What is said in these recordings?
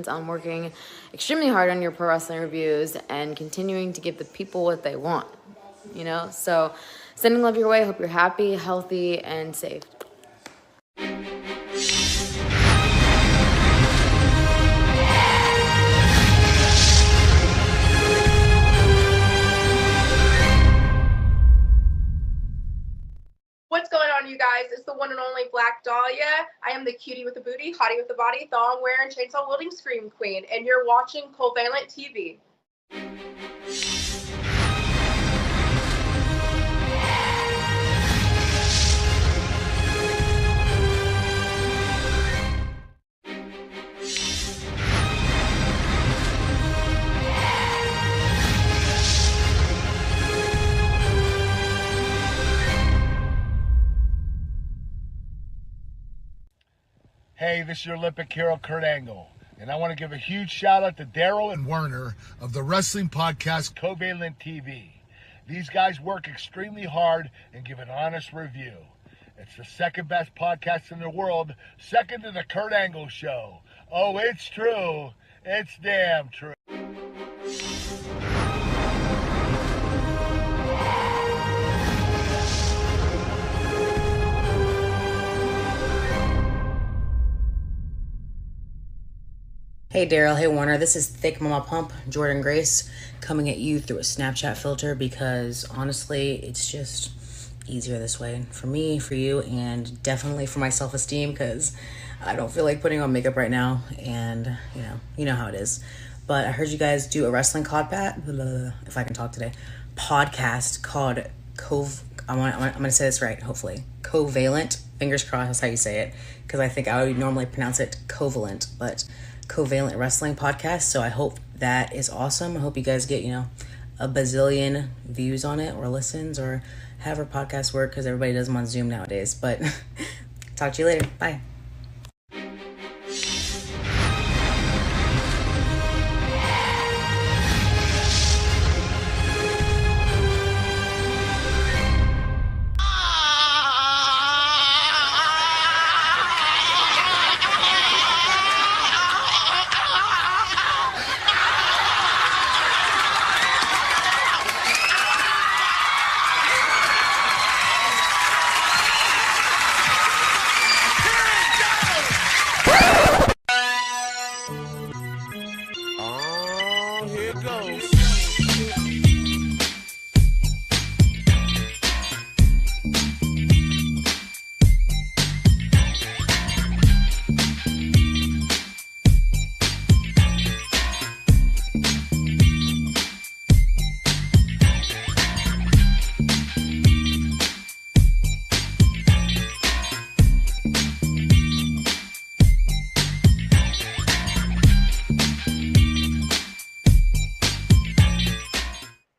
Congratulations on working extremely hard on your pro wrestling reviews and continuing to give the people what they want, So sending love your way. Hope you're happy, healthy, and safe. What's going on, you guys? It's the one and only Black Dahlia. I am the cutie with the booty, hottie with the body, thong wearing, chainsaw wielding scream queen, and you're watching Covalent TV. Hey, this is your Olympic hero, Kurt Angle, and I want to give a huge shout out to Daryl and Werner of the wrestling podcast Covalent TV. These guys work extremely hard and give an honest review. It's the second best podcast in the world, second to the Kurt Angle Show. Oh, it's true. It's damn true. Hey Daryl, hey Warner, this is Thick Mama Pump, Jordan Grace, coming at you through a Snapchat filter because honestly, it's just easier this way for me, for you, and definitely for my self-esteem because I don't feel like putting on makeup right now, and you know how it is. But I heard you guys do a wrestling if I can talk today, podcast called I'm gonna say this right, hopefully. Covalent, fingers crossed, that's how you say it, because I think I would normally pronounce it Covalent, but Covalent Wrestling Podcast. So I hope that is awesome. I hope you guys get, a bazillion views on it or listens or however podcasts work, because everybody does them on Zoom nowadays. But talk to you later. Bye.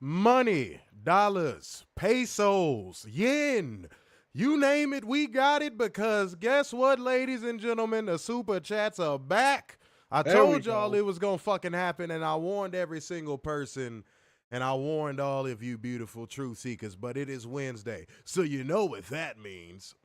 Money, dollars, pesos, yen, you name it, we got it, because guess what, ladies and gentlemen, the super chats are back. I told y'all it was gonna fucking happen, and I warned every single person, and I warned all of you beautiful truth seekers, but it is Wednesday, so you know what that means.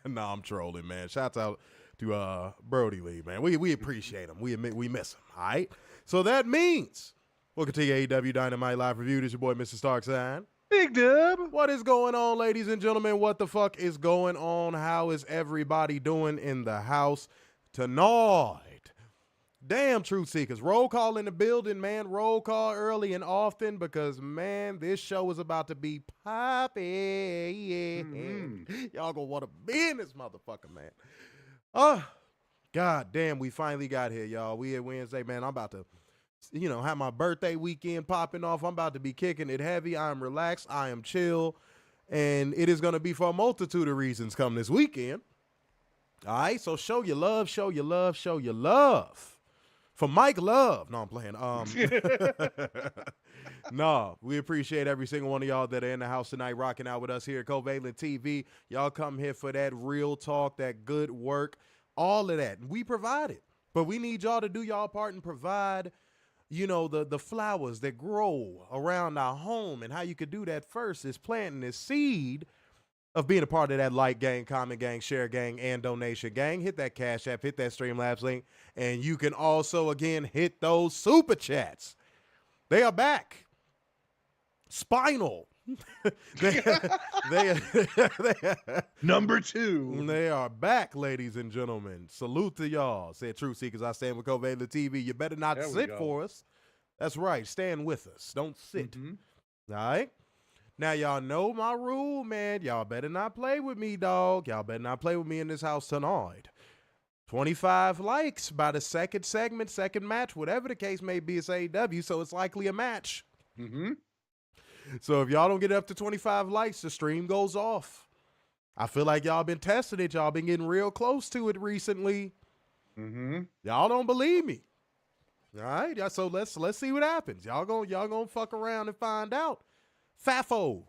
No, I'm trolling, man. Shouts out to Brody Lee, man. We appreciate him. We miss him, all right? So that means welcome to your AEW Dynamite live review. This is your boy, Mr. Starkside. Big Dub. What is going on, ladies and gentlemen? What the fuck is going on? How is everybody doing in the house tonight? Damn, truth seekers. Roll call in the building, man. Roll call early and often because, man, this show is about to be popping. Y'all gonna want to be in this motherfucker, man. God damn, we finally got here, y'all. We at Wednesday, man. I'm about to have my birthday weekend popping off. I'm about to be kicking it heavy. I am relaxed. I am chill. And it is going to be for a multitude of reasons come this weekend. All right, so show your love, show your love, show your love. For Mike Love. No, I'm playing. No, we appreciate every single one of y'all that are in the house tonight rocking out with us here at Covalent TV. Y'all come here for that real talk, that good work, all of that. We provide it. But we need y'all to do y'all part and provide the flowers that grow around our home. And how you could do that first is planting this seed of being a part of that like gang, comment gang, share gang, and donation gang. Hit that Cash App, hit that Streamlabs link, and you can also, again, hit those super chats. They are back. Spinal. they Number 2. They are back, ladies and gentlemen. Salute to y'all. Said Truth Seekers, I stand with Covalent TV. You better not sit for us. That's right. Stand with us. Don't sit. Mm-hmm. All right? Now, y'all know my rule, man. Y'all better not play with me, dog. Y'all better not play with me in this house tonight. 25 likes by the second segment, second match, whatever the case may be. It's AEW, so it's likely a match. Mm-hmm. So if y'all don't get up to 25 likes, the stream goes off. I feel like y'all been testing it. Y'all been getting real close to it recently. Mm-hmm. Y'all don't believe me. All right, so let's see what happens. Y'all gonna fuck around and find out. FAFO.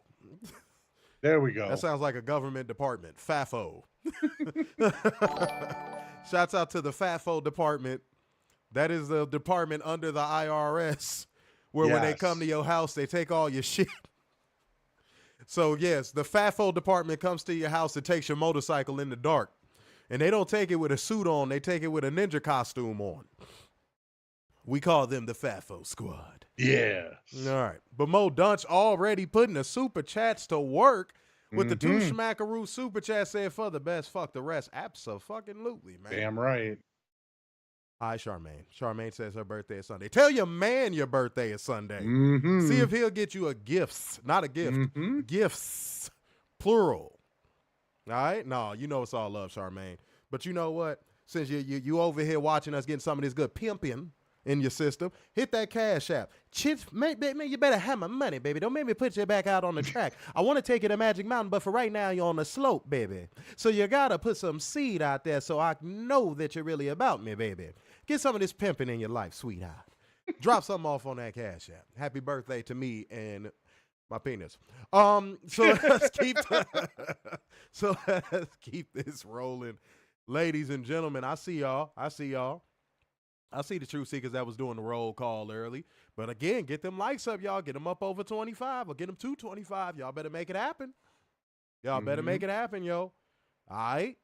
There we go. That sounds like a government department. FAFO. Shouts out to the FAFO department. That is the department under the IRS where when they come to your house, they take all your shit. So, yes, the FAFO department comes to your house and takes your motorcycle in the dark. And they don't take it with a suit on. They take it with a ninja costume on. We call them the FAFO squad. Yeah. All right. But Mo Dunch already putting the super chats to work with the two Schmackaroo super chats saying for the best, fuck the rest. Abso-fucking-lutely, man. Damn right. Hi, Charmaine. Charmaine says her birthday is Sunday. Tell your man your birthday is Sunday. Mm-hmm. See if he'll get you a gifts. Not a gift. Mm-hmm. Gifts. Plural. All right? No, you know it's all love, Charmaine. But you know what? Since you over here watching us getting some of this good pimping in your system, hit that Cash App. Man, you better have my money, baby. Don't make me put you back out on the track. I want to take you to Magic Mountain, but for right now, you're on the slope, baby. So you got to put some seed out there so I know that you're really about me, baby. Get some of this pimping in your life, sweetheart. Drop something off on that Cash App. Happy birthday to me and my penis. So let's keep this rolling. Ladies and gentlemen, I see y'all. I see the Truth Seekers that was doing the roll call early. But again, get them likes up, y'all. Get them up over 25 or get them to 25. Y'all better make it happen. Y'all better make it happen, yo. All right?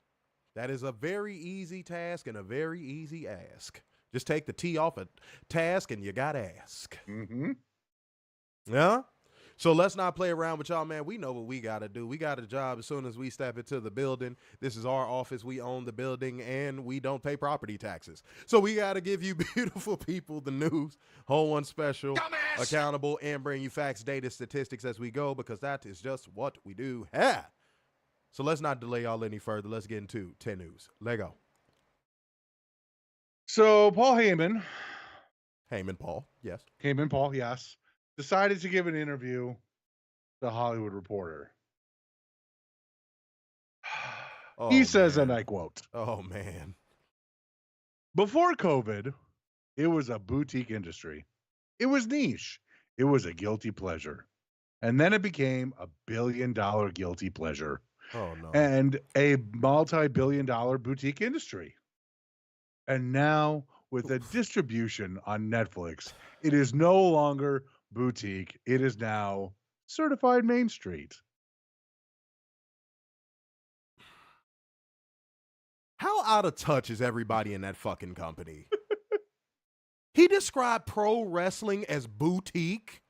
That is a very easy task and a very easy ask. Just take the T off a task and you got to ask. Mm-hmm. Yeah? So let's not play around with y'all, man. We know what we got to do. We got a job as soon as we step into the building. This is our office. We own the building, and we don't pay property taxes. So we got to give you beautiful people the news, whole one special, accountable, and bring you facts, data, statistics as we go, because that is just what we do. Yeah. So let's not delay y'all any further. Let's get into 10 news. Let go. So Paul Heyman, Paul, yes. decided to give an interview to The Hollywood Reporter. He says, and I quote, "Oh, man. Before COVID, it was a boutique industry. It was niche. It was a guilty pleasure. And then it became a billion-dollar guilty pleasure. Oh, no. And a multi-billion-dollar boutique industry. And now, with a distribution on Netflix, it is no longer boutique. It is now certified Main Street." How out of touch is everybody in that fucking company? He described pro wrestling as boutique.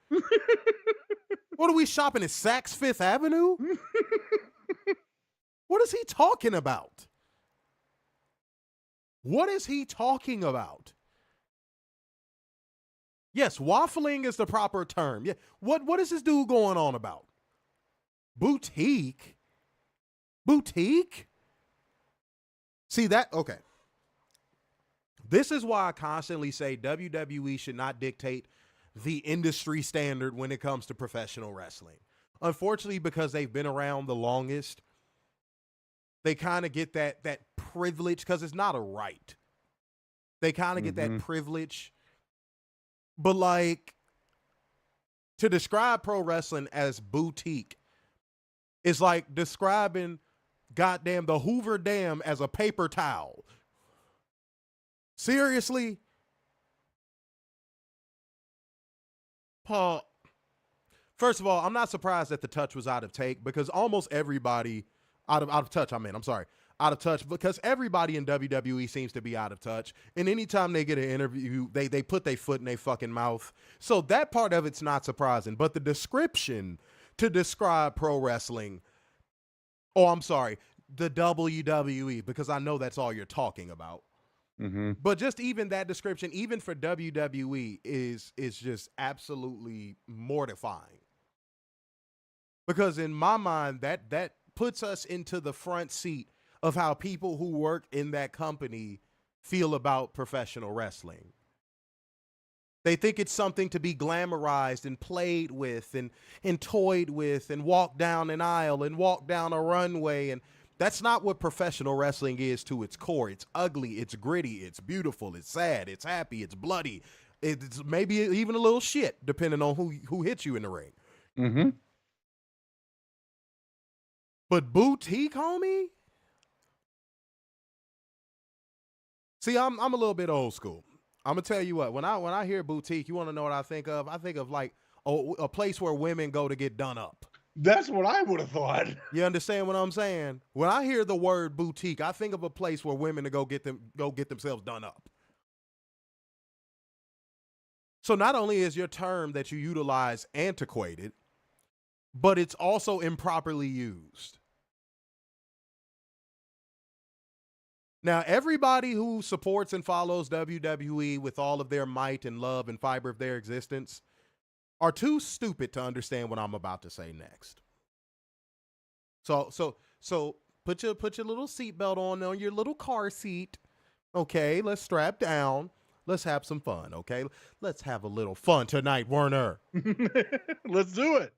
What are we shopping at Saks Fifth Avenue? What is he talking about? What is he talking about? Yes, waffling is the proper term. Yeah. What is this dude going on about? Boutique? Boutique? See that? Okay. This is why I constantly say WWE should not dictate the industry standard when it comes to professional wrestling. Unfortunately, because they've been around the longest, they kind of get that privilege, because it's not a right. They kind of get that privilege. But like, to describe pro wrestling as boutique is like describing goddamn the Hoover Dam as a paper towel. Seriously? Paul, First of all, I'm not surprised that the touch was out of take because almost everybody out of touch. Out of touch because everybody in WWE seems to be out of touch. And anytime they get an interview, they put their foot in their fucking mouth. So that part of it's not surprising. But the description to describe pro wrestling, the WWE, because I know that's all you're talking about. Mm-hmm. But just even that description, even for WWE, is just absolutely mortifying. Because in my mind, that puts us into the front seat of how people who work in that company feel about professional wrestling. They think it's something to be glamorized and played with and toyed with and walk down an aisle and walk down a runway. And that's not what professional wrestling is to its core. It's ugly, it's gritty, it's beautiful, it's sad, it's happy, it's bloody. It's maybe even a little shit, depending on who hits you in the ring. Mm-hmm. But boutique, homie? See, I'm a little bit old school. I'm gonna tell you what. When I hear boutique, you want to know what I think of? I think of like a place where women go to get done up. That's what I would have thought. You understand what I'm saying? When I hear the word boutique, I think of a place where women to go get themselves done up. So not only is your term that you utilize antiquated, but it's also improperly used. Now, everybody who supports and follows WWE with all of their might and love and fiber of their existence are too stupid to understand what I'm about to say next. So put your little seatbelt on your little car seat. Okay, let's strap down. Let's have some fun, okay? Let's have a little fun tonight, Werner. Let's do it.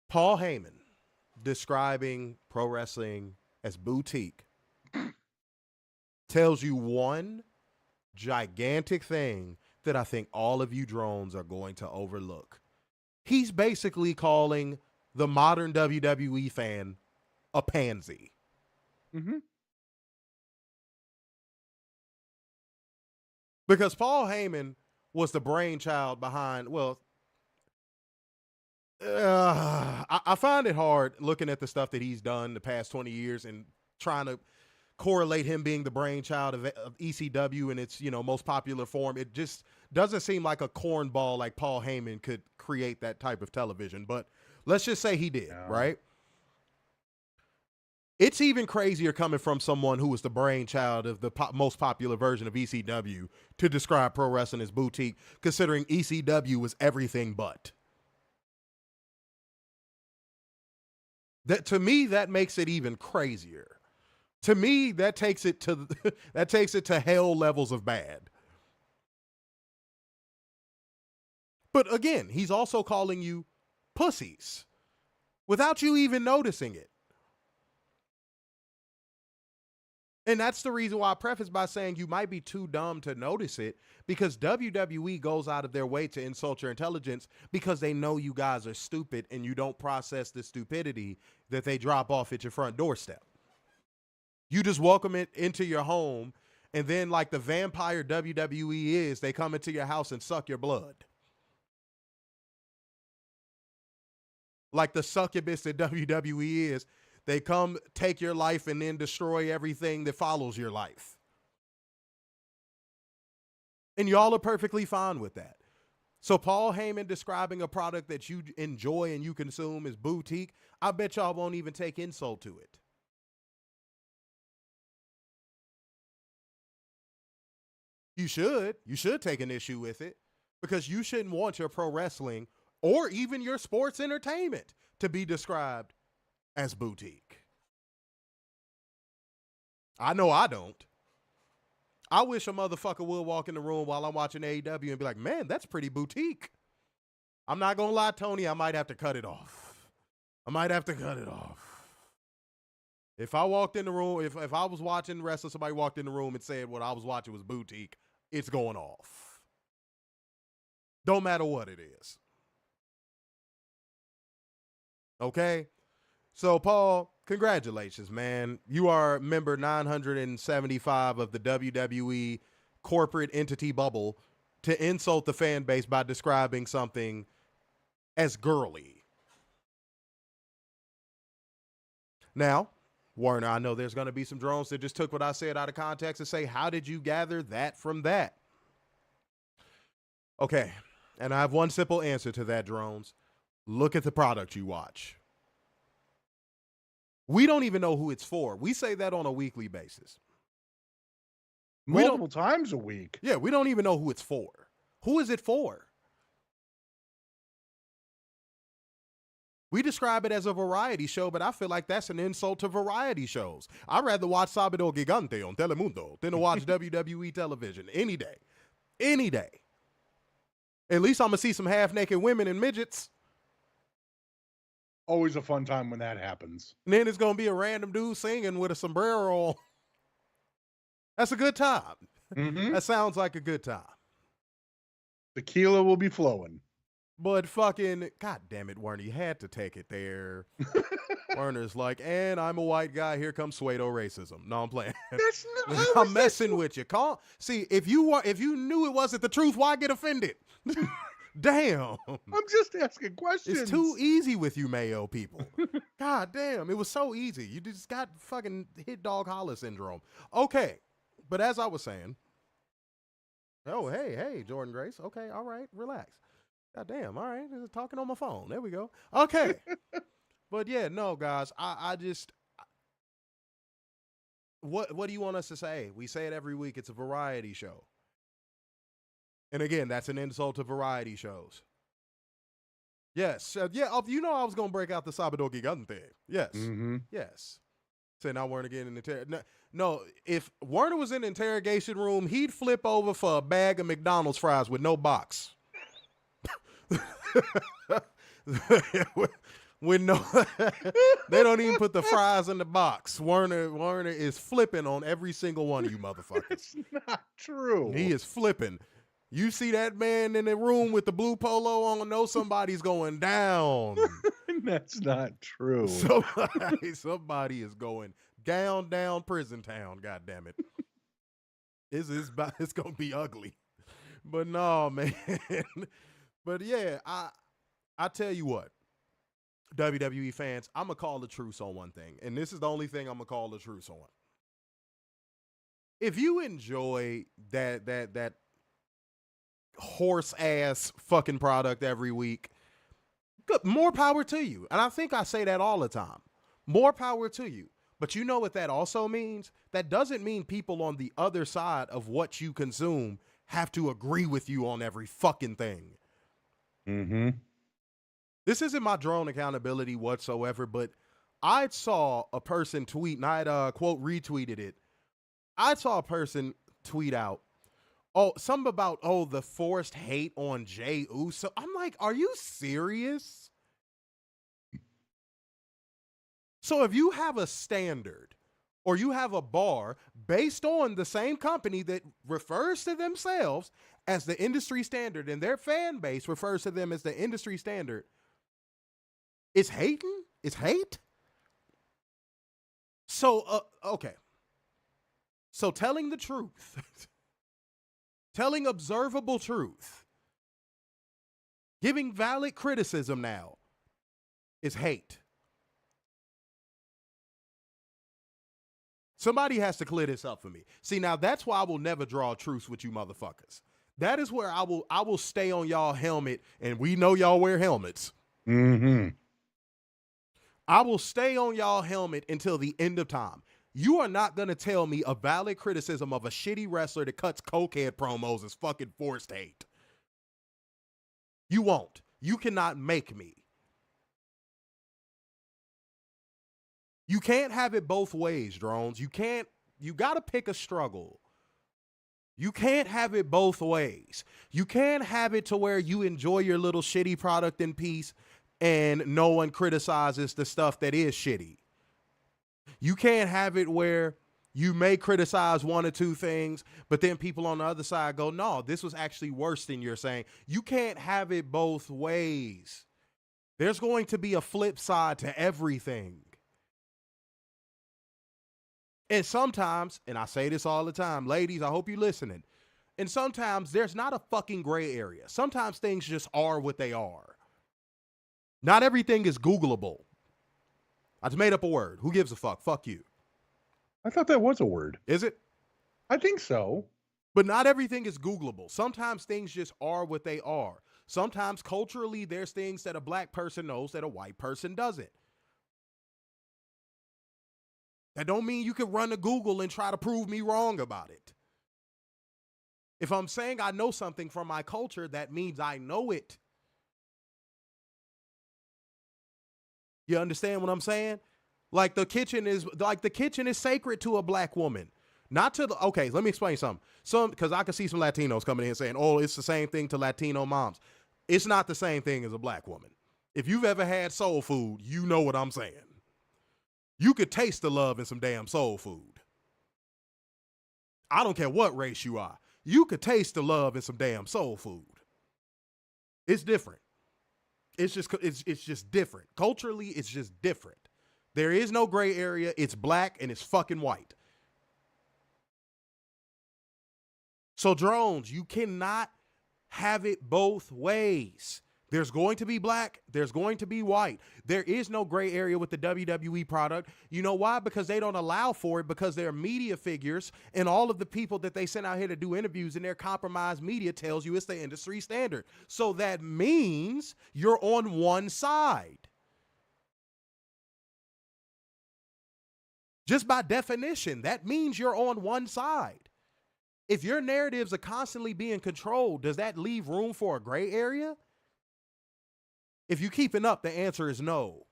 Paul Heyman describing pro wrestling as boutique tells you one gigantic thing that I think all of you drones are going to overlook. He's basically calling the modern WWE fan a pansy. Mm-hmm. Because Paul Heyman was the brainchild behind, I find it hard looking at the stuff that he's done the past 20 years and trying to correlate him being the brainchild of ECW in its, most popular form. It just doesn't seem like a cornball like Paul Heyman could create that type of television. But let's just say he did, right? It's even crazier coming from someone who was the brainchild of the most popular version of ECW to describe pro wrestling as boutique, considering ECW was everything but. That, to me, that makes it even crazier. To me, that takes it to hell levels of bad. But again, he's also calling you pussies without you even noticing it. And that's the reason why I preface by saying you might be too dumb to notice it, because WWE goes out of their way to insult your intelligence because they know you guys are stupid and you don't process the stupidity that they drop off at your front doorstep. You just welcome it into your home, and then like the vampire WWE is, they come into your house and suck your blood. Like the succubus that WWE is, they come take your life and then destroy everything that follows your life. And y'all are perfectly fine with that. So Paul Heyman describing a product that you enjoy and you consume as boutique, I bet y'all won't even take insult to it. You should take an issue with it, because you shouldn't want your pro wrestling or even your sports entertainment to be described as boutique. I know I don't. I wish a motherfucker would walk in the room while I'm watching AEW and be like, man, that's pretty boutique. I'm not going to lie, Tony, I might have to cut it off. If I walked in the room, if I was watching wrestling, somebody walked in the room and said what I was watching was boutique, it's going off. Don't matter what it is. Okay? So, Paul, congratulations, man. You are member 975 of the WWE corporate entity bubble to insult the fan base by describing something as girly. Now, Warner, I know there's going to be some drones that just took what I said out of context and say, how did you gather that from that? Okay, and I have one simple answer to that, drones. Look at the product you watch. We don't even know who it's for. We say that on a weekly basis. Multiple times a week. Yeah, we don't even know who it's for. Who is it for? We describe it as a variety show, but I feel like that's an insult to variety shows. I'd rather watch Sábado Gigante on Telemundo than to watch WWE television any day. Any day. At least I'm going to see some half-naked women and midgets. Always a fun time when that happens. And then it's going to be a random dude singing with a sombrero on. That's a good time. Mm-hmm. That sounds like a good time. Tequila will be flowing. But fucking, God damn it, Werner, you had to take it there. Werner's like, and I'm a white guy. Here comes pseudo racism. No, I'm playing. That's not. I'm messing with you. See, if you knew it wasn't the truth, why get offended? Damn. I'm just asking questions. It's too easy with you Mayo people. God damn, it was so easy. You just got fucking hit dog holler syndrome. Okay, but as I was saying, oh, hey, Jordan Grace. Okay, all right, relax. God damn, all right, talking on my phone. There we go. Okay. But yeah, no, guys, I just, what do you want us to say? We say it every week. It's a variety show. And again, that's an insult to variety shows. Yes. You know I was going to break out the Sábado Gigante. Yes. Mm-hmm. Yes. Say now Werner getting in interrogation. No, if Werner was in the interrogation room, he'd flip over for a bag of McDonald's fries with no box. With no, they don't even put the fries in the box. Werner is flipping on every single one of you motherfuckers. It's not true. He is flipping. You see that man in the room with the blue polo on, know somebody's going down. That's not true. Somebody is going down prison town, God damn it. It's gonna be ugly. But no, man. But yeah, I tell you what, WWE fans, I'm gonna call the truce on one thing, and this is the only thing I'm gonna call the truce on. If you enjoy that horse ass fucking product every week, good, more power to you. And I think I say that all the time. More power to you. But you know what that also means? That doesn't mean people on the other side of what you consume have to agree with you on every fucking thing. Mm-hmm. This isn't my drone accountability whatsoever, but I saw a person tweet, and I had quote retweeted it. I saw a person tweet out, something about, the forced hate on Jey Uso. I'm like, are you serious? So if you have a standard or you have a bar based on the same company that refers to themselves as the industry standard and their fan base refers to them as the industry standard, it's hating? It's hate? So, okay. So telling the truth, telling observable truth, giving valid criticism now is hate. Somebody has to clear this up for me. See, now that's why I will never draw a truce with you motherfuckers. That is where I will stay on y'all helmet, and we know y'all wear helmets. Mm-hmm. I will stay on y'all helmet until the end of time. You are not going to tell me a valid criticism of a shitty wrestler that cuts cokehead promos is fucking forced hate. You won't. You cannot make me. You can't have it both ways, drones. You got to pick a struggle. You can't have it both ways. You can't have it to where you enjoy your little shitty product in peace and no one criticizes the stuff that is shitty. You can't have it where you may criticize one or two things, but then people on the other side go, no, this was actually worse than you're saying. You can't have it both ways. There's going to be a flip side to everything. And sometimes, and I say this all the time, ladies, I hope you're listening. And sometimes there's not a fucking gray area. Sometimes things just are what they are. Not everything is Googleable. I just made up a word. Who gives a fuck? Fuck you. I thought that was a word. Is it? I think so. But not everything is Googleable. Sometimes things just are what they are. Sometimes culturally, there's things that a black person knows that a white person doesn't. That don't mean you can run to Google and try to prove me wrong about it. If I'm saying I know something from my culture, that means I know it. You understand what I'm saying? Like the kitchen is sacred to a black woman. Not to the, okay, let me explain something. Because I can see some Latinos coming in saying, oh, it's the same thing to Latino moms. It's not the same thing as a black woman. If you've ever had soul food, you know what I'm saying. You could taste the love in some damn soul food. I don't care what race you are. You could taste the love in some damn soul food. It's different. It's just different. Culturally, it's just different. There is no gray area. It's black and it's fucking white. So drones, you cannot have it both ways. There's going to be black. There's going to be white. There is no gray area with the WWE product. You know why? Because they don't allow for it, because they're media figures, and all of the people that they send out here to do interviews in their compromised media tells you it's the industry standard. So that means you're on one side. Just by definition, that means you're on one side. If your narratives are constantly being controlled, does that leave room for a gray area? If you're keeping up, the answer is no.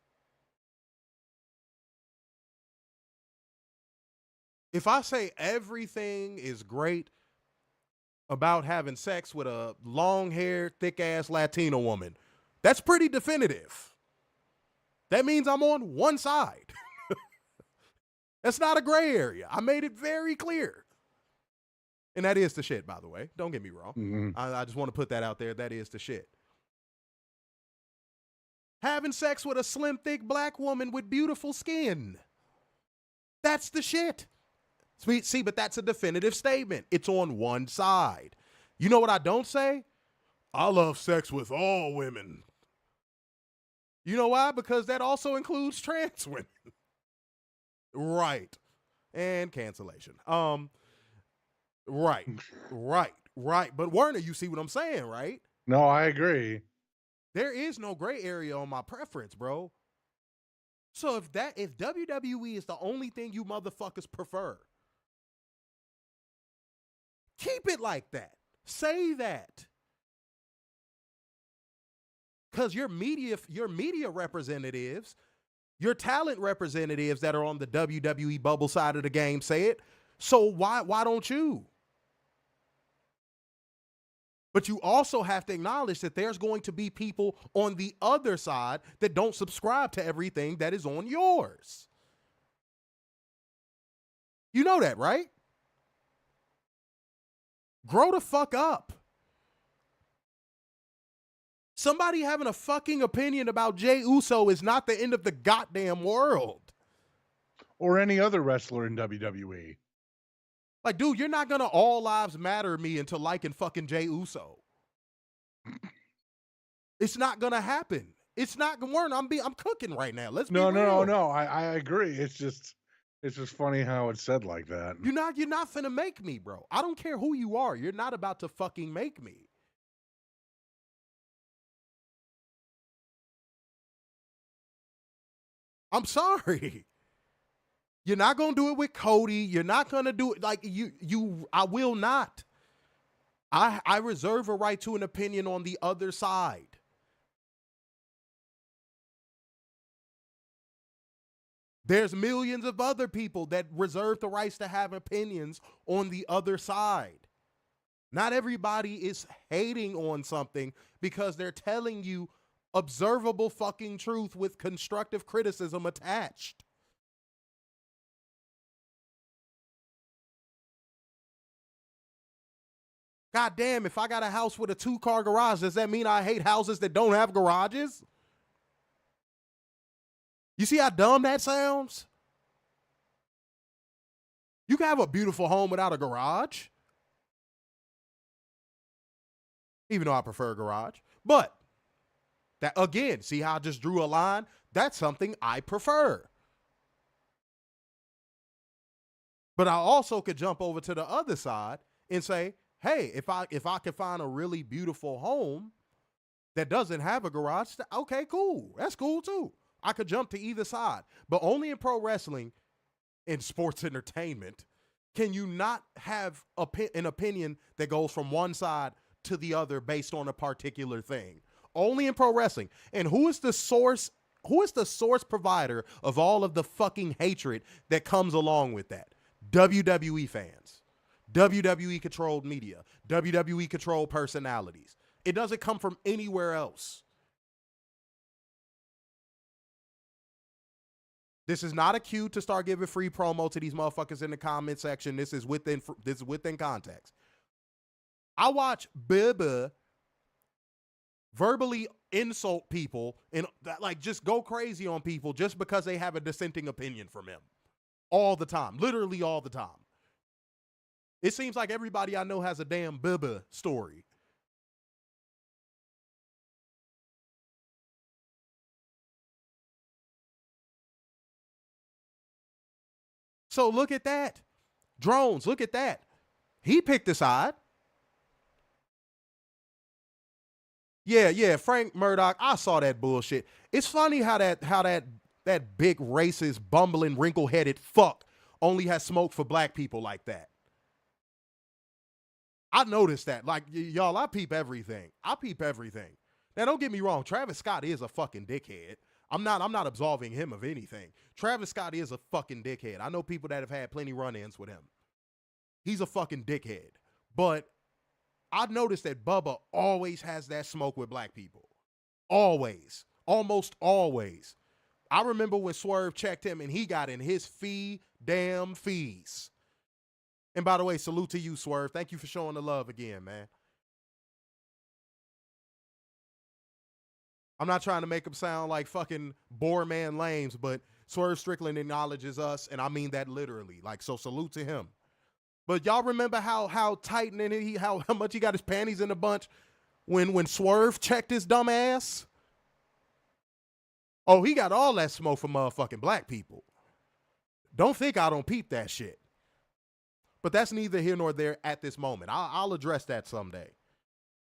If I say everything is great about having sex with a long-haired, thick-ass Latino woman, that's pretty definitive. That means I'm on one side. That's not a gray area. I made it very clear. And that is the shit, by the way. Don't get me wrong. Mm-hmm. I just want to put that out there. That is the shit. Having sex with a slim, thick black woman with beautiful skin. That's the shit. See, but that's a definitive statement. It's on one side. You know what I don't say? I love sex with all women. You know why? Because that also includes trans women. Right. And cancellation. Right. But Werner, you see what I'm saying, right? No, I agree. There is no gray area on my preference, bro. So if WWE is the only thing you motherfuckers prefer, keep it like that. Say that. Because your media representatives, your talent representatives that are on the WWE bubble side of the game say it. So why don't you? But you also have to acknowledge that there's going to be people on the other side that don't subscribe to everything that is on yours. You know that, right? Grow the fuck up. Somebody having a fucking opinion about Jey Uso is not the end of the goddamn world. Or any other wrestler in WWE. Like, dude, you're not gonna all lives matter me into liking fucking Jey Uso. It's not gonna happen. It's not gonna work. I'm cooking right now. Let's be real. No. I agree. It's just funny how it's said like that. You're not finna make me, bro. I don't care who you are. You're not about to fucking make me. I'm sorry. You're not going to do it with Cody. You're not going to do it like I will not. I reserve a right to an opinion on the other side. There's millions of other people that reserve the rights to have opinions on the other side. Not everybody is hating on something because they're telling you observable fucking truth with constructive criticism attached. God damn, if I got a house with a 2-car garage, does that mean I hate houses that don't have garages? You see how dumb that sounds? You can have a beautiful home without a garage. even though I prefer garage. But that, again, see how I just drew a line? That's something I prefer. But I also could jump over to the other side and say, hey, if I could find a really beautiful home that doesn't have a garage, okay, cool. That's cool too. I could jump to either side. But only in pro wrestling and sports entertainment can you not have an opinion that goes from one side to the other based on a particular thing. Only in pro wrestling. And who is the source provider of all of the fucking hatred that comes along with that? WWE fans. WWE controlled media. WWE controlled personalities. It doesn't come from anywhere else. This is not a cue to start giving free promo to these motherfuckers in the comment section. This is within context. I watch Bubba verbally insult people and like just go crazy on people just because they have a dissenting opinion from him. All the time. Literally all the time. It seems like everybody I know has a damn Bubba story. So look at that. Drones, look at that. He picked a side. Yeah, Frank Murdoch, I saw that bullshit. It's funny how that big racist, bumbling, wrinkle-headed fuck only has smoke for black people like that. I noticed that. Like, y'all, I peep everything. Now, don't get me wrong. Travis Scott is a fucking dickhead. I'm not absolving him of anything. Travis Scott is a fucking dickhead. I know people that have had plenty run-ins with him. He's a fucking dickhead. But I noticed that Bubba always has that smoke with black people. Always. Almost always. I remember when Swerve checked him and he got in his damn fees. And by the way, salute to you, Swerve. Thank you for showing the love again, man. I'm not trying to make him sound like fucking bore man lames, but Swerve Strickland acknowledges us, and I mean that literally. Like, so salute to him. But y'all remember how tight and how much he got his panties in a bunch when Swerve checked his dumb ass? Oh, he got all that smoke for motherfucking black people. Don't think I don't peep that shit. But that's neither here nor there at this moment. I'll address that someday.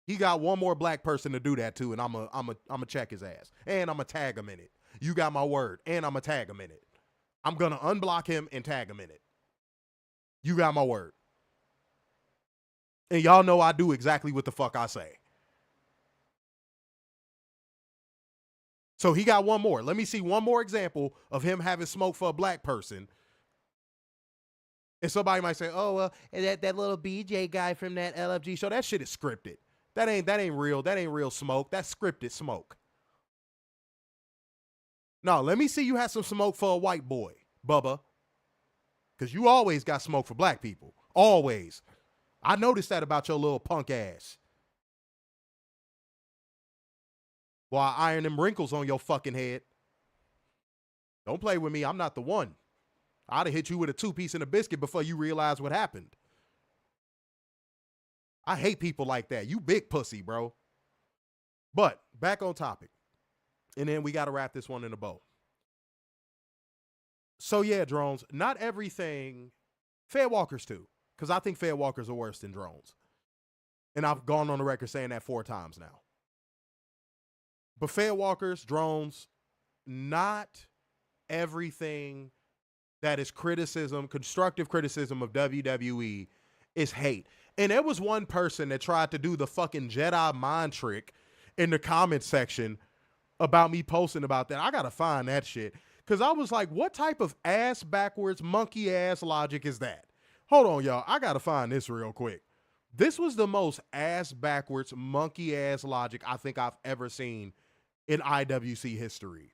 He got one more black person to do that to, and I'm a check his ass. And I'm going to tag him in it. You got my word. And I'm going to tag him in it. I'm going to unblock him and tag him in it. You got my word. And y'all know I do exactly what the fuck I say. So he got one more. Let me see one more example of him having smoke for a black person. And somebody might say, oh, well, that little BJ guy from that LFG show, that shit is scripted. That ain't real. That ain't real smoke. That's scripted smoke. No, let me see you have some smoke for a white boy, Bubba. Because you always got smoke for black people. Always. I noticed that about your little punk ass. While I iron them wrinkles on your fucking head. Don't play with me. I'm not the one. I'd have hit you with a 2-piece and a biscuit before you realize what happened. I hate people like that. You big pussy, bro. But back on topic. And then we got to wrap this one in a bow. So yeah, drones, not everything. Fair walkers too. Because I think fair walkers are worse than drones. And I've gone on the record saying that 4 times now. But fair walkers, drones, not everything that is criticism, constructive criticism of WWE is hate. And there was one person that tried to do the fucking Jedi mind trick in the comment section about me posting about that. I got to find that shit. Because I was like, what type of ass backwards monkey ass logic is that? Hold on, y'all. I got to find this real quick. This was the most ass backwards monkey ass logic I think I've ever seen in IWC history.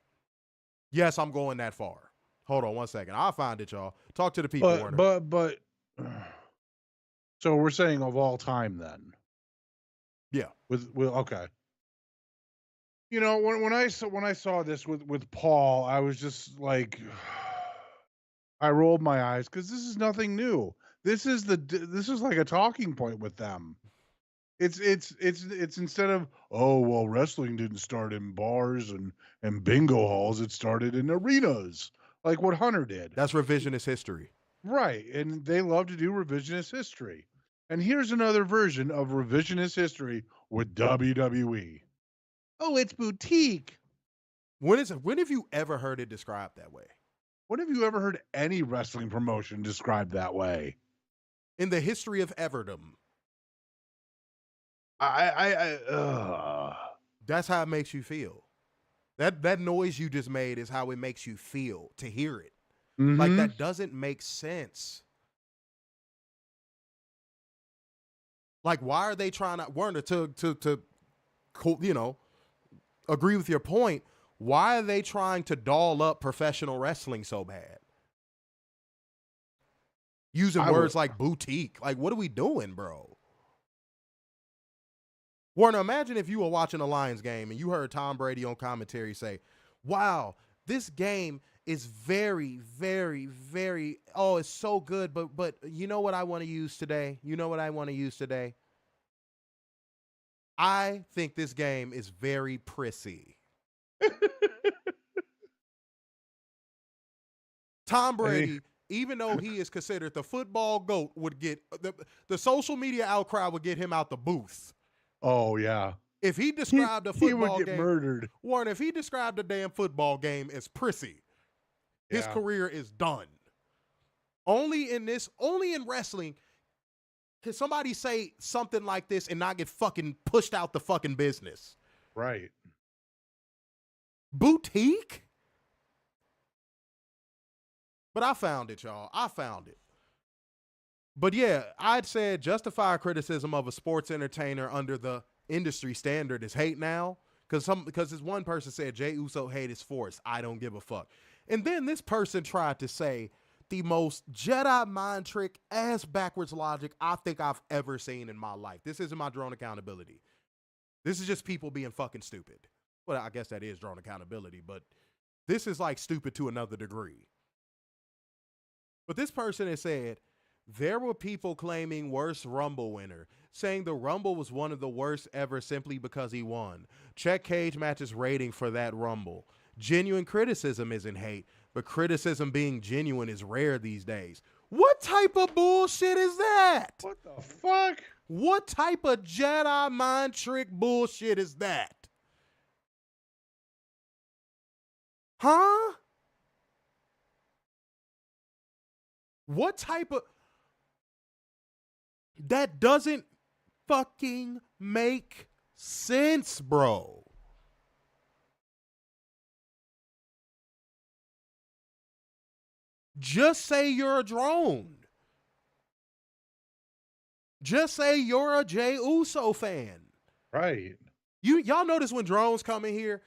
Yes, I'm going that far. Hold on one second. I'll find it, y'all. Talk to the people, Warner. But so we're saying of all time then. Yeah. With okay. You know, when I saw this with Paul, I was just like, I rolled my eyes because this is nothing new. This is like a talking point with them. It's instead of, oh well, wrestling didn't start in bars and bingo halls. It started in arenas, like what Hunter did. That's revisionist history. Right, and they love to do revisionist history. And here's another version of revisionist history with WWE. Oh, it's boutique. When have you ever heard it described that way? When have you ever heard any wrestling promotion described that way? In the history of Everdom. That's how it makes you feel. That noise you just made is how it makes you feel to hear it. Mm-hmm. Like, that doesn't make sense. Like, why are they trying to, Werner, to you know, agree with your point, why are they trying to doll up professional wrestling so bad? Using words like boutique. Like, what are we doing, bro? Warner, imagine if you were watching a Lions game and you heard Tom Brady on commentary say, wow, this game is very, very, very, oh, it's so good, but you know what I want to use today? You know what I want to use today? I think this game is very prissy. Tom Brady, even though he is considered the football GOAT, would get the social media outcry would get him out the booth. Oh, yeah. If he described a football he would get murdered. Warren, if he described a damn football game as prissy, his career is done. Only in wrestling can somebody say something like this and not get fucking pushed out the fucking business. Right. Boutique? But I found it, y'all. I found it. But yeah, I'd say justify criticism of a sports entertainer under the industry standard is hate now. Because this one person said Jey Uso hate is forced. I don't give a fuck. And then this person tried to say the most Jedi mind trick ass backwards logic I think I've ever seen in my life. This isn't my drone accountability. This is just people being fucking stupid. Well, I guess that is drone accountability, but this is like stupid to another degree. But this person has said, there were people claiming worst Rumble winner, saying the Rumble was one of the worst ever simply because he won. Check Cage Match's rating for that Rumble. Genuine criticism isn't hate, but criticism being genuine is rare these days. What type of bullshit is that? What the fuck? What type of Jedi mind trick bullshit is that? Huh? What type of... That doesn't fucking make sense, bro. Just say you're a drone. Just say you're a Jey Uso fan. Right. Y'all notice when drones come in here,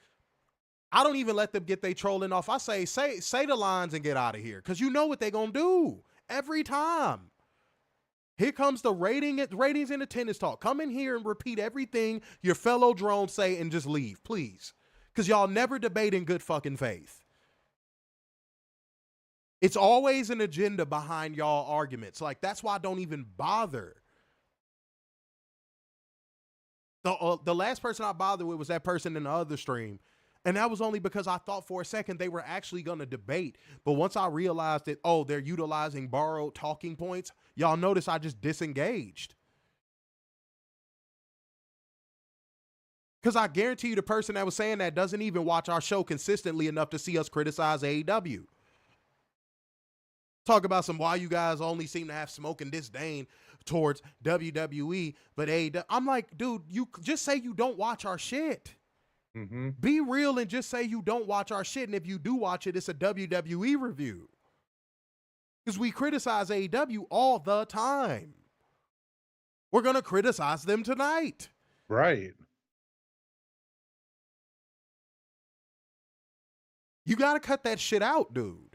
I don't even let them get they trolling off. I say the lines and get out of here. Because you know what they're going to do every time. Here comes the ratings and attendance talk. Come in here and repeat everything your fellow drones say and just leave, please. Because y'all never debate in good fucking faith. It's always an agenda behind y'all arguments. Like, that's why I don't even bother. The last person I bothered with was that person in the other stream. And that was only because I thought for a second they were actually going to debate. But once I realized that, oh, they're utilizing borrowed talking points, y'all notice I just disengaged. Because I guarantee you the person that was saying that doesn't even watch our show consistently enough to see us criticize AEW. Talk about some why you guys only seem to have smoke and disdain towards WWE, but AEW. I'm like, dude, you just say you don't watch our shit. Mm-hmm. Be real and just say you don't watch our shit. And if you do watch it, it's a WWE review. Because we criticize AEW all the time. We're going to criticize them tonight. Right. You got to cut that shit out, dude.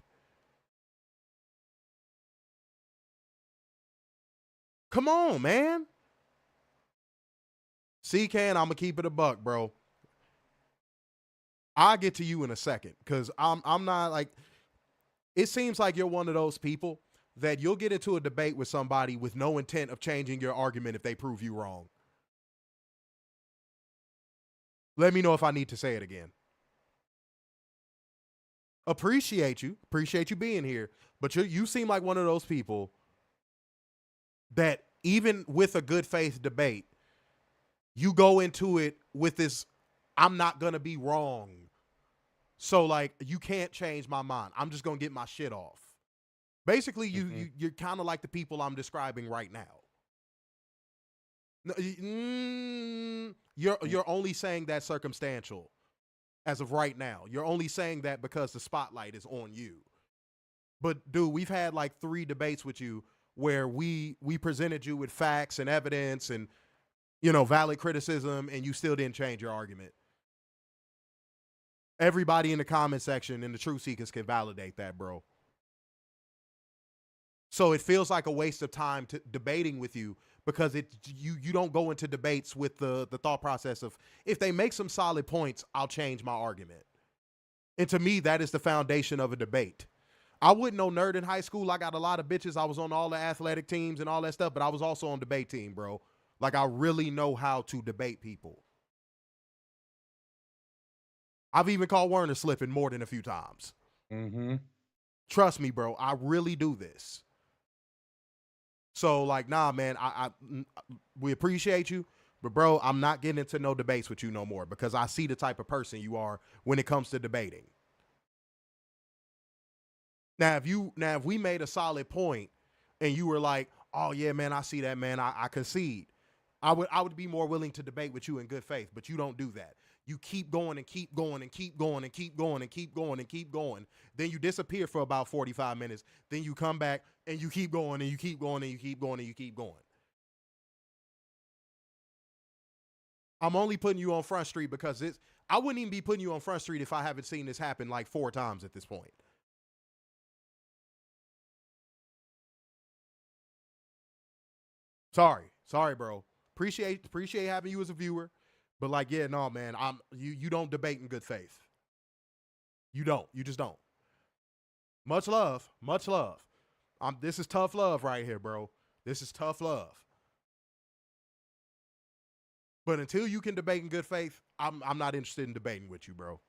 Come on, man. C-Can, I'm going to keep it a buck, bro. I'll get to you in a second because I'm not like, it seems like you're one of those people that you'll get into a debate with somebody with no intent of changing your argument if they prove you wrong. Let me know if I need to say it again. Appreciate you being here, but you seem like one of those people that even with a good faith debate, you go into it with this, I'm not going to be wrong. So like, you can't change my mind. I'm just going to get my shit off. Basically, you're kind of like the people I'm describing right now. You're only saying that circumstantial as of right now. You're only saying that because the spotlight is on you. But dude, we've had like 3 debates with you where we presented you with facts and evidence and, you know, valid criticism, and you still didn't change your argument. Everybody in the comment section and the truth seekers can validate that, bro. So it feels like a waste of time debating with you, because you don't go into debates with the thought process of, if they make some solid points, I'll change my argument. And to me, that is the foundation of a debate. I wasn't no nerd in high school. I got a lot of bitches. I was on all the athletic teams and all that stuff, but I was also on debate team, bro. Like, I really know how to debate people. I've even called Werner slipping more than a few times. Mm-hmm. Trust me, bro. I really do this. So, like, nah, man, we appreciate you, but, bro, I'm not getting into no debates with you no more, because I see the type of person you are when it comes to debating. Now, if we made a solid point and you were like, oh, yeah, man, I see that, man, I concede, I would be more willing to debate with you in good faith, but you don't do that. You keep going and keep going and keep going and keep going and keep going and keep going. Then you disappear for about 45 minutes. Then you come back and you keep going and you keep going and you keep going and you keep going. I'm only putting you on Front Street because I wouldn't even be putting you on Front Street if I haven't seen this happen like 4 times at this point. Sorry, bro. Appreciate having you as a viewer, but like, yeah, no, man, you don't debate in good faith. You don't. You just don't. Much love. This is tough love right here, bro. This is tough love. But until you can debate in good faith, I'm not interested in debating with you, bro.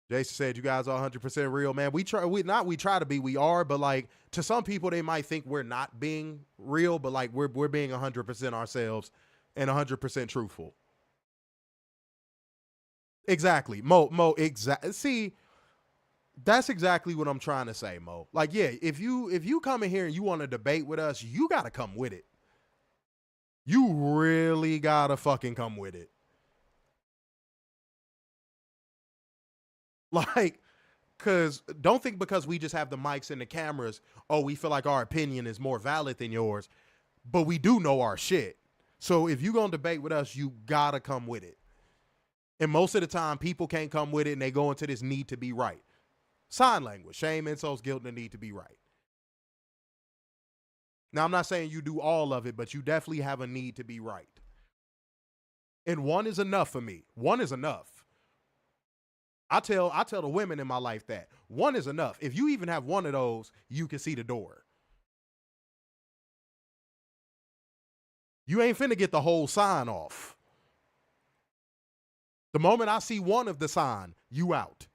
Jason said, you guys are 100% real, man. We try to be, we are, but like, to some people, they might think we're not being real, but like, we're being 100% ourselves and 100% truthful. Exactly. Mo, exactly. See, that's exactly what I'm trying to say, Mo. Like, yeah, if you come in here and you want to debate with us, you got to come with it. You really got to fucking come with it. Like, because don't think because we just have the mics and the cameras, oh, we feel like our opinion is more valid than yours, but we do know our shit. So if you're going to debate with us, you got to come with it. And most of the time, people can't come with it, and they go into this need to be right. Sign language, shame, insults, guilt, and the need to be right. Now, I'm not saying you do all of it, but you definitely have a need to be right. And one is enough for me. One is enough. I tell the women in my life that one is enough. If you even have one of those, you can see the door. You ain't finna get the whole sign off. The moment I see one of the sign, you out.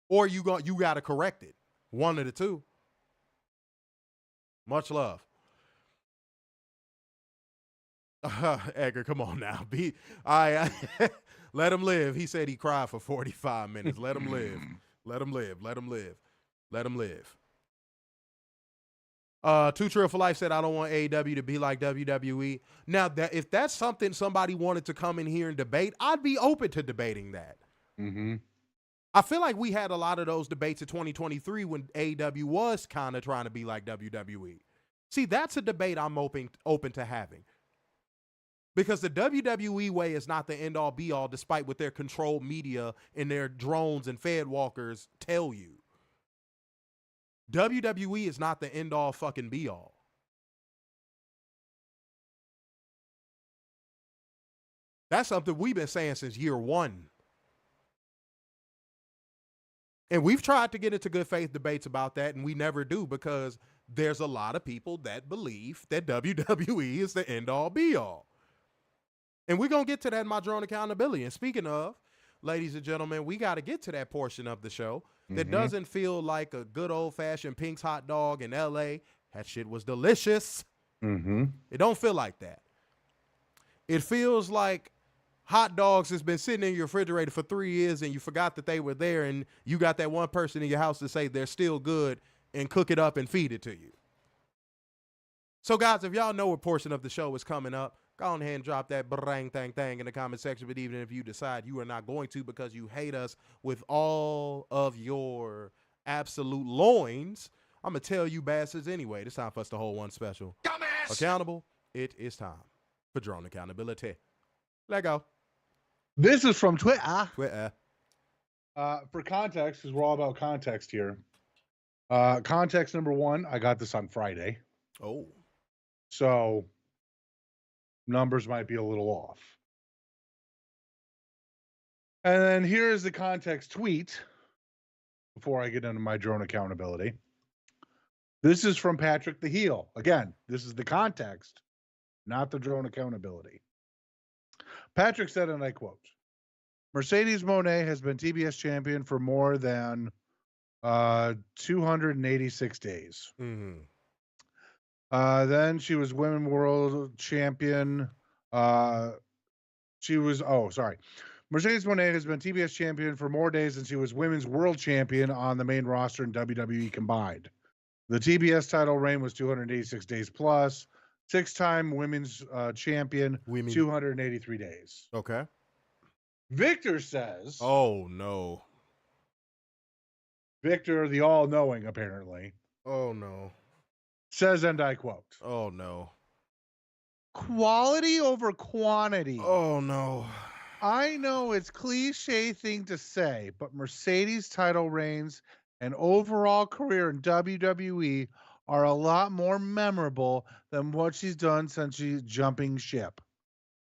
Or you got to correct it. One of the two. Much love. Edgar, come on now. Let him live. He said he cried for 45 minutes. Let him live. Let him live. Let him live. Let him live. Too Trill for Life said, I don't want AEW to be like WWE. Now, if that's something somebody wanted to come in here and debate, I'd be open to debating that. Mm-hmm. I feel like we had a lot of those debates in 2023 when AEW was kind of trying to be like WWE. See, that's a debate I'm open to having. Because the WWE way is not the end-all, be-all, despite what their controlled media and their drones and fed walkers tell you. WWE is not the end-all fucking be-all. That's something we've been saying since year one. And we've tried to get into good faith debates about that, and we never do, because there's a lot of people that believe that WWE is the end-all, be-all. And we're going to get to that in my drone accountability. And speaking of, ladies and gentlemen, we got to get to that portion of the show that doesn't feel like a good old-fashioned Pink's hot dog in L.A. That shit was delicious. It don't feel like that. It feels like hot dogs has been sitting in your refrigerator for 3 years and you forgot that they were there, and you got that one person in your house to say they're still good and cook it up and feed it to you. So, guys, if y'all know what portion of the show is coming up, go on ahead and drop that brang thang thang in the comment section. But even if you decide you are not going to because you hate us with all of your absolute loins, I'm going to tell you bastards anyway. It's time for us to hold one special. Dumbass! Accountable. It is time for drone accountability. Let go. This is from Twitter. For context, because we're all about context here. Context number one, I got this on Friday. Oh. So numbers might be a little off. And then here's the context tweet before I get into my drone accountability. This is from Patrick the Heel. Again, this is the context, not the drone accountability. Patrick said, and I quote, Mercedes Moné has been TBS champion for more than 286 days. Then she was women world champion. Mercedes Moné has been TBS champion for more days than she was women's world champion on the main roster in WWE combined. The TBS title reign was 286 days plus. 6-time women's champion, 283 days. Okay. Victor says... Oh, no. Victor, the all-knowing, apparently. Oh, no. Says, and I quote. Oh, no. Quality over quantity. Oh, no. I know it's cliche thing to say, but Mercedes' title reigns and overall career in WWE are a lot more memorable than what she's done since she's jumping ship.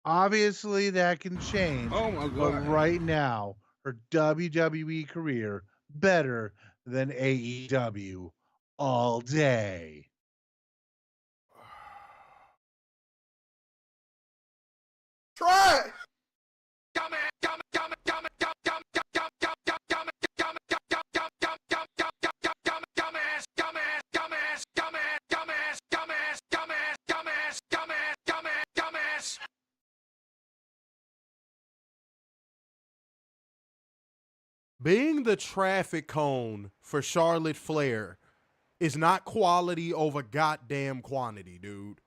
Obviously, that can change. Oh my God. But right now, her WWE career better than AEW all day. Try it. Being the traffic cone for Charlotte Flair is not quality over goddamn quantity, dude.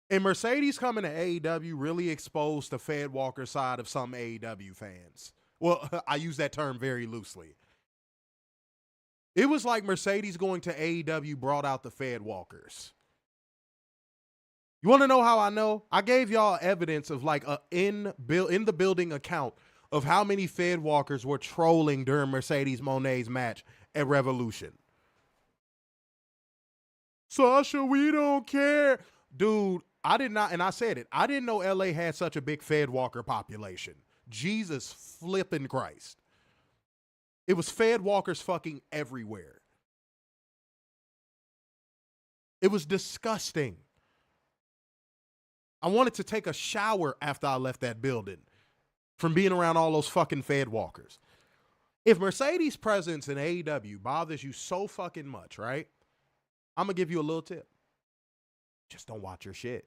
And Mercedes coming to AEW really exposed the Fed Walker side of some AEW fans. Well, I use that term very loosely. It was like Mercedes going to AEW brought out the Fed Walkers. You want to know how I know? I gave y'all evidence of like a in the building account of how many Fed Walkers were trolling during Mercedes Moné's match at Revolution. Sasha, we don't care. Dude, I did not, and I said it, I didn't know LA had such a big Fed Walker population. Jesus flipping Christ. It was Fed Walkers fucking everywhere. It was disgusting. I wanted to take a shower after I left that building from being around all those fucking Fed Walkers. If Mercedes' presence in AEW bothers you so fucking much, right? I'm going to give you a little tip. Just don't watch your shit.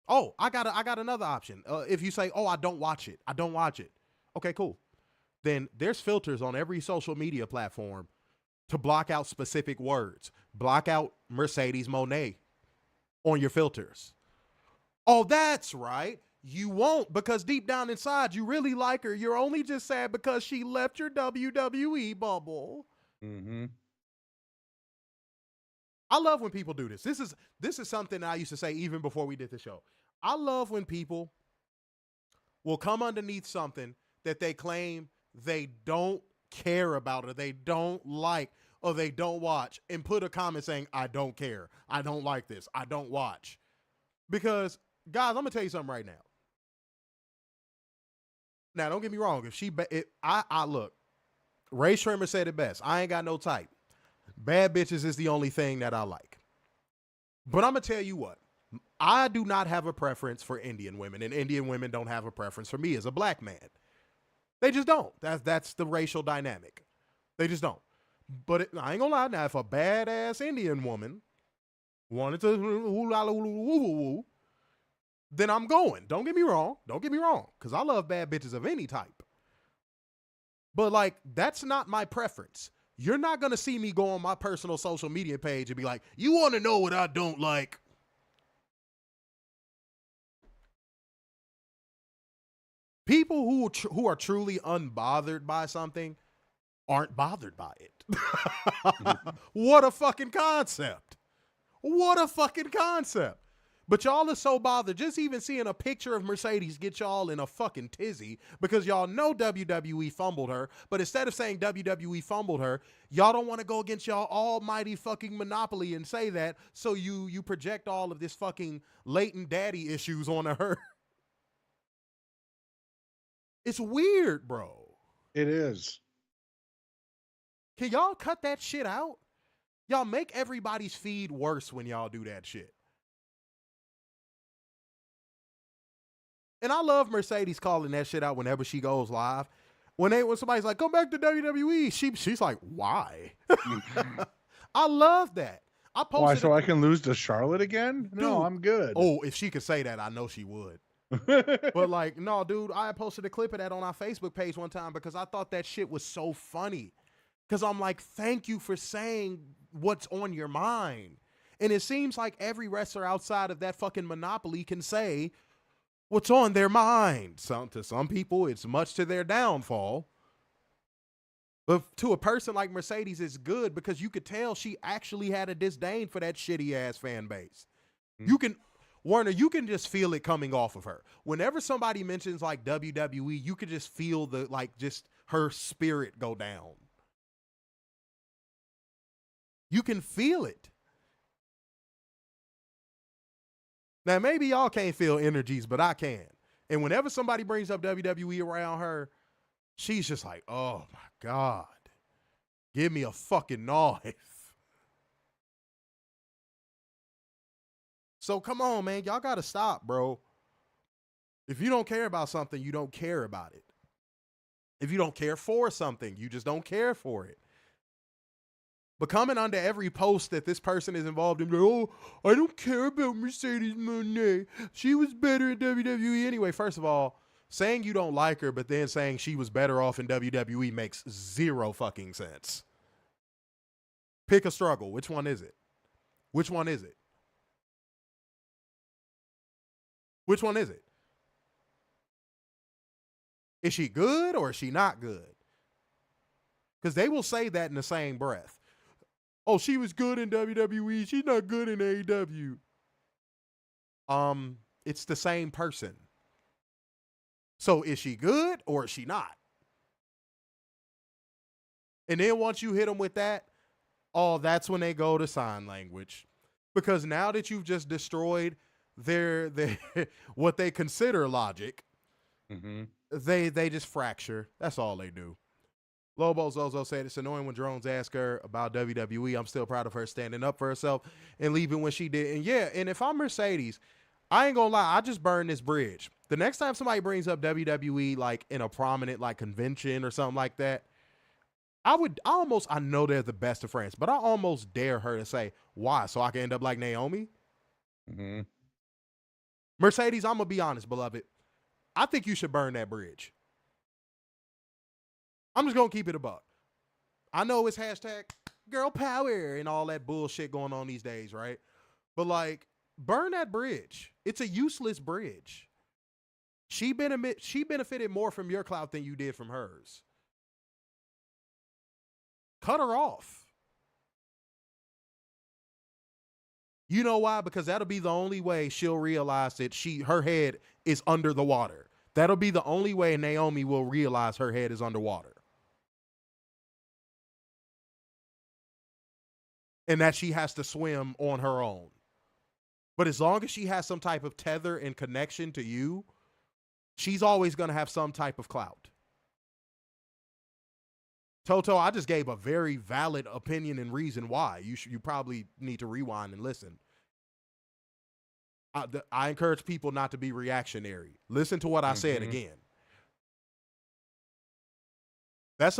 Oh, I got another option. If you say, oh, I don't watch it. Okay, cool. Then there's filters on every social media platform to block out specific words. Block out Mercedes Moné on your filters. Oh, that's right. You won't, because deep down inside, you really like her. You're only just sad because she left your WWE bubble. Mm-hmm. I love when people do this. This is something I used to say even before we did the show. I love when people will come underneath something that they claim they don't care about or they don't like or they don't watch and put a comment saying, I don't care. I don't like this. I don't watch. Because, guys, I'm going to tell you something right now. Now, don't get me wrong. Look, Ray Schremer said it best. I ain't got no type. Bad bitches is the only thing that I like. But I'm going to tell you what. I do not have a preference for Indian women, and Indian women don't have a preference for me as a black man. They just don't. That's the racial dynamic. They just don't. But I ain't gonna lie. Now, if a badass Indian woman wanted to then I'm going. Don't get me wrong. Because I love bad bitches of any type. But, like, that's not my preference. You're not going to see me go on my personal social media page and be like, you want to know what I don't like? People who are truly unbothered by something aren't bothered by it. What a fucking concept. But y'all are so bothered. Just even seeing a picture of Mercedes get y'all in a fucking tizzy because y'all know WWE fumbled her. But instead of saying WWE fumbled her, y'all don't want to go against y'all almighty fucking monopoly and say that. So you project all of this fucking latent daddy issues onto her. It's weird, bro. It is. Can y'all cut that shit out? Y'all make everybody's feed worse when y'all do that shit. And I love Mercedes calling that shit out whenever she goes live. When somebody's like, come back to WWE, she's like, why? I love that. Why, so I can lose to Charlotte again? Dude, no, I'm good. Oh, if she could say that, I know she would. But like, no, dude, I posted a clip of that on our Facebook page one time because I thought that shit was so funny. Because I'm like, thank you for saying what's on your mind. And it seems like every wrestler outside of that fucking monopoly can say what's on their mind. To some people, it's much to their downfall. But to a person like Mercedes, it's good because you could tell she actually had a disdain for that shitty ass fan base. Mm-hmm. Warner, you can just feel it coming off of her. Whenever somebody mentions like WWE, you could just feel just her spirit go down. You can feel it. Now, maybe y'all can't feel energies, but I can. And whenever somebody brings up WWE around her, she's just like, oh my God, give me a fucking knife. So come on, man. Y'all got to stop, bro. If you don't care about something, you don't care about it. If you don't care for something, you just don't care for it. But coming under every post that this person is involved in, oh, I don't care about Mercedes Moné. She was better at WWE anyway. First of all, saying you don't like her, but then saying she was better off in WWE makes zero fucking sense. Pick a struggle. Which one is it? Which one is it? Which one is it? Is she good or is she not good? Because they will say that in the same breath. Oh, she was good in WWE. She's not good in AEW. It's the same person. So is she good or is she not? And then once you hit them with that, that's when they go to sign language. Because now that you've just destroyed their what they consider logic, mm-hmm. they just fracture. That's all they do. Lobo Zozo said it's annoying when drones ask her about WWE. I'm still proud of her standing up for herself and leaving when she did. And yeah, and if I'm Mercedes, I ain't gonna lie, I just burn this bridge. The next time somebody brings up WWE like in a prominent like convention or something like that, I know they're the best of friends, but I almost dare her to say, why? So I can end up like Naomi? Mm-hmm. Mercedes, I'm gonna be honest, beloved. I think you should burn that bridge. I'm just going to keep it a buck. I know it's hashtag girl power and all that bullshit going on these days, right? But like, burn that bridge. It's a useless bridge. She benefited more from your clout than you did from hers. Cut her off. You know why? Because that'll be the only way she'll realize that her head is under the water. That'll be the only way Naomi will realize her head is underwater. And that she has to swim on her own. But as long as she has some type of tether and connection to you, she's always going to have some type of clout. Toto, I just gave a very valid opinion and reason why. You probably need to rewind and listen. I encourage people not to be reactionary. Listen to what I said again. That's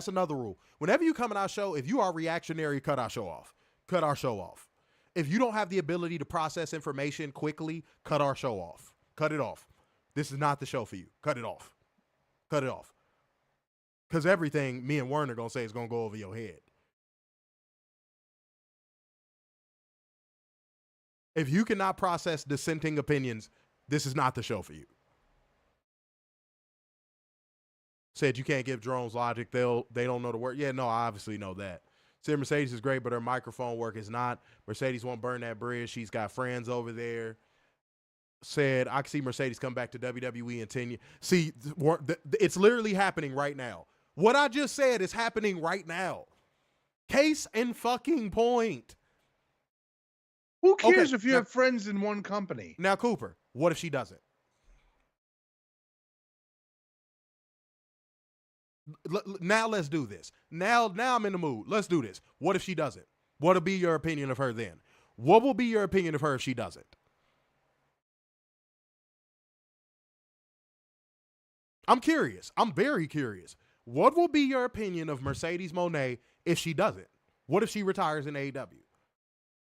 another rule. Whenever you come in our show, if you are reactionary, cut our show off. Cut our show off. If you don't have the ability to process information quickly, cut our show off. Cut it off. This is not the show for you. Cut it off. Cut it off. Because everything me and Werner going to say is going to go over your head. If you cannot process dissenting opinions, this is not the show for you. Said you can't give drones logic. They don't know the word. Yeah, no, I obviously know that. Said Mercedes is great, but her microphone work is not. Mercedes won't burn that bridge. She's got friends over there. Said, I can see Mercedes come back to WWE in 10 years. See, it's literally happening right now. What I just said is happening right now. Case in fucking point. Who cares if you have friends in one company? Now, Cooper, what if she doesn't? Now let's do this. Now I'm in the mood. Let's do this. What if she doesn't? What'll be your opinion of her then? What will be your opinion of her if she doesn't? I'm curious. I'm very curious. What will be your opinion of Mercedes Moné if she doesn't? What if she retires in AEW?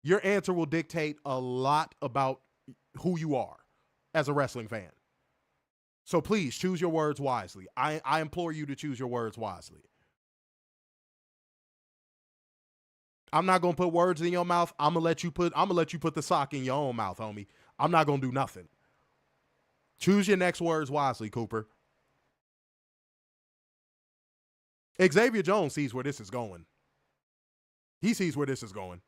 Your answer will dictate a lot about who you are as a wrestling fan. So please choose your words wisely. I implore you to choose your words wisely. I'm not gonna put words in your mouth. I'm gonna let you put the sock in your own mouth, homie. I'm not gonna do nothing. Choose your next words wisely, Cooper. Xavier Jones sees where this is going. He sees where this is going.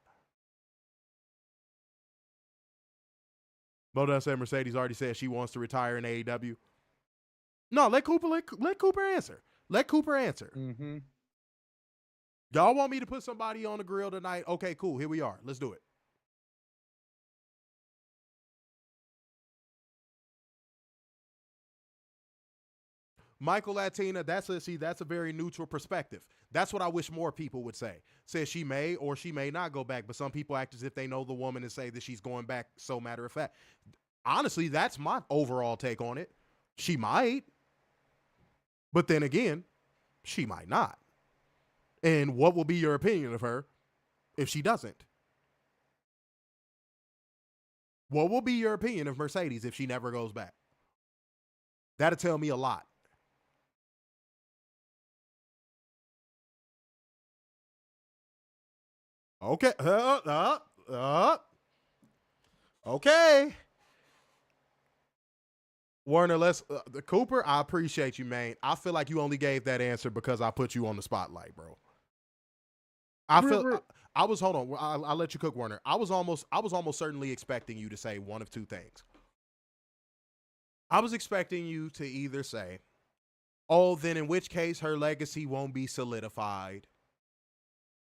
Bo said Mercedes already said she wants to retire in AEW. No, let Cooper answer. Let Cooper answer. Mm-hmm. Y'all want me to put somebody on the grill tonight? Okay, cool. Here we are. Let's do it. Michael Latina, that's a very neutral perspective. That's what I wish more people would say. Says she may or she may not go back, but some people act as if they know the woman and say that she's going back so matter of fact. Honestly, that's my overall take on it. She might. But then again, she might not. And what will be your opinion of her if she doesn't? What will be your opinion of Mercedes if she never goes back? That'll tell me a lot. Okay. Okay. Werner, Cooper, I appreciate you, man. I feel like you only gave that answer because I put you on the spotlight, bro. Hold on. I'll let you cook, Werner. I was almost certainly expecting you to say one of two things. I was expecting you to either say, oh, then in which case her legacy won't be solidified,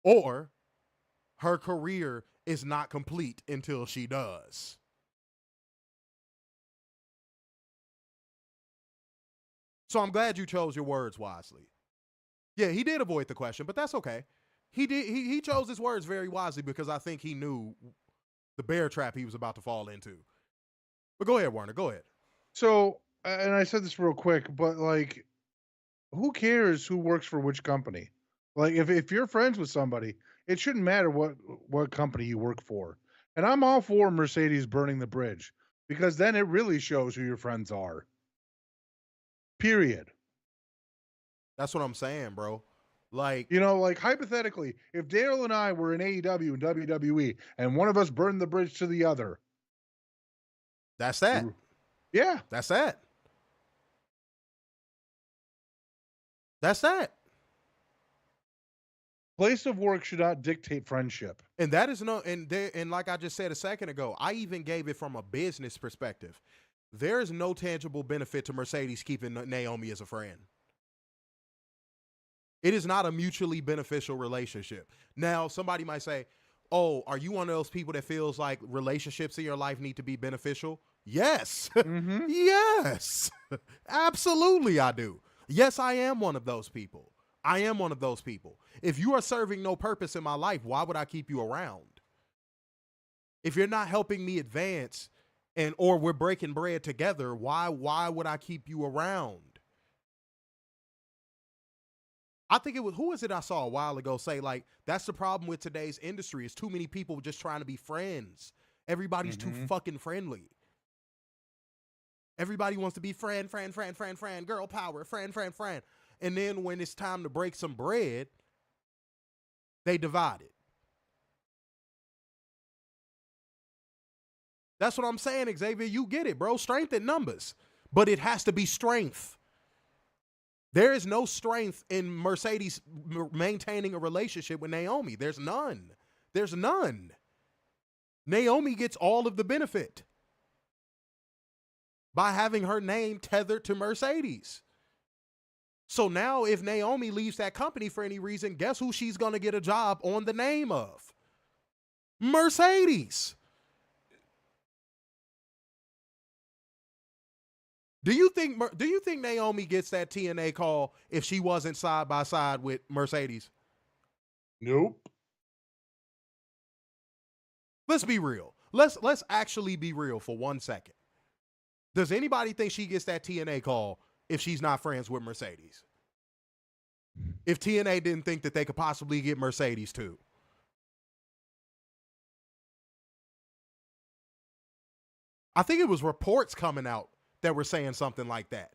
or her career is not complete until she does. So I'm glad you chose your words wisely. Yeah, he did avoid the question, but that's okay. He chose his words very wisely because I think he knew the bear trap he was about to fall into. But go ahead, Werner. Go ahead. So, and I said this real quick, but like, who cares who works for which company? Like, if you're friends with somebody, it shouldn't matter what company you work for. And I'm all for Mercedes burning the bridge because then it really shows who your friends are. Period. That's what I'm saying, bro. Like, like hypothetically, if Daryl and I were in AEW and WWE and one of us burned the bridge to the other. That's that. Yeah. That's that. That's that. Place of work should not dictate friendship. And that is and like I just said a second ago, I even gave it from a business perspective. There is no tangible benefit to Mercedes keeping Naomi as a friend. It is not a mutually beneficial relationship. Now, somebody might say, oh, are you one of those people that feels like relationships in your life need to be beneficial? Yes. Mm-hmm. Yes. Absolutely, I do. Yes, I am one of those people. I am one of those people. If you are serving no purpose in my life, why would I keep you around? If you're not helping me advance or we're breaking bread together, why would I keep you around? I think it was, who is it I saw a while ago say, like, that's the problem with today's industry is too many people just trying to be friends. Everybody's too fucking friendly. Everybody wants to be friend, girl power, friend. And then when it's time to break some bread, they divide it. That's what I'm saying, Xavier. You get it, bro. Strength in numbers. But it has to be strength. There is no strength in Mercedes maintaining a relationship with Naomi. There's none. There's none. Naomi gets all of the benefit by having her name tethered to Mercedes. So now if Naomi leaves that company for any reason, guess who she's going to get a job on the name of? Mercedes. Do you think Naomi gets that TNA call if she wasn't side by side with Mercedes? Nope. Let's be real. Let's actually be real for 1 second. Does anybody think she gets that TNA call if she's not friends with Mercedes? If TNA didn't think that they could possibly get Mercedes too? I think it was reports coming out that were saying something like that.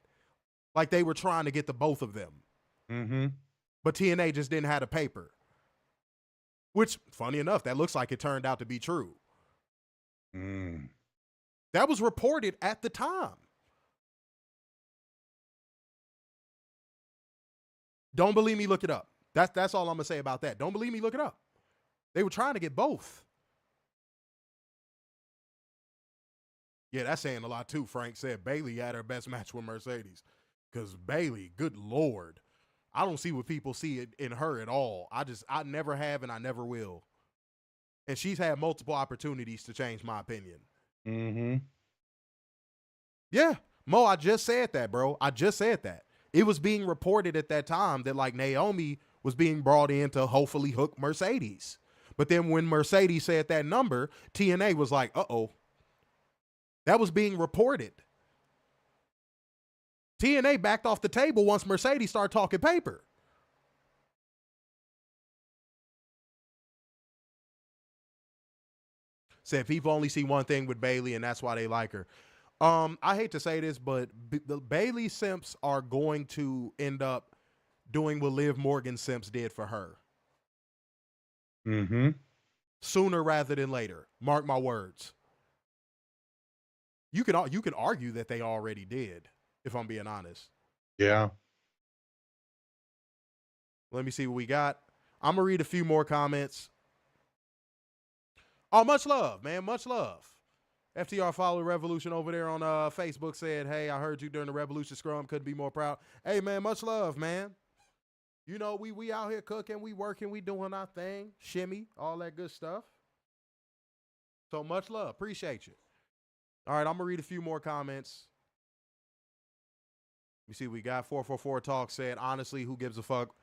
Like they were trying to get the both of them. Mm-hmm. But TNA just didn't have the paper. Which, funny enough, that looks like it turned out to be true. That was reported at the time. Don't believe me, look it up. That's all I'm going to say about that. Don't believe me, look it up. They were trying to get both. Yeah, that's saying a lot too. Frank said Bayley had her best match with Mercedes. Because Bayley, good Lord, I don't see what people see in her at all. I never have and I never will. And she's had multiple opportunities to change my opinion. Mm-hmm. Yeah, Mo, I just said that, bro. I just said that. It was being reported at that time that like Naomi was being brought in to hopefully hook Mercedes. But then when Mercedes said that number, TNA was like, uh-oh. That was being reported. TNA backed off the table once Mercedes started talking paper. Said people only see one thing with Bayley, and that's why they like her. I hate to say this, but the Bayley simps are going to end up doing what Liv Morgan simps did for her. Mm-hmm. Sooner rather than later. Mark my words. You can argue that they already did, if I'm being honest. Yeah. Let me see what we got. I'm going to read a few more comments. Oh, much love, man. Much love. FTR Follow Revolution over there on Facebook said, hey, I heard you during the Revolution Scrum. Couldn't be more proud. Hey, man, much love, man. You know, we out here cooking, we working, we doing our thing. Shimmy, all that good stuff. So much love. Appreciate you. All right, I'm going to read a few more comments. You see, we got 444 Talk said, honestly, who gives a fuck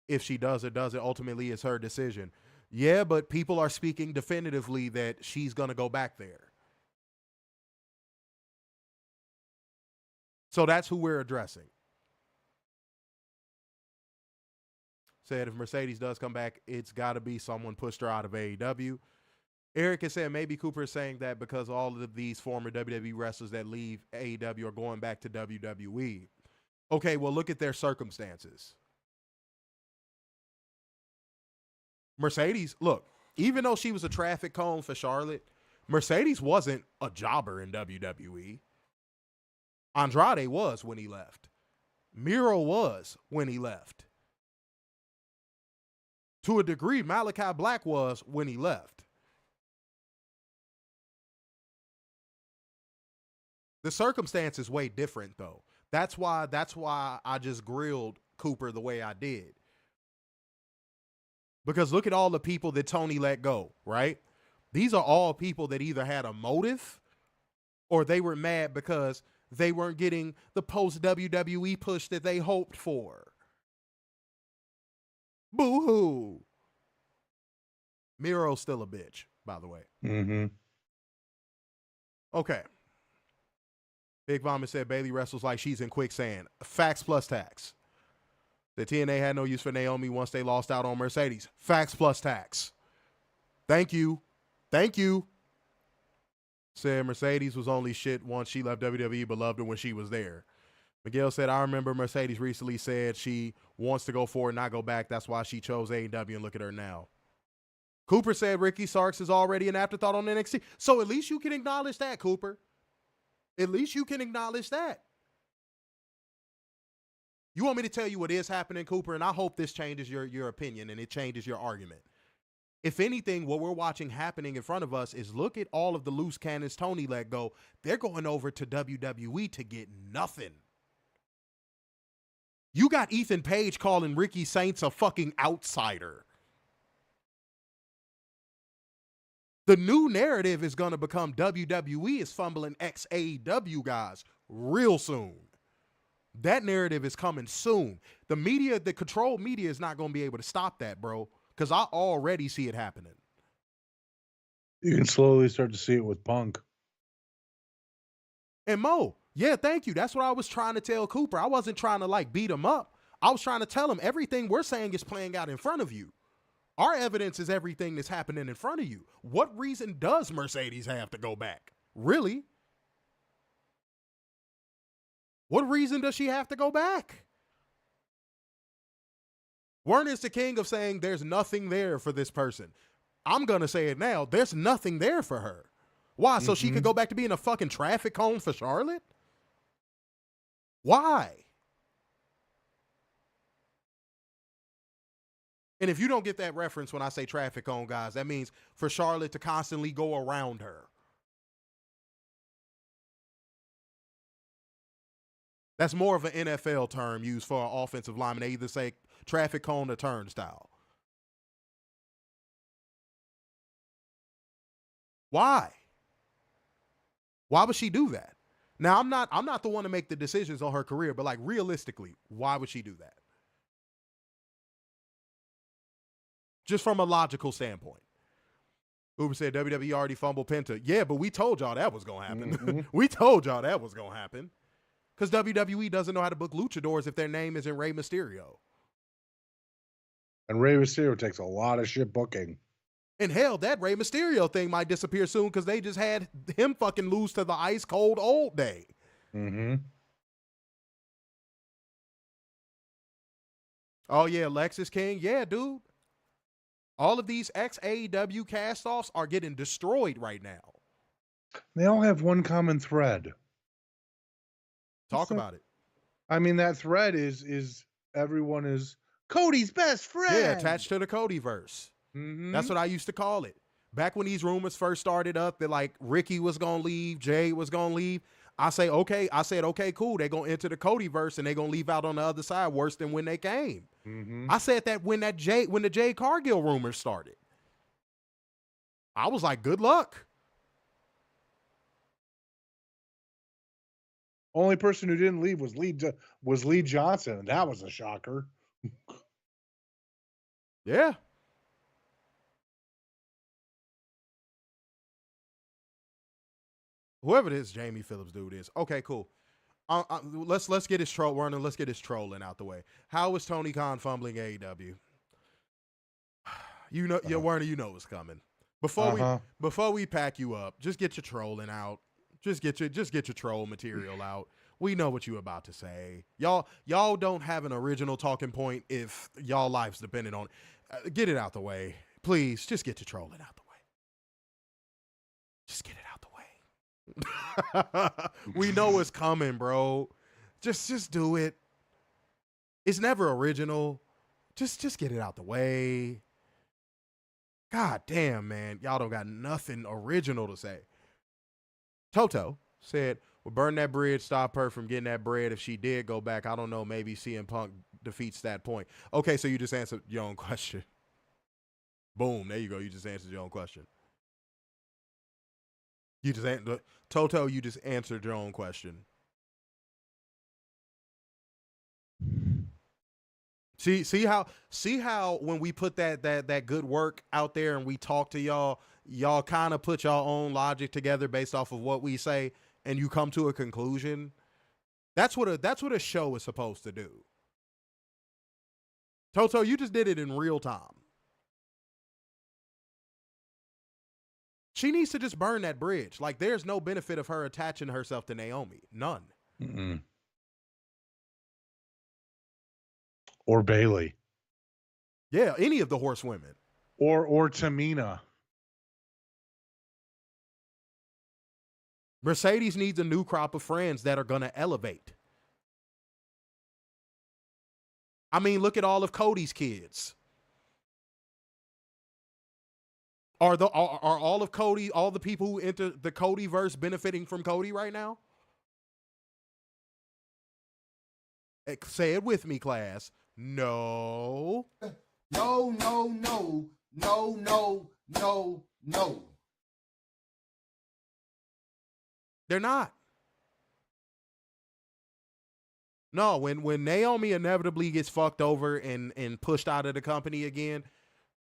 if she does or doesn't? Ultimately, it's her decision. Yeah, but people are speaking definitively that she's going to go back there. So that's who we're addressing. Said if Mercedes does come back, it's got to be someone pushed her out of AEW. Eric has said maybe Cooper is saying that because all of these former WWE wrestlers that leave AEW are going back to WWE. Okay, well, look at their circumstances. Mercedes, look, even though she was a traffic cone for Charlotte, Mercedes wasn't a jobber in WWE. Andrade was when he left. Miro was when he left. To a degree, Malachi Black was when he left. The circumstance is way different, though. That's why I just grilled Cooper the way I did. Because look at all the people that Tony let go, right? These are all people that either had a motive or they were mad because they weren't getting the post-WWE push that they hoped for. Boo-hoo. Miro's still a bitch, by the way. Mm-hmm. Okay. Big Vomit said Bailey wrestles like she's in quicksand. Facts plus tax. The TNA had no use for Naomi once they lost out on Mercedes. Facts plus tax. Thank you. Thank you. Said Mercedes was only shit once she left WWE, but loved her when she was there. Miguel said, I remember Mercedes recently said she wants to go forward, not go back. That's why she chose AEW, and look at her now. Cooper said Ricky Starks is already an afterthought on NXT. So at least you can acknowledge that, Cooper. At least you can acknowledge that. You want me to tell you what is happening, Cooper, and I hope this changes your opinion and it changes your argument. If anything, what we're watching happening in front of us is look at all of the loose cannons Tony let go. They're going over to WWE to get nothing. You got Ethan Page calling Ricky Saints a fucking outsider. The new narrative is going to become WWE is fumbling ex-AEW guys real soon. That narrative is coming soon. The media, the controlled media is not going to be able to stop that, bro, because I already see it happening. You can slowly start to see it with Punk. And Mo, yeah, thank you. That's what I was trying to tell Cooper. I wasn't trying to like beat him up. I was trying to tell him everything we're saying is playing out in front of you. Our evidence is everything that's happening in front of you. What reason does Mercedes have to go back? Really? What reason does she have to go back? Werner's the king of saying there's nothing there for this person. I'm going to say it now. There's nothing there for her. Why? So she could go back to being a fucking traffic cone for Charlotte? Why? And if you don't get that reference when I say traffic cone, guys, that means for Charlotte to constantly go around her. That's more of an NFL term used for an offensive lineman. They either say traffic cone or turnstile. Why? Why would she do that? Now, I'm not the one to make the decisions on her career, but like realistically, why would she do that? Just from a logical standpoint. Uber said WWE already fumbled Penta. Yeah, but we told y'all that was going to happen. We told y'all that was going to happen. Because WWE doesn't know how to book luchadors if their name isn't Rey Mysterio. And Rey Mysterio takes a lot of shit booking. And hell, that Rey Mysterio thing might disappear soon because they just had him fucking lose to the ice cold old day. Mm-hmm. Oh, yeah, Lexus King. Yeah, dude. All of these ex-AEW cast-offs are getting destroyed right now. They all have one common thread. Talk about it. I mean, that thread is everyone is Cody's best friend. Yeah, attached to the Codyverse. Mm-hmm. That's what I used to call it. Back when these rumors first started up that like Ricky was going to leave, Jay was going to leave, I said, okay, cool. They're going to enter the Codyverse and they're going to leave out on the other side worse than when they came. Mm-hmm. I said that when the Jay Cargill rumors started. I was like, good luck. Only person who didn't leave was Lee Johnson, and that was a shocker. Yeah. Whoever this Jamie Phillips dude is. Okay, cool. Let's get his troll running. Let's get his trolling out the way. How is Tony Khan fumbling AEW? You know, Werner, you know what's coming. Before we pack you up, just get your trolling out. Just get your troll material out. We know what you're about to say. Y'all don't have an original talking point if y'all life's dependent on it. Get it out the way. Please, just get your trolling out the way. Just get it out the way. We know it's coming, bro. Just do it. It's never original. Just get it out the way. God damn, man. Y'all don't got nothing original to say. Toto said, well, burn that bridge, stop her from getting that bread. If she did go back, I don't know, maybe CM Punk defeats that point. Okay, so you just answered your own question. Boom, there you go. You just answered your own question. Toto, you just answered your own question. See how when we put that good work out there and we talk to y'all kind of put y'all own logic together based off of what we say, and you come to a conclusion. That's what a show is supposed to do. Toto, you just did it in real time. She needs to just burn that bridge. Like, there's no benefit of her attaching herself to Naomi. None. Mm-mm. Or Bailey. Yeah, any of the horsewomen. Or Tamina. Mercedes needs a new crop of friends that are going to elevate. I mean, look at all of Cody's kids. Are all of Cody, all the people who enter the Codyverse benefiting from Cody right now? Say it with me, class. No. No, no, no, no, no, no, no. They're not. No, when Naomi inevitably gets fucked over and pushed out of the company again,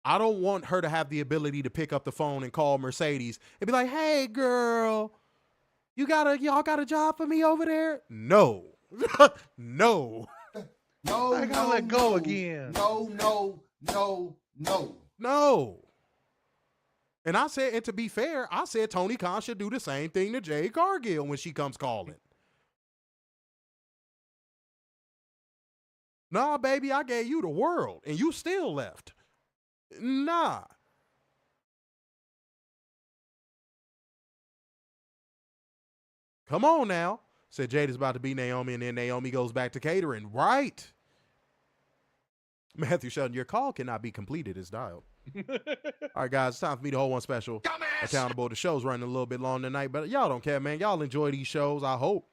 I don't want her to have the ability to pick up the phone and call Mercedes and be like, "Hey, girl, y'all got a job for me over there?" No. No. No, I gotta let go again. No, no, no, no. No. And I said, and to be fair, I said Tony Khan should do the same thing to Jade Cargill when she comes calling. Nah, baby, I gave you the world, and you still left. Nah. Come on now. Said Jade is about to be Naomi, and then Naomi goes back to catering. Right. Matthew Shelton, your call cannot be completed as dialed. All right, guys, it's time for me to hold one special. Dumbass. Accountable. The show's running a little bit long tonight, but y'all don't care, man. Y'all enjoy these shows, I hope.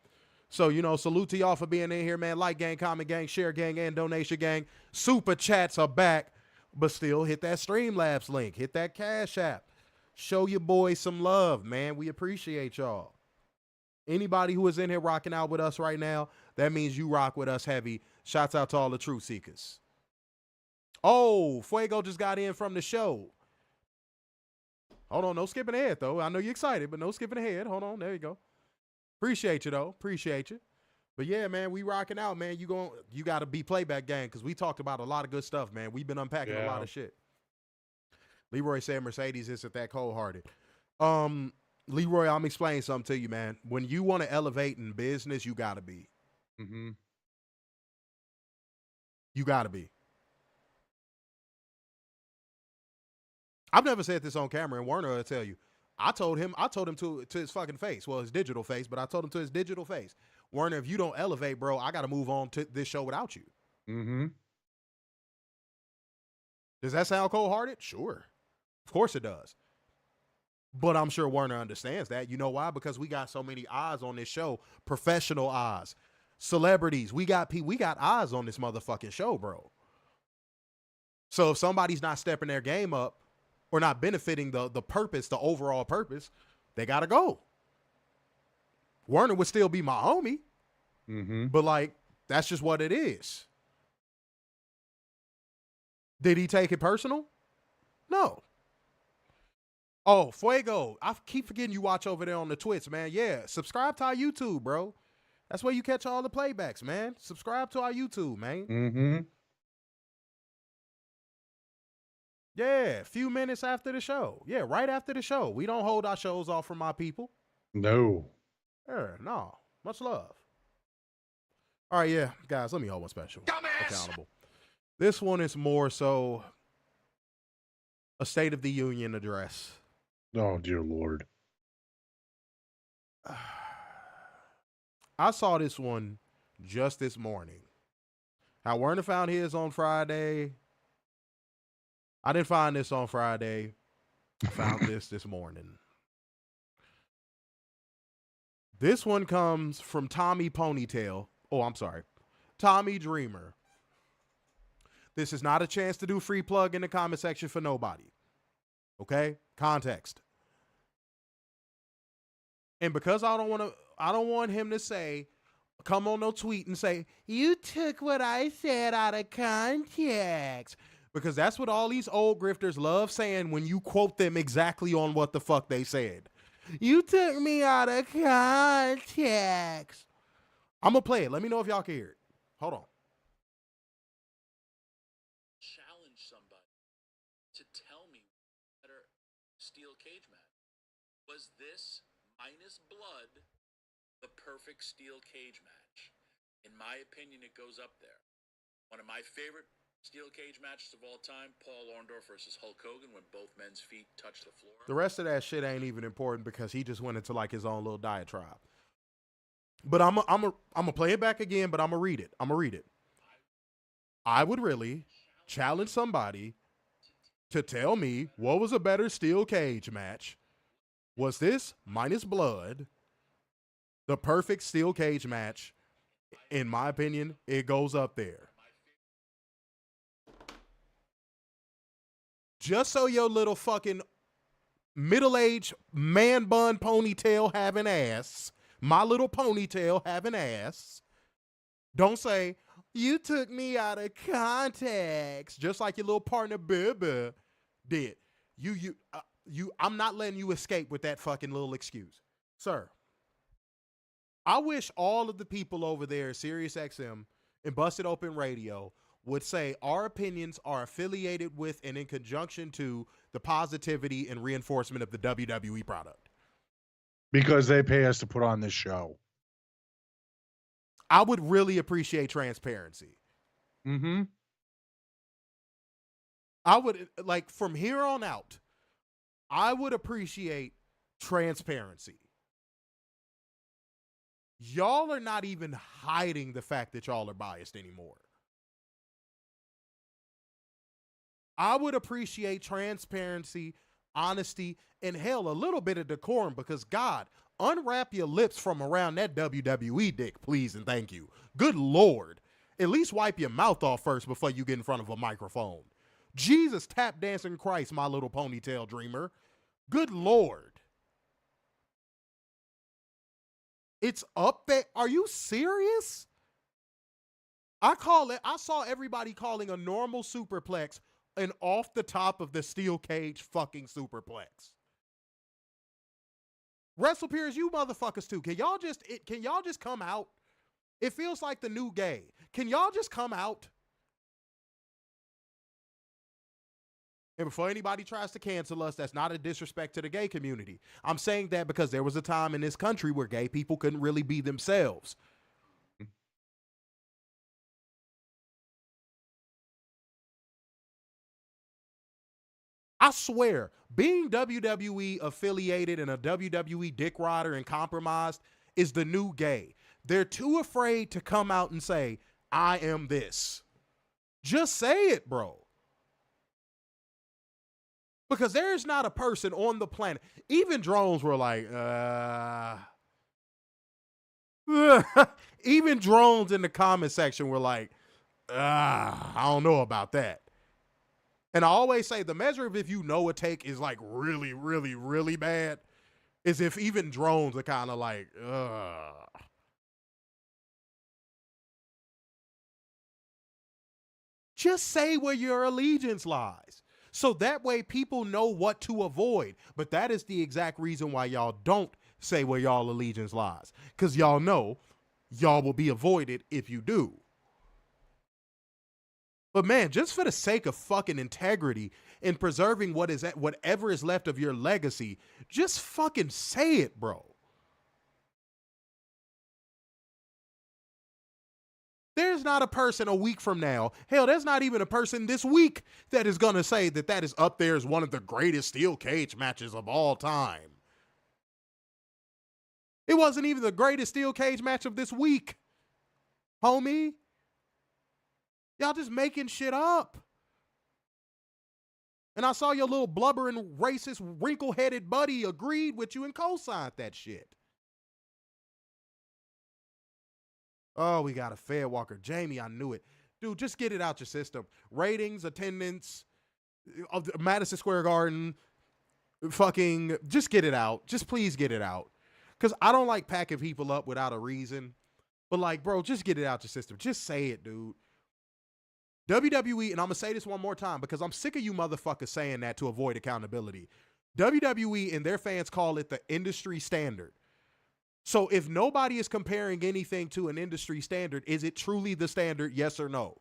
So, salute to y'all for being in here, man. Like gang, comment gang, share gang, and donation gang. Super chats are back, but still hit that Streamlabs link. Hit that Cash App. Show your boys some love, man. We appreciate y'all. Anybody who is in here rocking out with us right now, that means you rock with us heavy. Shouts out to all the truth seekers. Oh, Fuego just got in from the show. Hold on, no skipping ahead, though. I know you're excited, but no skipping ahead. Hold on, there you go. Appreciate you, though. Appreciate you. But yeah, man, we rocking out, man. You got to be playback gang because we talked about a lot of good stuff, man. We've been unpacking a lot of shit. Leroy said Mercedes isn't that cold-hearted. Leroy, I'm explaining something to you, man. When you want to elevate in business, you got to be. Mm-hmm. You got to be. I've never said this on camera, and Werner will tell you. I told him to his fucking face. Well, his digital face, but I told him to his digital face. Werner, if you don't elevate, bro, I got to move on to this show without you. Mm-hmm. Does that sound cold-hearted? Sure. Of course it does. But I'm sure Werner understands that. You know why? Because we got so many eyes on this show. Professional eyes. Celebrities. We got eyes on this motherfucking show, bro. So if somebody's not stepping their game up or not benefiting the purpose, the overall purpose, they got to go. Werner would still be my homie. Mm-hmm. But, that's just what it is. Did he take it personal? No. Oh, Fuego. I keep forgetting you watch over there on the Twitch, man. Yeah, subscribe to our YouTube, bro. That's where you catch all the playbacks, man. Subscribe to our YouTube, man. Mm-hmm. Yeah, a few minutes after the show. Yeah, right after the show. We don't hold our shows off from our people. No. Yeah, no. Much love. All right, yeah. Guys, let me hold one special. Dumbass. Accountable. This one is more so a State of the Union address. Oh, dear Lord. I saw this one just this morning. How Werner found his on Friday. I didn't find this on Friday. I found this morning. This one comes from Tommy Ponytail. Oh, I'm sorry. Tommy Dreamer. This is not a chance to do free plug in the comment section for nobody. Okay? Context. And because I don't want him to say, come on no tweet and say, you took what I said out of context. Because that's what all these old grifters love saying when you quote them exactly on what the fuck they said. You took me out of context. I'm going to play it. Let me know if y'all can hear it. Hold on. Challenge somebody to tell me better steel cage match. Was this minus blood the perfect steel cage match? In my opinion, it goes up there. One of my favorite steel cage matches of all time, Paul Orndorff versus Hulk Hogan, when both men's feet touch the floor. The rest of that shit ain't even important because he just went into like his own little diatribe. But I'm gonna play it back again, but I'm gonna read it. I would really challenge somebody to tell me what was a better steel cage match. Was this minus blood the perfect steel cage match? In my opinion, it goes up there. Just so your little fucking middle-aged man bun ponytail having ass, My Little Ponytail having ass, don't say, you took me out of context, just like your little partner Bubba did. I'm not letting you escape with that fucking little excuse. Sir, I wish all of the people over there at SiriusXM and Busted Open Radio would say our opinions are affiliated with and in conjunction to the positivity and reinforcement of the WWE product. Because they pay us to put on this show. I would really appreciate transparency. Mm-hmm. I would, like, from here on out, I would appreciate transparency. Y'all are not even hiding the fact that y'all are biased anymore. I would appreciate transparency, honesty, and hell, a little bit of decorum because, God, unwrap your lips from around that WWE dick, please and thank you. Good Lord. At least wipe your mouth off first before you get in front of a microphone. Jesus, tap dancing Christ, My Little Ponytail dreamer. Good Lord. It's up there. Are you serious? I saw everybody calling a normal superplex an off the top of the steel cage fucking superplex. WrestlePeers, you motherfuckers too. Can y'all just come out? It feels like the new gay. Can y'all just come out? And before anybody tries to cancel us, that's not a disrespect to the gay community. I'm saying that because there was a time in this country where gay people couldn't really be themselves. I swear, being WWE affiliated and a WWE dick rider and compromised is the new gay. They're too afraid to come out and say, I am this. Just say it, bro. Because there's not a person on the planet. Even drones were like, even drones in the comment section were like, I don't know about that. And I always say the measure of if you know a take is like really, really, really bad is if even drones are kind of like, Just say where your allegiance lies. So that way people know what to avoid. But that is the exact reason why y'all don't say where y'all allegiance lies. Because y'all know y'all will be avoided if you do. But man, just for the sake of fucking integrity and preserving whatever is left of your legacy, just fucking say it, bro. There's not a person a week from now, hell, there's not even a person this week that is going to say that that is up there as one of the greatest steel cage matches of all time. It wasn't even the greatest steel cage match of this week, homie. Y'all just making shit up. And I saw your little blubbering, racist, wrinkle-headed buddy agreed with you and co-signed that shit. Oh, we got a fair walker. Jamie, I knew it. Dude, just get it out your system. Ratings, attendance, of Madison Square Garden, fucking, just get it out. Just please get it out. Because I don't like packing people up without a reason. But like, bro, just get it out your system. Just say it, dude. WWE, and I'm going to say this one more time because I'm sick of you motherfuckers saying that to avoid accountability. WWE and their fans call it the industry standard. So if nobody is comparing anything to an industry standard, is it truly the standard, yes or no?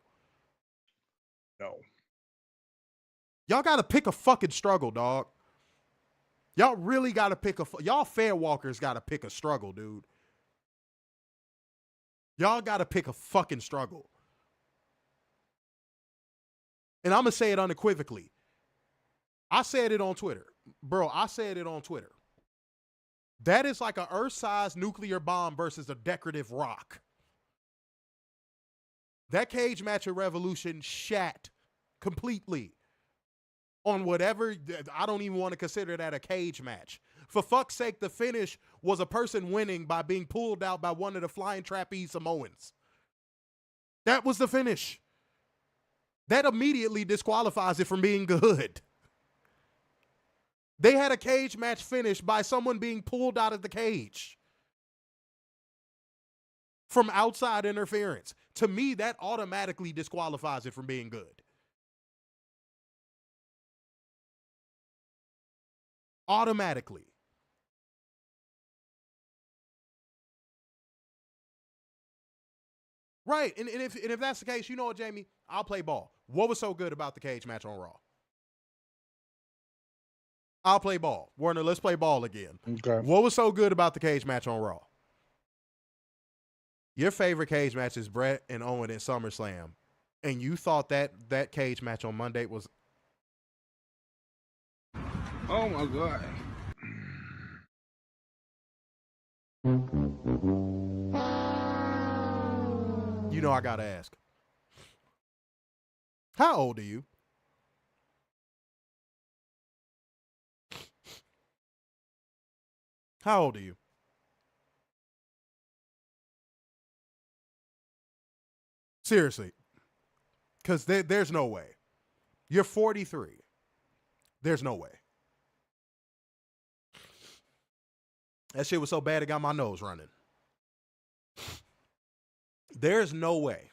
No. Y'all got to pick a fucking struggle, dog. Y'all really got to pick y'all fair walkers got to pick a struggle, dude. Y'all got to pick a fucking struggle. And I'm going to say it unequivocally. I said it on Twitter. Bro, I said it on Twitter. That is like an Earth-sized nuclear bomb versus a decorative rock. That cage match at Revolution shat completely on whatever. I don't even want to consider that a cage match. For fuck's sake, the finish was a person winning by being pulled out by one of the flying trapeze Samoans. That was the finish. That immediately disqualifies it from being good. They had a cage match finished by someone being pulled out of the cage from outside interference. To me, that automatically disqualifies it from being good. Automatically. Right, and if that's the case, you know what, Jamie? I'll play ball. What was so good about the cage match on Raw? I'll play ball. Warner, let's play ball again. Okay. What was so good about the cage match on Raw? Your favorite cage match is Brett and Owen at SummerSlam, and you thought that cage match on Monday was... Oh my God. You know I gotta ask. How old are you? How old are you? Seriously. Because there's no way. You're 43. There's no way. That shit was so bad it got my nose running. There's no way.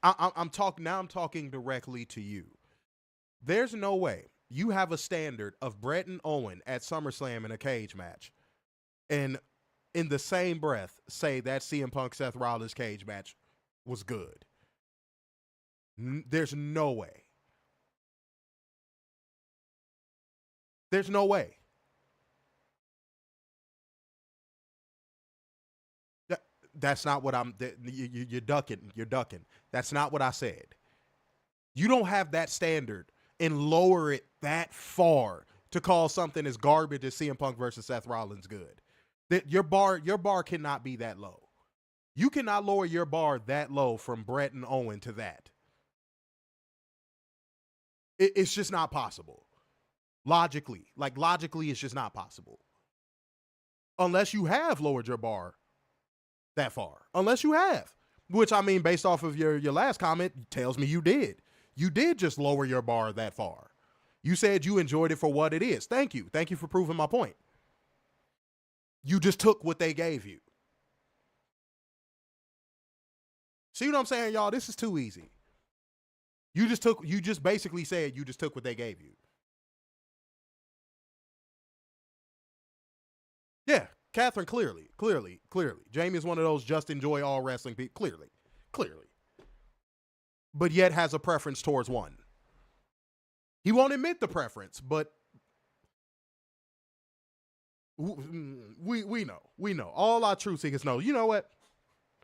I'm talking directly to you. There's no way you have a standard of Brett and Owen at SummerSlam in a cage match, and in the same breath say that CM Punk Seth Rollins cage match was good. There's no way. There's no way. That's not what you're ducking. You're ducking. That's not what I said. You don't have that standard and lower it that far to call something as garbage as CM Punk versus Seth Rollins good. Your bar cannot be that low. You cannot lower your bar that low from Brett and Owen to that. It's just not possible. Logically, it's just not possible. Unless you have lowered your bar that far. Unless you have. Which, I mean, based off of your last comment, tells me you did. You did just lower your bar that far. You said you enjoyed it for what it is. Thank you. Thank you for proving my point. You just took what they gave you. See what I'm saying, y'all? This is too easy. You just basically said you just took what they gave you. Yeah, Catherine, clearly. Jamie is one of those just enjoy all wrestling people. Clearly. But yet has a preference towards one. He won't admit the preference, but we know. All our truth seekers know. You know what?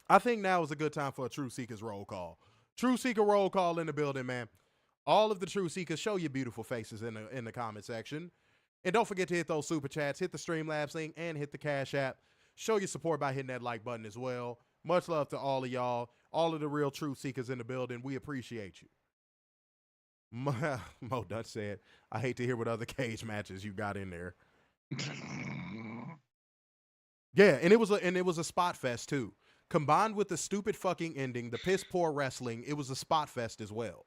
I think now is a good time for a Truth Seekers roll call. Truth Seeker roll call in the building, man. All of the Truth Seekers, show your beautiful faces in the comment section. And don't forget to hit those super chats, hit the Streamlabs link, and hit the Cash App. Show your support by hitting that like button as well. Much love to all of y'all, all of the real Truth Seekers in the building. We appreciate you. Mo Dutch said, I hate to hear what other cage matches you got in there. Yeah, and it was a spot fest too. Combined with the stupid fucking ending, the piss poor wrestling, it was a spot fest as well.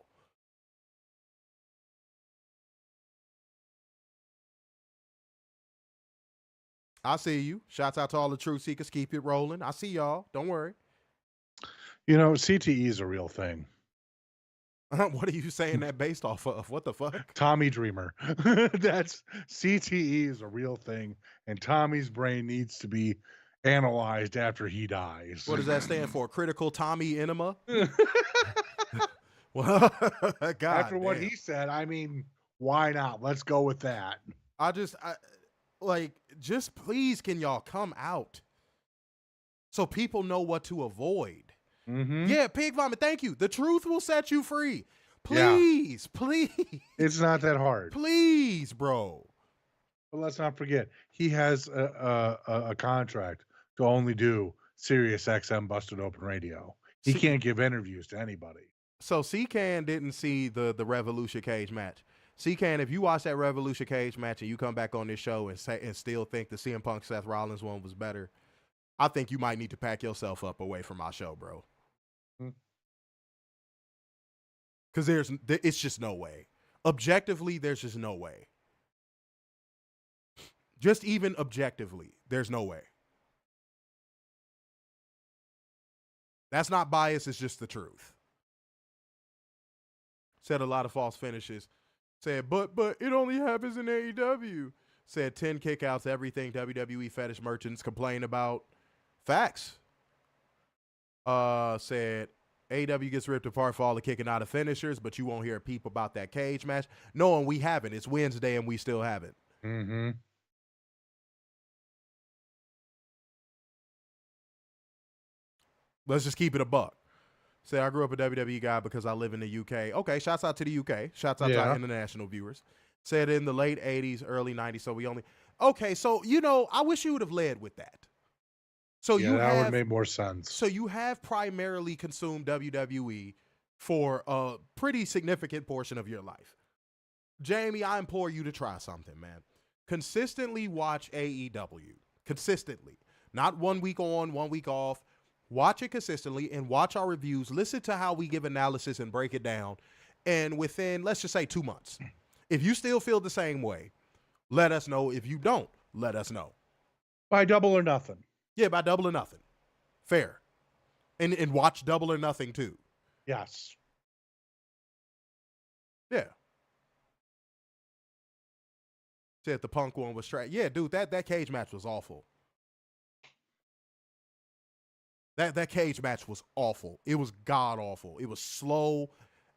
I see you. Shouts out to all the Truth Seekers. Keep it rolling. I see y'all. Don't worry. You know, CTE is a real thing. What are you saying that based off of? What the fuck? Tommy Dreamer. That's CTE is a real thing, and Tommy's brain needs to be analyzed after he dies. What does that stand for? Critical Tommy enema? Well, God after what damn. he said, I mean, why not? Let's go with that. Just please, can y'all come out so people know what to avoid? Mm-hmm. Yeah, pig vomit. Thank you. The truth will set you free. Please, please. It's not that hard. Please, bro. But let's not forget, he has a contract to only do Sirius XM Busted Open Radio. He can't give interviews to anybody. So C-Can didn't see the Revolution Cage match. C-Can, if you watch that Revolution Cage match and you come back on this show and still think the CM Punk Seth Rollins one was better, I think you might need to pack yourself up away from my show, bro. Because it's just no way. Objectively, there's just no way. Just even objectively, there's no way. That's not bias, it's just the truth. Said a lot of false finishes. Said, but it only happens in AEW. Said 10 kickouts, everything WWE fetish merchants complain about. Facts. Said AEW gets ripped apart for all the kicking out of finishers, but you won't hear a peep about that cage match. No, and we haven't. It's Wednesday and we still haven't. Mm-hmm. Let's just keep it a buck. Say, I grew up a WWE guy because I live in the UK. Okay, shouts out to the UK. Shouts out to our international viewers. Said in the late 80s, early 90s, so we only... Okay, so, I wish you would have led with that. So that would have made more sense. So you have primarily consumed WWE for a pretty significant portion of your life. Jamie, I implore you to try something, man. Consistently watch AEW. Consistently. Not 1 week on, 1 week off. Watch it consistently and watch our reviews. Listen to how we give analysis and break it down. And within, let's just say 2 months, if you still feel the same way, let us know. If you don't, let us know. By Double or Nothing. Yeah, by Double or Nothing. Fair. And watch Double or Nothing too. Yes. Yeah. Said the Punk one was trash. Yeah, dude, that cage match was awful. That cage match was awful. It was god awful. It was slow.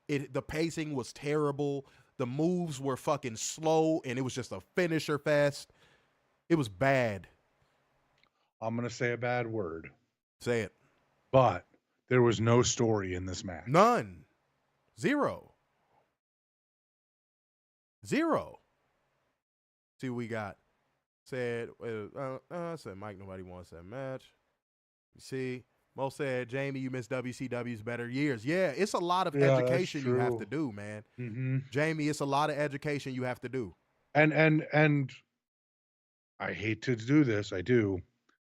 The pacing was terrible. The moves were fucking slow, and it was just a finisher fest. It was bad. I'm going to say a bad word. Say it. But there was no story in this match. None. Zero. See what we got. Said Mike, nobody wants that match. You see, Mo said, Jamie, you missed WCW's better years. Yeah, it's a lot of education you have to do, man. Mm-hmm. Jamie, it's a lot of education you have to do. And I hate to do this. I do.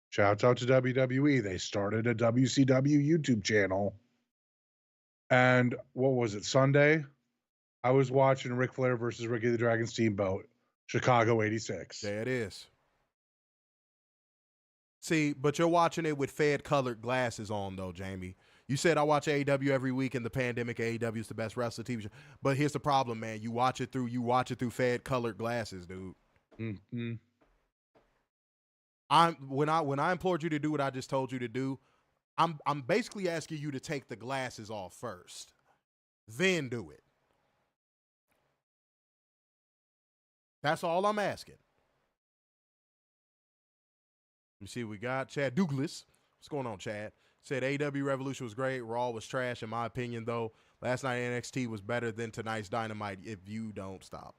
Shouts out to WWE. They started a WCW YouTube channel. And what was it, Sunday? I was watching Ric Flair versus Ricky the Dragon Steamboat, Chicago 86. There it is. See, but you're watching it with Fed-colored glasses on, though, Jamie. You said I watch AEW every week in the pandemic. AEW is the best wrestling TV show. But here's the problem, man. You watch it through Fed-colored glasses, dude. Mm-hmm. When I implored you to do what I just told you to do, I'm basically asking you to take the glasses off first, then do it. That's all I'm asking. Let me see what we got. Chad Douglas. What's going on, Chad? Said AEW Revolution was great. Raw was trash, in my opinion, though. Last night NXT was better than tonight's Dynamite if you don't stop.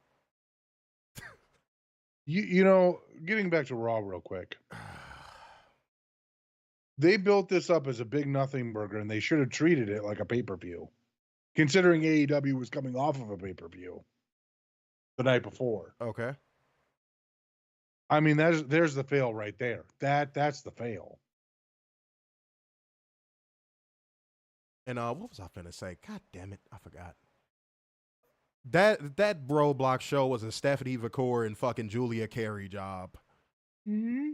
You know, getting back to Raw real quick. They built this up as a big nothing burger, and they should have treated it like a pay-per-view, considering AEW was coming off of a pay-per-view the night before. Okay. I mean, there's the fail right there. That's the fail. And what was I finna say? God damn it, I forgot. That Bro Block show was a Stephanie Vacour and fucking Julia Carey job. Mm-hmm.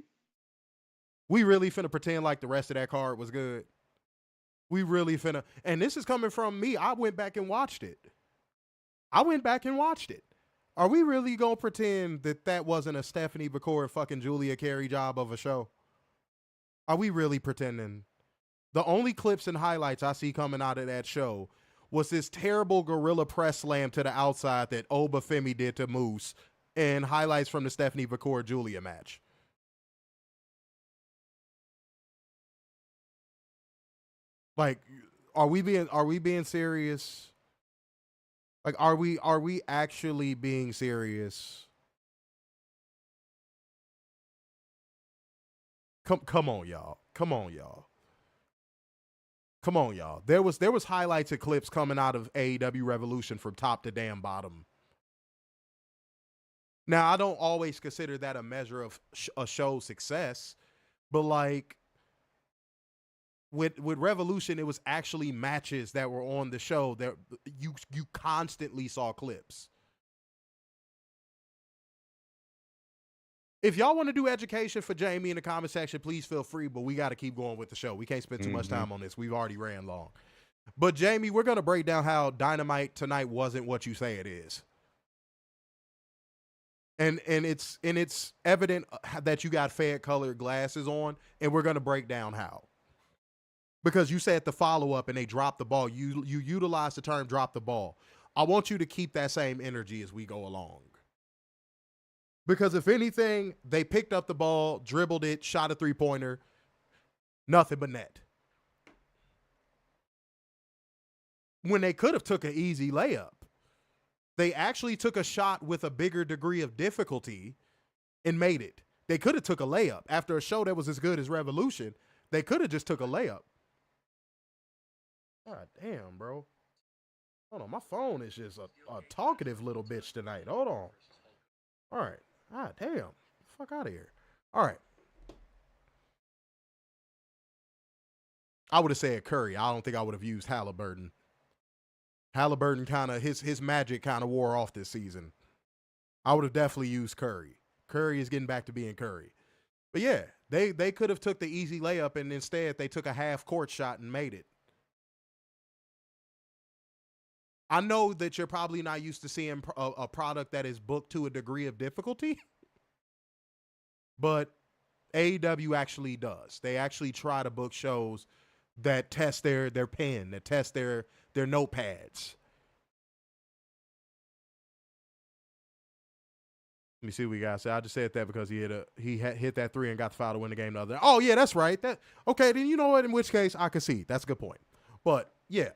We really finna pretend like the rest of that card was good. We really finna, and this is coming from me. I went back and watched it. Are we really gonna pretend that wasn't a Stephanie McCoy fucking Julia Carey job of a show? Are we really pretending? The only clips and highlights I see coming out of that show was this terrible gorilla press slam to the outside that Obafemi did to Moose, and highlights from the Stephanie McCoy Julia match. Like, are we being serious? Like, are we actually being serious? Come on, y'all. There was highlights and clips coming out of AEW Revolution from top to damn bottom. Now, I don't always consider that a measure of a show's success, but like with Revolution, it was actually matches that were on the show that you constantly saw clips. If y'all want to do education for Jamie in the comment section, please feel free, but we got to keep going with the show. We can't spend too much time on this. We've already ran long. But Jamie, we're going to break down how Dynamite tonight wasn't what you say it is. And it's evident that you got Fed colored glasses on, and we're going to break down how. Because you said the follow-up and they dropped the ball. You utilized the term drop the ball. I want you to keep that same energy as we go along. Because if anything, they picked up the ball, dribbled it, shot a three-pointer, nothing but net. When they could have took an easy layup. They actually took a shot with a bigger degree of difficulty and made it. They could have took a layup. After a show that was as good as Revolution, they could have just took a layup. God damn, bro. Hold on, my phone is just a talkative little bitch tonight. Hold on. All right. God damn. Fuck out of here. All right. I would have said Curry. I don't think I would have used Halliburton. Halliburton kind of, his magic kind of wore off this season. I would have definitely used Curry. Curry is getting back to being Curry. But yeah, they could have took the easy layup, and instead they took a half-court shot and made it. I know that you're probably not used to seeing a product that is booked to a degree of difficulty, but AEW actually does. They actually try to book shows that test their pen, that test their notepads. Let me see what we got. So I just said that because he hit that three and got the foul to win the game the other day. Oh yeah, that's right. Okay, then you know what? In which case I can see. That's a good point. But yeah.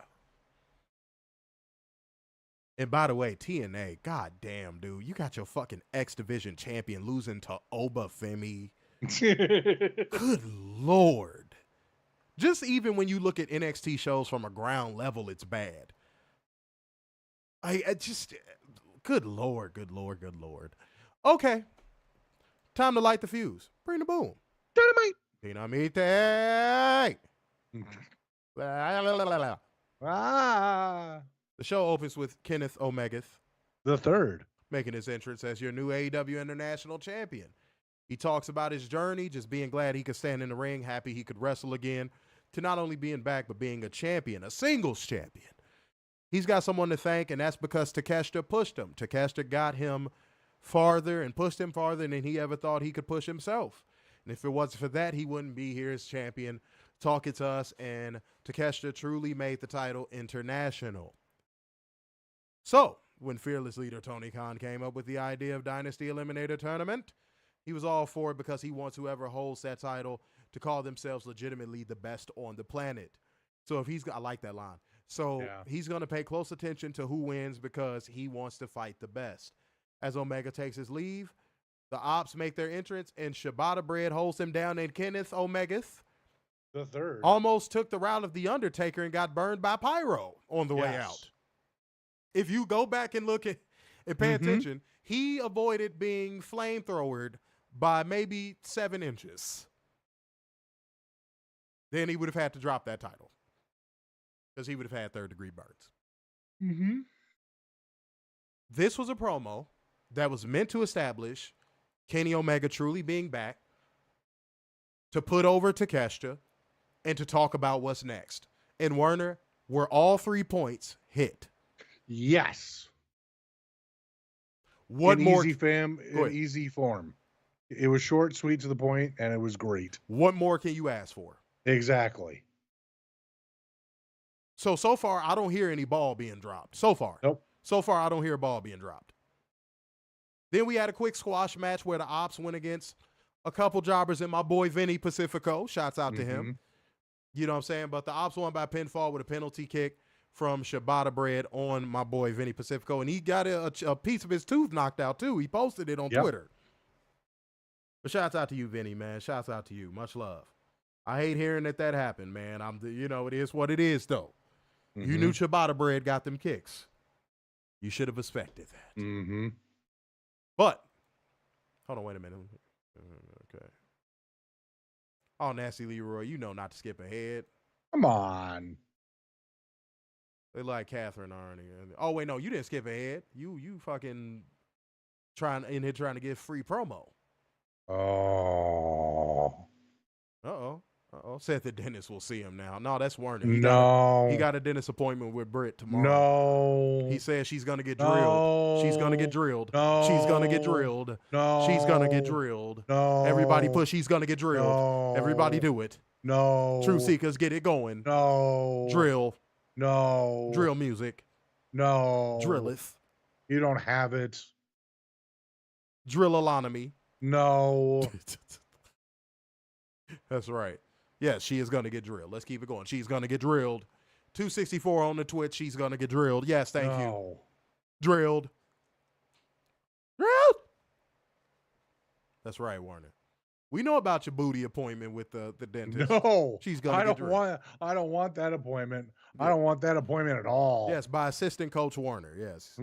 And by the way, TNA, god damn, dude, you got your fucking X Division champion losing to Obafemi. Good Lord. Just even when you look at NXT shows from a ground level, it's bad. I just, good Lord. Okay. Time to light the fuse. Bring the boom. Dynamite. The show opens with Kenneth Omega the third making his entrance as your new AEW International Champion. He talks about his journey, just being glad he could stand in the ring, happy he could wrestle again, to not only being back, but being a champion, a singles champion. He's got someone to thank, and that's because Takeshita pushed him. Takeshita got him farther and pushed him farther than he ever thought he could push himself. And if it wasn't for that, he wouldn't be here as champion talking to us, and Takeshita truly made the title international. So, when fearless leader Tony Khan came up with the idea of Dynasty Eliminator Tournament, he was all for it because he wants whoever holds that title to call themselves legitimately the best on the planet. So if I like that line. So he's going to pay close attention to who wins because he wants to fight the best. As Omega takes his leave, the Ops make their entrance, and Shibata Bread holds him down, and Kenneth Omega, the third, almost took the route of The Undertaker and got burned by Pyro on the way out. If you go back and look at and pay attention, he avoided being flamethrowered by maybe 7 inches. Then he would have had to drop that title because he would have had third-degree burns. This was a promo that was meant to establish Kenny Omega truly being back, to put over Takeshita, and to talk about what's next. and Werner were all 3 points hit. Yes. What in more? Easy form. It was short, sweet, to the point, and it was great. What more can you ask for? Exactly. So far, I don't hear any ball being dropped. So far. Nope. So far, I don't hear a ball being dropped. Then we had a quick squash match where the Ops went against a couple jobbers and my boy Vinny Pacifico. Shouts out to him. You know what I'm saying? But the Ops won by pinfall with a penalty kick from Ciabatta Bread on my boy Vinny Pacifico. And he got a piece of his tooth knocked out, too. He posted it on Twitter. But shouts out to you, Vinny, man. Shouts out to you. Much love. I hate hearing that happened, man. It is what it is, though. You knew Ciabatta Bread got them kicks. You should have expected that. But, hold on, wait a minute. Okay. Oh, Nasty Leroy, you know not to skip ahead. Come on. They like Catherine Arnie. Oh, wait, no, you didn't skip ahead. You fucking trying to get free promo. Oh. Uh-oh. Said the dentist will see him now. No, that's Werner. He got a dentist appointment with Britt tomorrow. No. He says she's going to get drilled. She's going to get drilled. No. She's going to get drilled. No. She's going to get drilled. No. Everybody push. She's going to get drilled. No. Everybody do it. No. True Seekers, get it going. No. Drill. No. Drill music. No. Drilleth. You don't have it. Drillalonomy. No. That's right. Yes, she is going to get drilled. Let's keep it going. She's going to get drilled. 264 on the Twitch. She's going to get drilled. Yes, thank you. Drilled. Drilled. That's right, Warner. We know about your booty appointment with the dentist. No. She's going to get drilled. I don't want that appointment. Yeah. I don't want that appointment at all. Yes, by assistant coach Warner. Yes.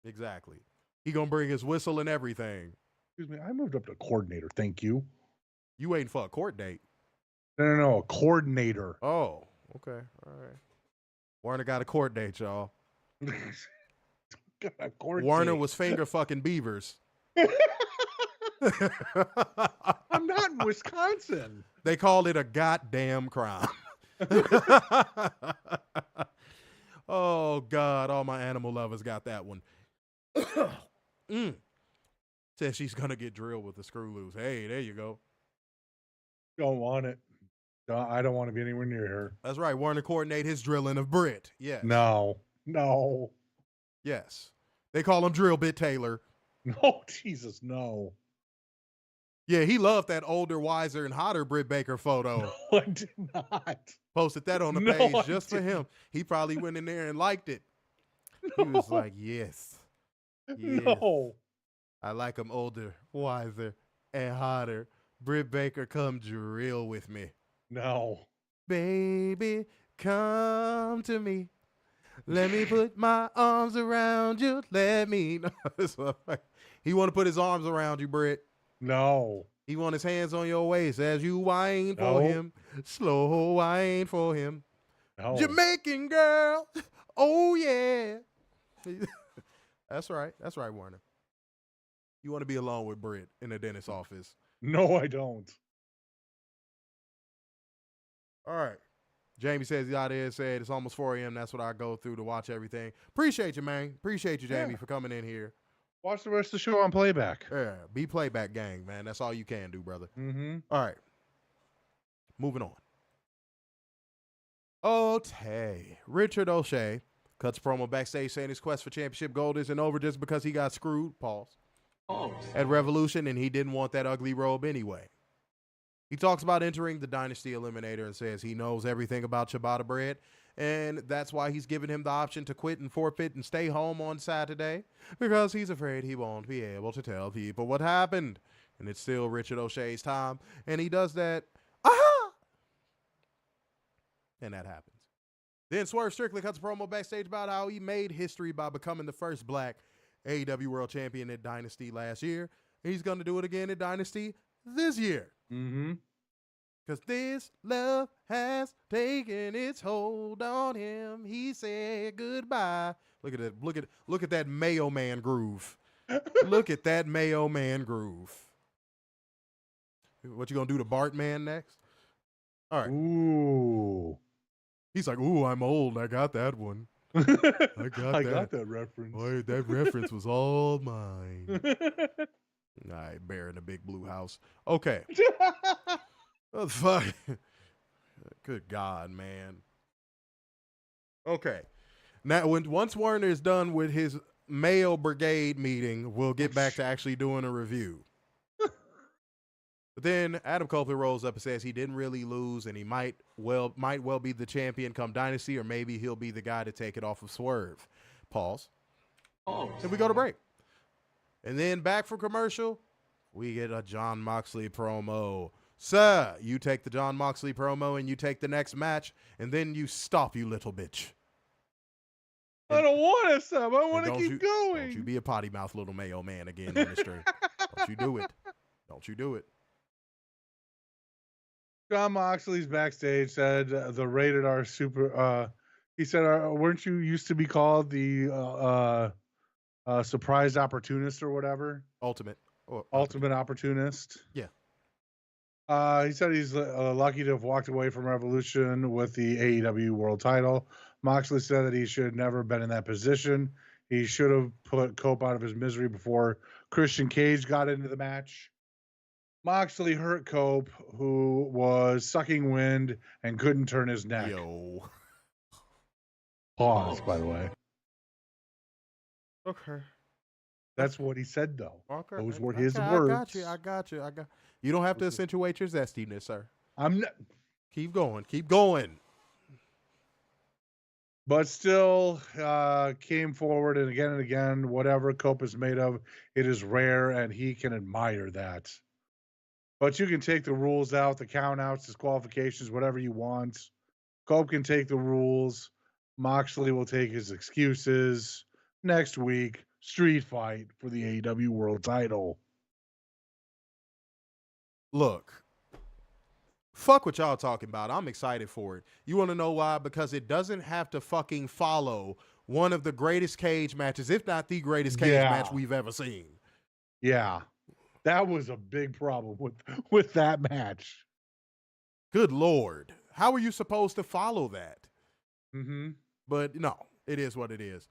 Exactly. He going to bring his whistle and everything. Excuse me. I moved up to coordinator. Thank you. You waiting for a court date? No, a coordinator. Oh, okay. All right. Warner got a court date, y'all. Got a court Warner date. was finger fucking beavers. I'm not in Wisconsin. They called it a goddamn crime. Oh, God. All my animal lovers got that one. Says she's going to get drilled with the screw loose. Hey, there you go. Don't want it. I don't want to be anywhere near her. That's right. Warner coordinate his drilling of Britt. Yes. No. Yes. They call him Drill Bit Taylor. No, Jesus, no. Yeah, he loved that older, wiser, and hotter Britt Baker photo. No, I did not. Posted that on the page just for him. He probably went in there and liked it. He was like, yes. No. I like him older, wiser, and hotter. Britt Baker, come drill with me. No. Baby, come to me. Let me put my arms around you. Let me know. He want to put his arms around you, Britt. No. He want his hands on your waist as you whine for him. Slow whine for him. No. Jamaican girl. Oh, yeah. That's right. That's right, Warner. You want to be alone with Britt in the dentist's office. No, I don't. All right. Jamie says he's out there said it's almost 4 a.m. That's what I go through to watch everything. Appreciate you, man. Appreciate you, Jamie, for coming in here. Watch the rest of the show on playback. Yeah, be playback gang, man. That's all you can do, brother. Mm-hmm. All right. Moving on. Okay. Richard O'Shea cuts promo backstage saying his quest for championship gold isn't over just because he got screwed. Pause. At Revolution, and he didn't want that ugly robe anyway. He talks about entering the Dynasty Eliminator and says he knows everything about Ciabatta Bread, and that's why he's given him the option to quit and forfeit and stay home on Saturday, because he's afraid he won't be able to tell people what happened. And it's still Richard O'Shea's time, and he does that. Aha! And that happens. Then Swerve Strickland cuts a promo backstage about how he made history by becoming the first black AEW World Champion at Dynasty last year. And he's going to do it again at Dynasty this year. Mm-hmm. Because this love has taken its hold on him. He said goodbye. Look at that. Look at that Mayo Man groove. Look at that Mayo Man groove. What you going to do to Bart Man next? All right. Ooh. He's like, ooh, I'm old. I got that one. I got that reference. Boy, that reference was all mine. All right, bear in the big blue house. Okay. What the fuck? Good God, man. Okay. Now, once Warner is done with his male brigade meeting, we'll get back to actually doing a review. But then Adam Copeland rolls up and says he didn't really lose, and he might well be the champion come Dynasty, or maybe he'll be the guy to take it off of Swerve. Pause. Then we go to break. And then back from commercial, we get a Jon Moxley promo. Sir, you take the Jon Moxley promo and you take the next match, and then you stop, you little bitch. I don't want to stop. I want to keep going. Don't you be a potty mouth little Mayo man again on the stream. Don't you do it. Don't you do it. Jon Moxley's backstage said the rated R super. He said, "Weren't you used to be called the surprised opportunist or whatever? Ultimate opportunist." Yeah. He said he's lucky to have walked away from Revolution with the AEW World Title. Moxley said that he should have never been in that position. He should have put Cope out of his misery before Christian Cage got into the match. Moxley hurt Cope, who was sucking wind and couldn't turn his neck. Yo. Pause, by the way. Okay. That's what he said, though. Okay. Those were his words. I got you. You don't have to accentuate your zestiness, sir. I'm not. Keep going. Keep going. But still came forward and again, whatever Cope is made of, it is rare, and he can admire that. But you can take the rules out, the count-outs, disqualifications, whatever you want. Cope can take the rules. Moxley will take his excuses. Next week, street fight for the AEW World Title. Look, fuck what y'all talking about. I'm excited for it. You want to know why? Because it doesn't have to fucking follow one of the greatest cage matches, if not the greatest cage match we've ever seen. Yeah. That was a big problem with that match. Good Lord. How are you supposed to follow that? Mm-hmm. But no, it is what it is.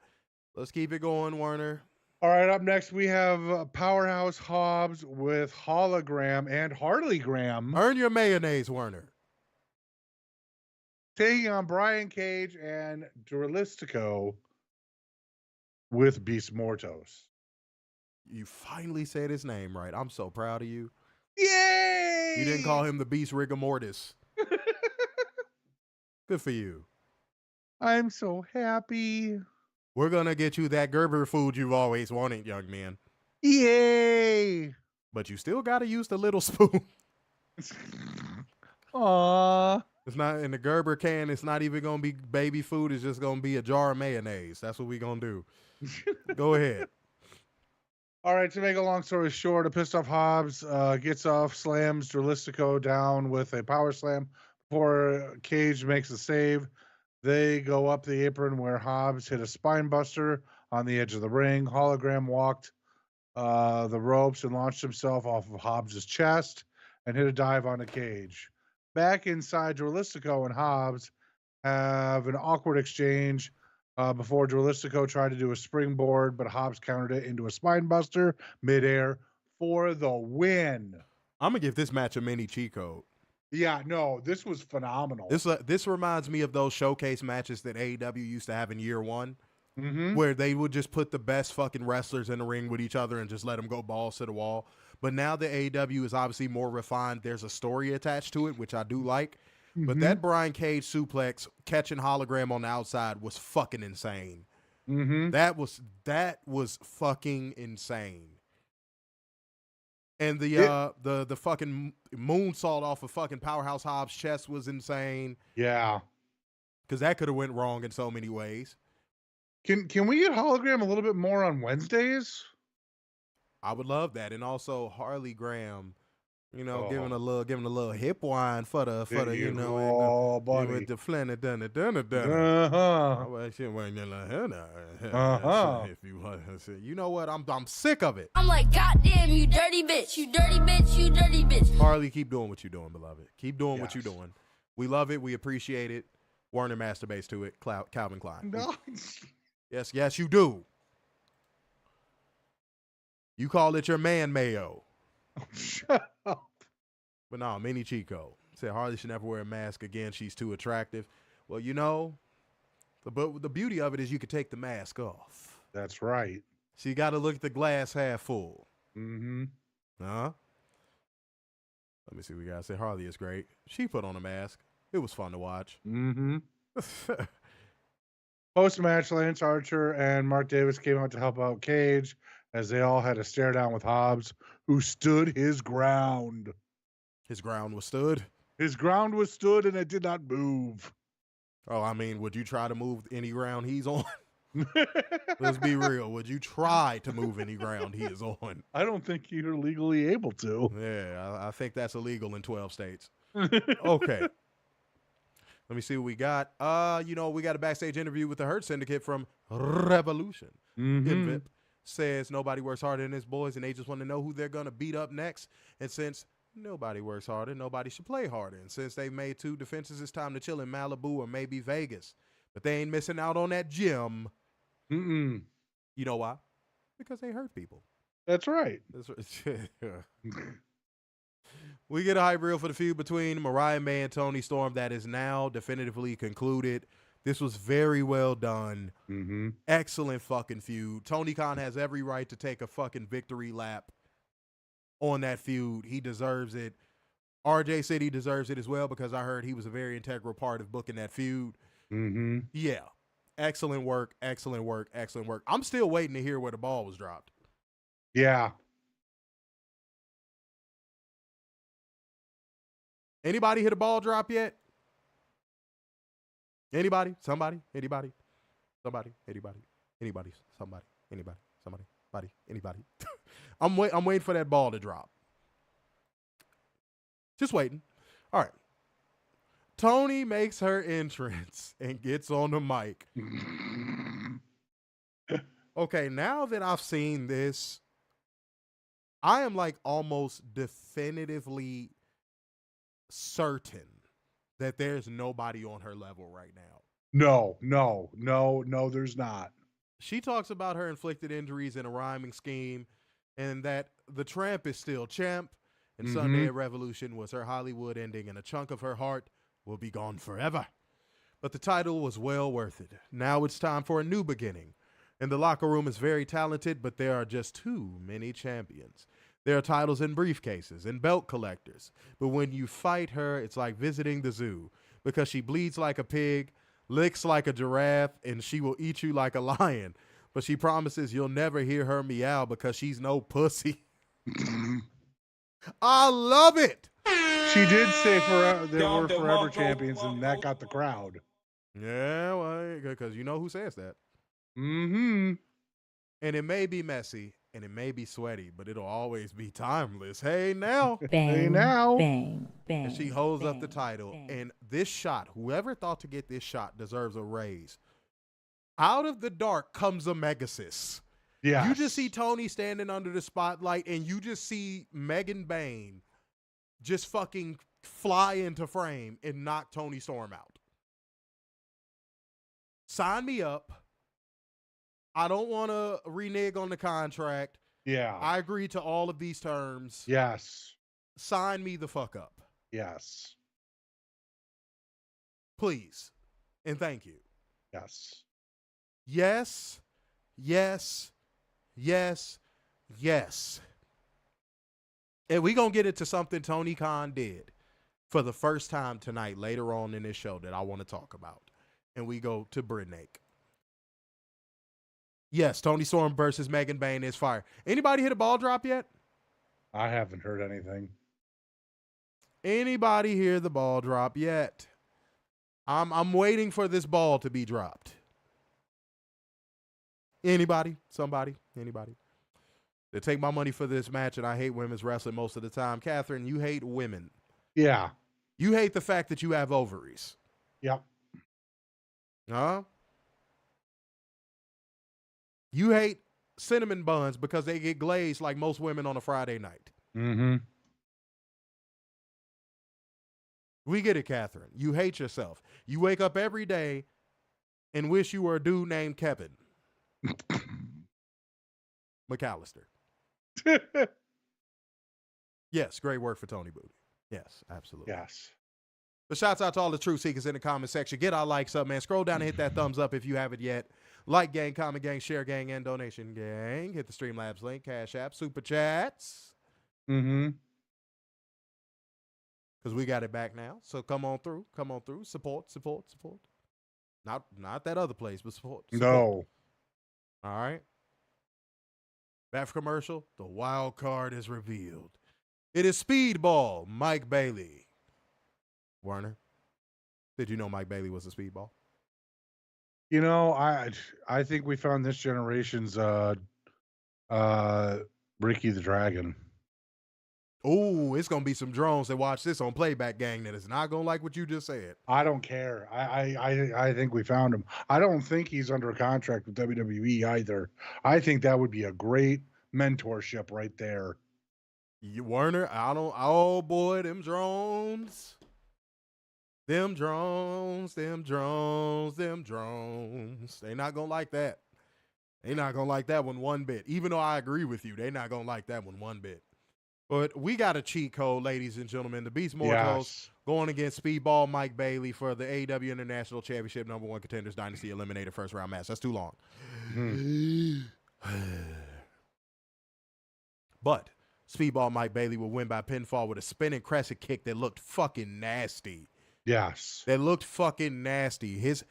Let's keep it going, Warner. All right, up next we have Powerhouse Hobbs with Hologram and Harley Graham. Earn your mayonnaise, Warner. Taking on Brian Cage and Dralistico with Beast Mortos. You finally said his name right. I'm so proud of you. Yay! You didn't call him the Beast Rigor Mortis. Good for you. I'm so happy. We're going to get you that Gerber food you've always wanted, young man. Yay! But you still got to use the little spoon. Aww. It's not in the Gerber can. It's not even going to be baby food. It's just going to be a jar of mayonnaise. That's what we're going to do. Go ahead. All right, to make a long story short, a pissed off Hobbs gets off, slams Dralistico down with a power slam before Cage makes the save. They go up the apron where Hobbs hit a spine buster on the edge of the ring. Hologram walked the ropes and launched himself off of Hobbs' chest and hit a dive on the Cage. Back inside, Dralistico and Hobbs have an awkward exchange before Dralistico tried to do a springboard, but Hobbs countered it into a spine buster midair for the win. I'm going to give this match a mini cheat code. Yeah, no, this was phenomenal. This reminds me of those showcase matches that AEW used to have in year one, where they would just put the best fucking wrestlers in the ring with each other and just let them go balls to the wall. But now the AEW is obviously more refined. There's a story attached to it, which I do like. But that Brian Cage suplex catching Hologram on the outside was fucking insane. That was fucking insane. And the fucking moonsault off of fucking Powerhouse Hobbs' chest was insane. Yeah. Because that could have went wrong in so many ways. Can we get Hologram a little bit more on Wednesdays? I would love that. And also Harley Graham, giving a little hip whine for the buddy. With the flanny dun. If you want to say, you know what? I'm sick of it. I'm like, goddamn, you dirty bitch, you dirty bitch, you dirty bitch. Harley, keep doing what you're doing, beloved. Keep doing what you're doing. We love it. We appreciate it. Werner masturbates to it. Calvin Klein. No. Yes, you do. You call it your man mayo. Shut up. But no, Mini Chico said Harley should never wear a mask again. She's too attractive. Well, you know, the beauty of it is you could take the mask off. That's right. So you got to look at the glass half full. Mm-hmm. Huh? Let me see. We got to say Harley is great. She put on a mask. It was fun to watch. Mm-hmm. Post-match, Lance Archer and Mark Davis came out to help out Cage as they all had a stare down with Hobbs, who stood his ground. His ground was stood? His ground was stood and it did not move. Oh, I mean, would you try to move any ground he's on? Let's be real. Would you try to move any ground he is on? I don't think you're legally able to. Yeah, I think that's illegal in 12 states. Okay. Let me see what we got. We got a backstage interview with the Hurt Syndicate from Revolution. Mm-hmm. Vip says nobody works harder than his boys, and they just want to know who they're going to beat up next. And since nobody works harder, nobody should play harder. And since they've made 2 defenses, it's time to chill in Malibu or maybe Vegas. But they ain't missing out on that gym. Mm-mm. You know why? Because they hurt people. That's right. That's right. We get a hype reel for the feud between Mariah May and Toni Storm that is now definitively concluded. This was very well done. Mm-hmm. Excellent fucking feud. Tony Khan has every right to take a fucking victory lap on that feud. He deserves it. RJ said he deserves it as well because I heard he was a very integral part of booking that feud. Mm-hmm. Yeah. Excellent work. Excellent work. Excellent work. I'm still waiting to hear where the ball was dropped. Yeah. Anybody hit a ball drop yet? Anybody? Somebody? Anybody? Somebody? Anybody? Anybody? Somebody? Anybody? Somebody? Body? Anybody? I'm waiting for that ball to drop. Just waiting. All right. Toni makes her entrance and gets on the mic. Okay, now that I've seen this, I am like almost definitively certain that there's nobody on her level right now. No, there's not. She talks about her inflicted injuries in a rhyming scheme and that the Tramp is still champ and Sunday at Revolution was her Hollywood ending and a chunk of her heart will be gone forever. But the title was well worth it. Now it's time for a new beginning. And the locker room is very talented, but there are just too many champions. There are titles in briefcases and belt collectors. But when you fight her, it's like visiting the zoo because she bleeds like a pig, licks like a giraffe, and she will eat you like a lion. But she promises you'll never hear her meow because she's no pussy. I love it. She did say there were forever champions, and that got the crowd. Yeah, well, because you know who says that. Mm-hmm. And it may be messy, and it may be sweaty, but it'll always be timeless. Hey, now. Bang, Hey, now. Bang, bang. And she holds up the bang, title. bang. And this shot, whoever thought to get this shot deserves a raise. Out of the dark comes a Megasis. Yeah. You just see Toni standing under the spotlight, and you just see Megan Bain just fucking fly into frame and knock Toni Storm out. Sign me up. I don't want to renege on the contract. Yeah. I agree to all of these terms. Yes. Sign me the fuck up. Yes. Please. And thank you. Yes. Yes. Yes. Yes. Yes. And we're going to get into something Tony Khan did for the first time tonight, later on in this show that I want to talk about. And we go to Brittany. Yes, Toni Storm versus Megan Bain is fire. Anybody hit a ball drop yet? I haven't heard anything. Anybody hear the ball drop yet? I'm waiting for this ball to be dropped. Anybody? Somebody? Anybody? They take my money for this match, and I hate women's wrestling most of the time. Catherine, you hate women. Yeah. You hate the fact that you have ovaries. Yep. Huh? You hate cinnamon buns because they get glazed like most women on a Friday night. Mm-hmm. We get it, Catherine. You hate yourself. You wake up every day and wish you were a dude named Kevin McAllister. Yes, great work for Tony Booty. Yes, absolutely. Yes. But shouts out to all the truth seekers in the comment section. Get our likes up, man. Scroll down and hit that thumbs up if you haven't yet. Like gang, comment gang, share gang, and donation gang. Hit the Streamlabs link, Cash App, Super Chats. Mm-hmm. Because we got it back now. So come on through. Come on through. Support. Not that other place, but support. No. All right. Back for commercial. The wild card is revealed. It is Speedball Mike Bailey. Werner, did you know Mike Bailey was a Speedball? You know, I think we found this generation's Ricky the Dragon. Oh, it's gonna be some drones that watch this on Playback Gang that is not gonna like what you just said. I don't care. I think we found him. I don't think he's under a contract with WWE either. I think that would be a great mentorship right there. Werner, oh boy, them drones. Them drones. They not gonna like that. They not gonna like that one bit. Even though I agree with you, they not gonna like that one bit. But we got a cheat code, ladies and gentlemen. The Beast Mortos going against Speedball Mike Bailey for the AEW International Championship #1 Contenders Dynasty Eliminator first round match. That's too long. But Speedball Mike Bailey will win by pinfall with a spinning crescent kick that looked fucking nasty. Yes. That looked fucking nasty. His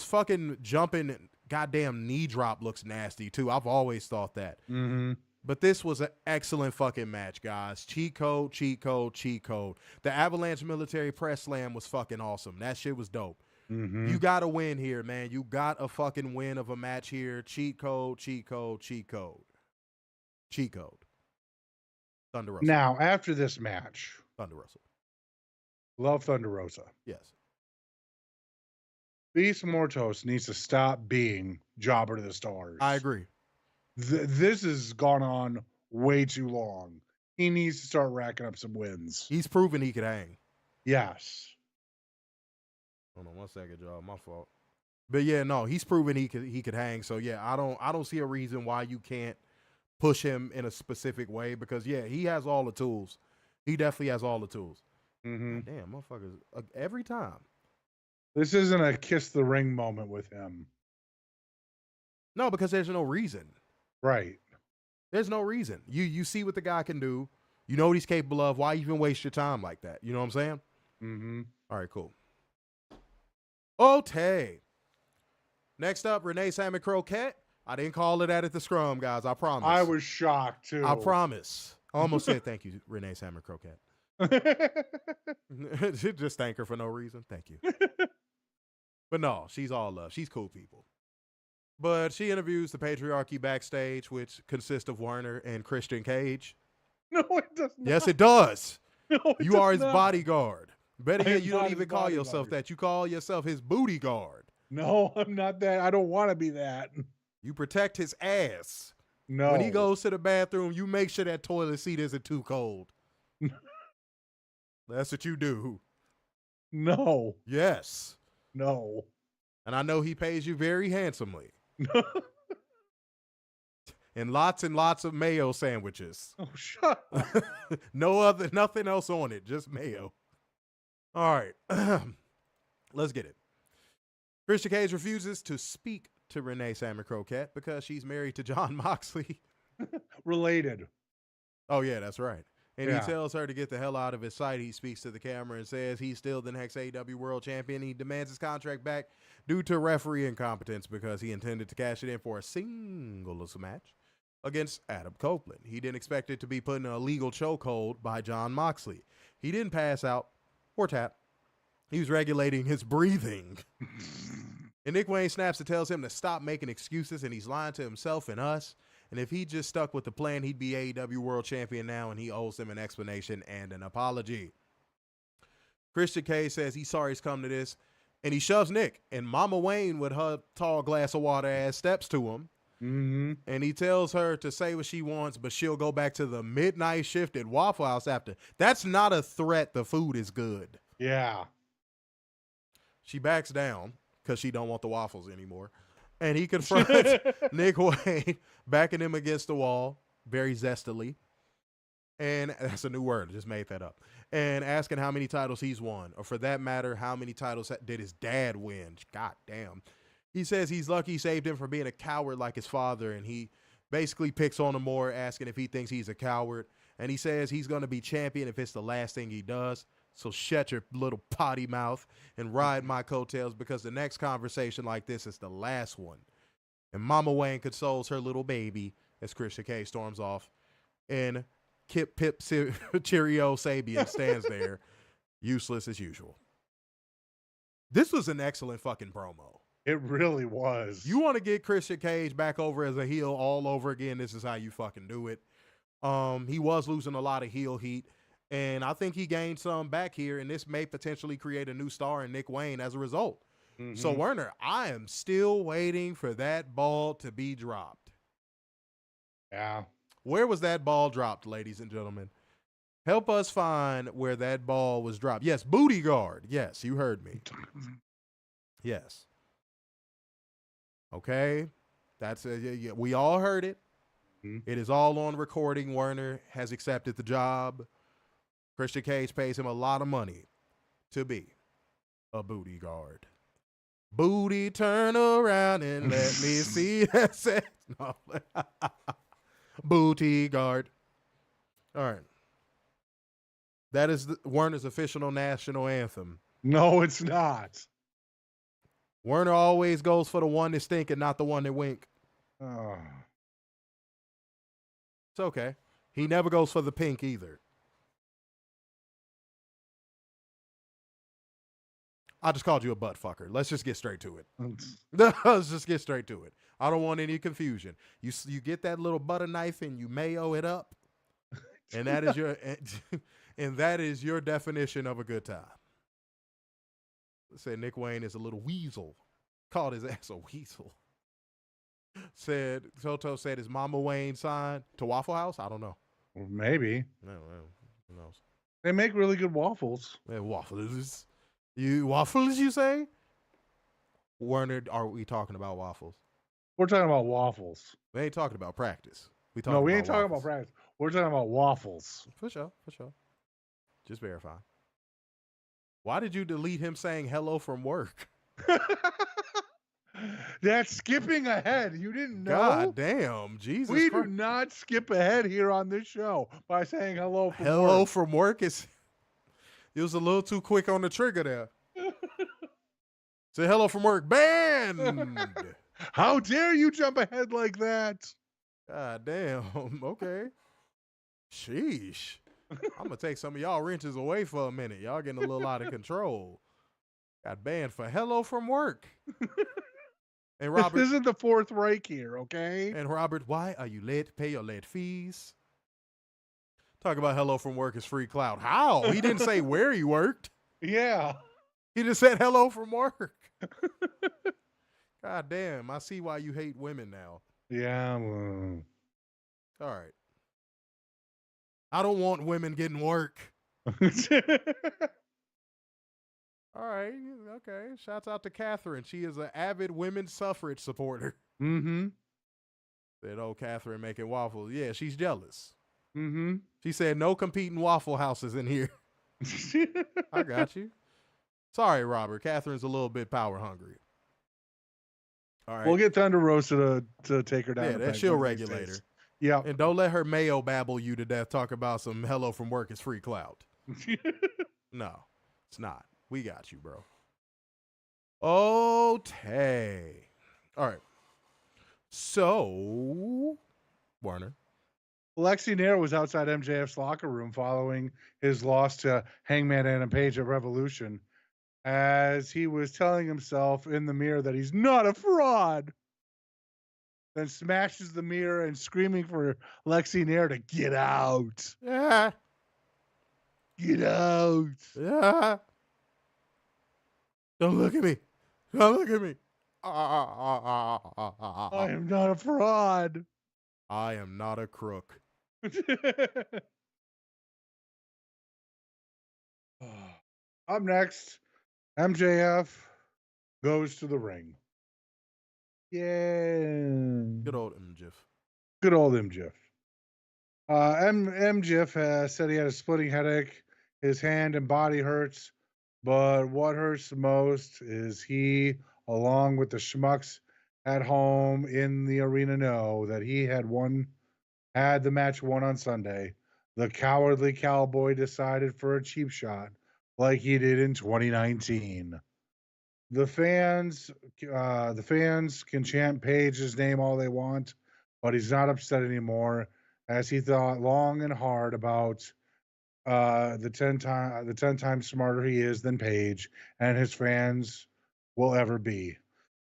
fucking jumping goddamn knee drop looks nasty too. I've always thought that. Mm-hmm. But this was an excellent fucking match, guys. Cheat code. The Avalanche Military Press Slam was fucking awesome. That shit was dope. Mm-hmm. You got to win here, man. You got a fucking win of a match here. Cheat code. Thunder Rosa. Now, after this match, Thunder Rosa. love Thunder Rosa. Yes. Beast Mortos needs to stop being Jobber to the Stars. I agree. This has gone on way too long. He needs to start racking up some wins. He's proven he could hang. Yes. Hold on 1 second, y'all. My fault. But yeah, no, he's proven he could hang. So yeah, I don't see a reason why you can't push him in a specific way because yeah, he has all the tools. He definitely has all the tools. Mm-hmm. Damn, motherfuckers, every time. This isn't a kiss the ring moment with him. No, because there's no reason. Right. There's no reason. You see what the guy can do. You know what he's capable of. Why even waste your time like that? You know what I'm saying? Mm-hmm. All right, cool. Okay. Next up, Renee Salmon Croquette. I didn't call it that at the scrum, guys. I promise. I was shocked, too. I promise. I almost said thank you, Renee Salmon Croquette. Just thank her for no reason. Thank you. But no, she's all love. She's cool people. But she interviews the patriarchy backstage, which consists of Werner and Christian Cage. No, it does not. Yes, it does. No, you are his bodyguard. Better yet, you don't even call bodyguard. yourself that. You call yourself his booty guard. No, I'm not that. I don't want to be that. You protect his ass. No. When he goes to the bathroom, you make sure that toilet seat isn't too cold. That's what you do. No. Yes. No. And I know he pays you very handsomely. And lots of mayo sandwiches. Oh, shut up. Nothing else on it, just mayo. All right. Let's get it. Christian Cage refuses to speak to Renee Salmon Croquette because she's married to John Moxley. Related. Oh, yeah, that's right. And Yeah. he tells her to get the hell out of his sight. He speaks to the camera and says he's still the next AEW World Champion. He demands his contract back due to referee incompetence because he intended to cash it in for a singles match against Adam Copeland. He didn't expect it to be put in a legal chokehold by John Moxley. He didn't pass out or tap. He was regulating his breathing. And Nick Wayne snaps and tells him to stop making excuses, and he's lying to himself and us. And if he just stuck with the plan, he'd be AEW World Champion now, and he owes him an explanation and an apology. Christian Cage says he's sorry he's come to this, and he shoves Nick. And Mama Wayne, with her tall glass of water ass, steps to him. Mm-hmm. And he tells her to say what she wants, but she'll go back to the midnight shift at Waffle House after. That's not a threat. The food is good. Yeah. She backs down because she don't want the waffles anymore. And he confronts Nick Wayne, backing him against the wall very zestily. And that's a new word. I just made that up. And asking how many titles he's won. Or for that matter, how many titles did his dad win? God damn. He says he's lucky he saved him from being a coward like his father. And he basically picks on him more, asking if he thinks he's a coward. And he says he's going to be champion if it's the last thing he does. So shut your little potty mouth and ride my coattails, because the next conversation like this is the last one. And Mama Wayne consoles her little baby as Christian Cage storms off. And Kip Pip Cheerio Sabian stands there, useless as usual. This was an excellent fucking promo. It really was. You want to get Christian Cage back over as a heel all over again, this is how you fucking do it. He was losing a lot of heel heat, and I think he gained some back here, and this may potentially create a new star in Nick Wayne as a result. Mm-hmm. So, Werner, I am still waiting for that ball to be dropped. Yeah. Where was that ball dropped, ladies and gentlemen? Help us find where that ball was dropped. Yes, booty guard. Yes, you heard me. Yes. Okay. That's we all heard it. It is all on recording. Werner has accepted the job. Christian Cage pays him a lot of money to be a booty guard. Booty, turn around and let me see that sex. No. Booty guard. All right. That is Werner's official national anthem. No, it's not. Werner always goes for the one that stink and not the one that wink. Oh. It's okay. He never goes for the pink either. I just called you a butt fucker. Let's just get straight to it. Let's just get straight to it. I don't want any confusion. You get that little butter knife and you mayo it up, and that is your and that is your definition of a good time. Said Nick Wayne is a little weasel. Called his ass a weasel. Said Toto said his Mama Wayne signed to Waffle House. I don't know. Well, maybe. No, who knows? They make really good waffles. Waffles. Waffles, you say? Werner, are we talking about waffles? We're talking about waffles. We ain't talking about practice. We ain't talking about practice. We're talking about waffles. For sure. Just verify. Why did you delete him saying hello from work? That's skipping ahead. You didn't know? God damn. Jesus We Christ. do not skip ahead here on this show by saying hello from work. Hello from work is... It was a little too quick on the trigger there. Say hello from work. Banned. How dare you jump ahead like that? God damn. Okay. Sheesh. I'm going to take some of y'all wrenches away for a minute. Y'all getting a little out of control. Got banned for hello from work. And Robert, this isn't the Fourth Reich here, okay? And Robert, why are you late? Pay your late fees. Talk about hello from work is free clout. How? He didn't say where he worked. Yeah. He just said hello from work. God damn. I see why you hate women now. Yeah. Well. All right. I don't want women getting work. All right. Okay. Shouts out to Catherine. She is an avid women's suffrage supporter. Mm-hmm. Said, oh, Catherine making waffles. Yeah, she's jealous. Mm-hmm. She said, no competing Waffle Houses in here. I got you. Sorry, Robert. Catherine's a little bit power hungry. All right. We'll get Thunder Rosa to take her down. Yeah, that's she'll regulator. Yeah. And don't let her mayo babble you to death talk about some hello from work is free clout. No, it's not. We got you, bro. Okay. All right. So, Warner. Lexi Nair was outside MJF's locker room following his loss to Hangman Adam Page at Revolution, as he was telling himself in the mirror that he's not a fraud. Then smashes the mirror and screaming for Lexi Nair to get out. Yeah. Get out. Yeah. Don't look at me. Don't look at me. I am not a fraud. I am not a crook. Up next, MJF goes to the ring. Yeah. Good old MJF. Good old MJF. MJF said he had a splitting headache. His hand and body hurts. But what hurts the most is he, along with the schmucks at home in the arena, know that he had the match won on Sunday. The cowardly cowboy decided for a cheap shot like he did in 2019. The fans can chant Page's name all they want, but he's not upset anymore, as he thought long and hard about the 10 times smarter he is than Page and his fans will ever be.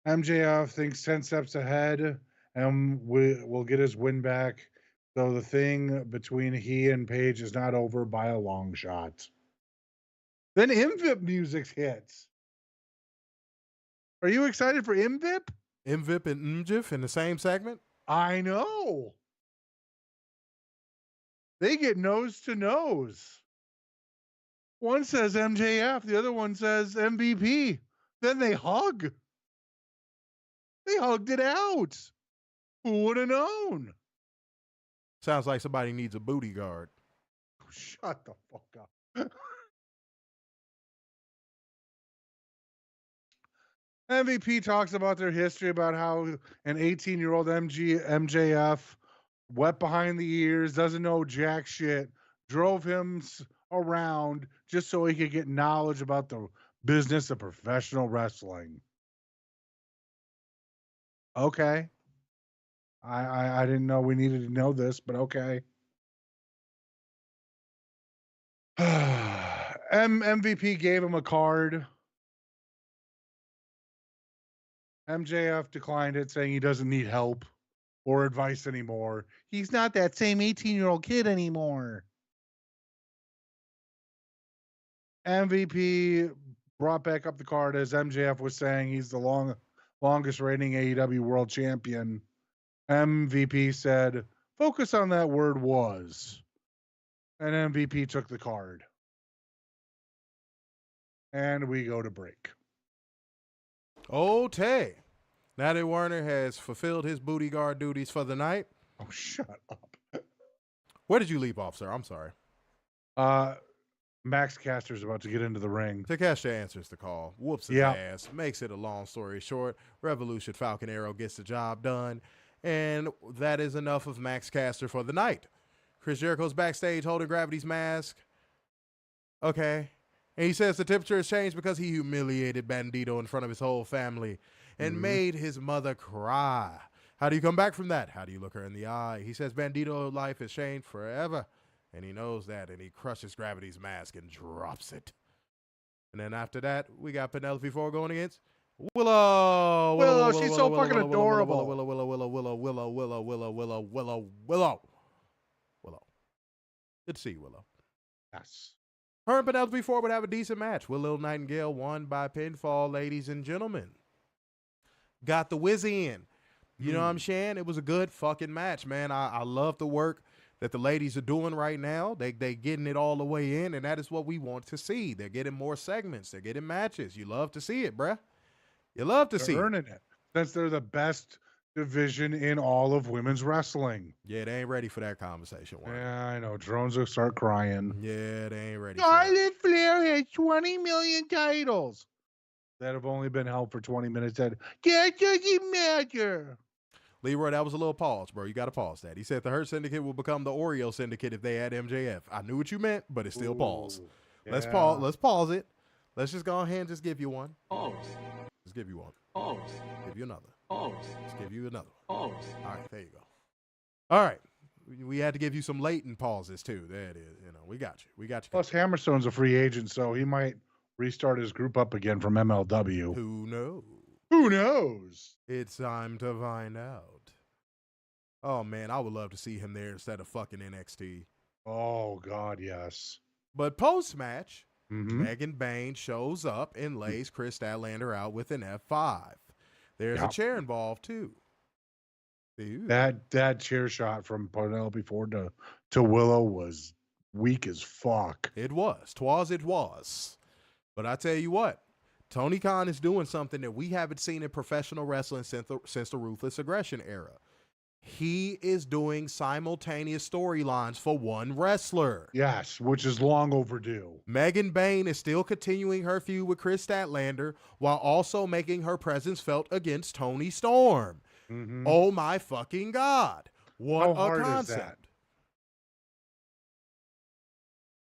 MJF thinks 10 steps ahead and will get his win back, though the thing between he and Page is not over by a long shot. Then MVIP music hits. Are you excited for MVIP? MVIP and MJF in the same segment? I know. They get nose to nose. One says MJF, the other one says MVP. Then they hug. They hugged it out. Who would have known? Sounds like somebody needs a booty guard. Shut the fuck up. MVP talks about their history, about how an 18-year-old MJF, wet behind the ears, doesn't know jack shit, drove him around just so he could get knowledge about the business of professional wrestling. Okay. I didn't know we needed to know this, but okay. MVP gave him a card. MJF declined it, saying he doesn't need help or advice anymore. He's not that same 18-year-old kid anymore. MVP brought back up the card as MJF was saying he's the longest reigning AEW world champion. MVP said, focus on that word was. And MVP took the card. And we go to break. Okay. Now that Werner has fulfilled his booty guard duties for the night. Oh, shut up. Where did you leave off, sir? I'm sorry. Max Caster's about to get into the ring. Takeshita answers the call, whoops his ass, makes it a long story short. Revolution Falcon Arrow gets the job done, and that is enough of Max Caster for the night. Chris Jericho's backstage holding Gravity's mask. Okay. And he says the temperature has changed because he humiliated Bandito in front of his whole family and made his mother cry. How do you come back from that? How do you look her in the eye? He says Bandito's life has changed forever. And he knows that, and he crushes Gravity's mask and drops it. And then after that, we got Penelope Ford going against Willow. Willow, she's so fucking adorable. Willow. Good to see you, Willow. Yes. Her and Penelope Ford would have a decent match. Willow Nightingale won by pinfall, ladies and gentlemen. Got the whiz in. You know what I'm saying? It was a good fucking match, man. I love the work that the ladies are doing right now. They getting it all the way in, and that is what we want to see. They're getting more segments. They're getting matches. You love to see it, bruh. You love to see it. They're earning it. Since they're the best division in all of women's wrestling. Yeah, they ain't ready for that conversation. Yeah, I know. Drones will start crying. Yeah, they ain't ready. Charlotte Flair has 20 million titles that have only been held for 20 minutes. That doesn't matter. Leroy, that was a little pause, bro. You got to pause that. He said the Hurt Syndicate will become the Oreo Syndicate if they add MJF. I knew what you meant, but it's still pause. Yeah. Let's pause. Let's pause it. Let's just go ahead and just give you one. Pause. Just give you one. Pause. Give you another. Pause. Just give you another. Pause. All right, there you go. All right. We had to give you some latent pauses, too. There it is. You know, we got you. We got you. Plus, Hammerstone's a free agent, so he might restart his group up again from MLW. Who knows? Who knows? It's time to find out. Oh, man, I would love to see him there instead of fucking NXT. Oh, God, yes. But post-match, Megan Bain shows up and lays Chris Statlander out with an F5. There's a chair involved, too. Dude. That chair shot from Penelope Ford to Willow was weak as fuck. It was. It was. But I tell you what, Tony Khan is doing something that we haven't seen in professional wrestling since the Ruthless Aggression era. He is doing simultaneous storylines for one wrestler. Yes, which is long overdue. Megan Bain is still continuing her feud with Chris Statlander while also making her presence felt against Toni Storm. Mm-hmm. Oh my fucking God. What How a hard concept. is that?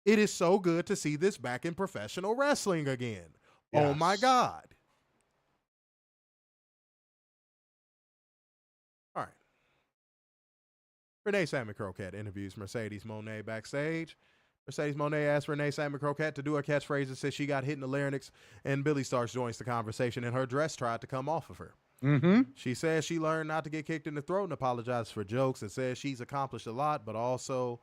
It is so good to see this back in professional wrestling again. Yes. Oh my God. All right. Renee Salmon Croquette interviews Mercedes Moné backstage. Mercedes Moné asks Renee Salmon Croquette to do her catchphrase and says she got hit in the larynx, and Billy Starks joins the conversation and her dress tried to come off of her. Mm-hmm. She says she learned not to get kicked in the throat and apologizes for jokes and says she's accomplished a lot, but so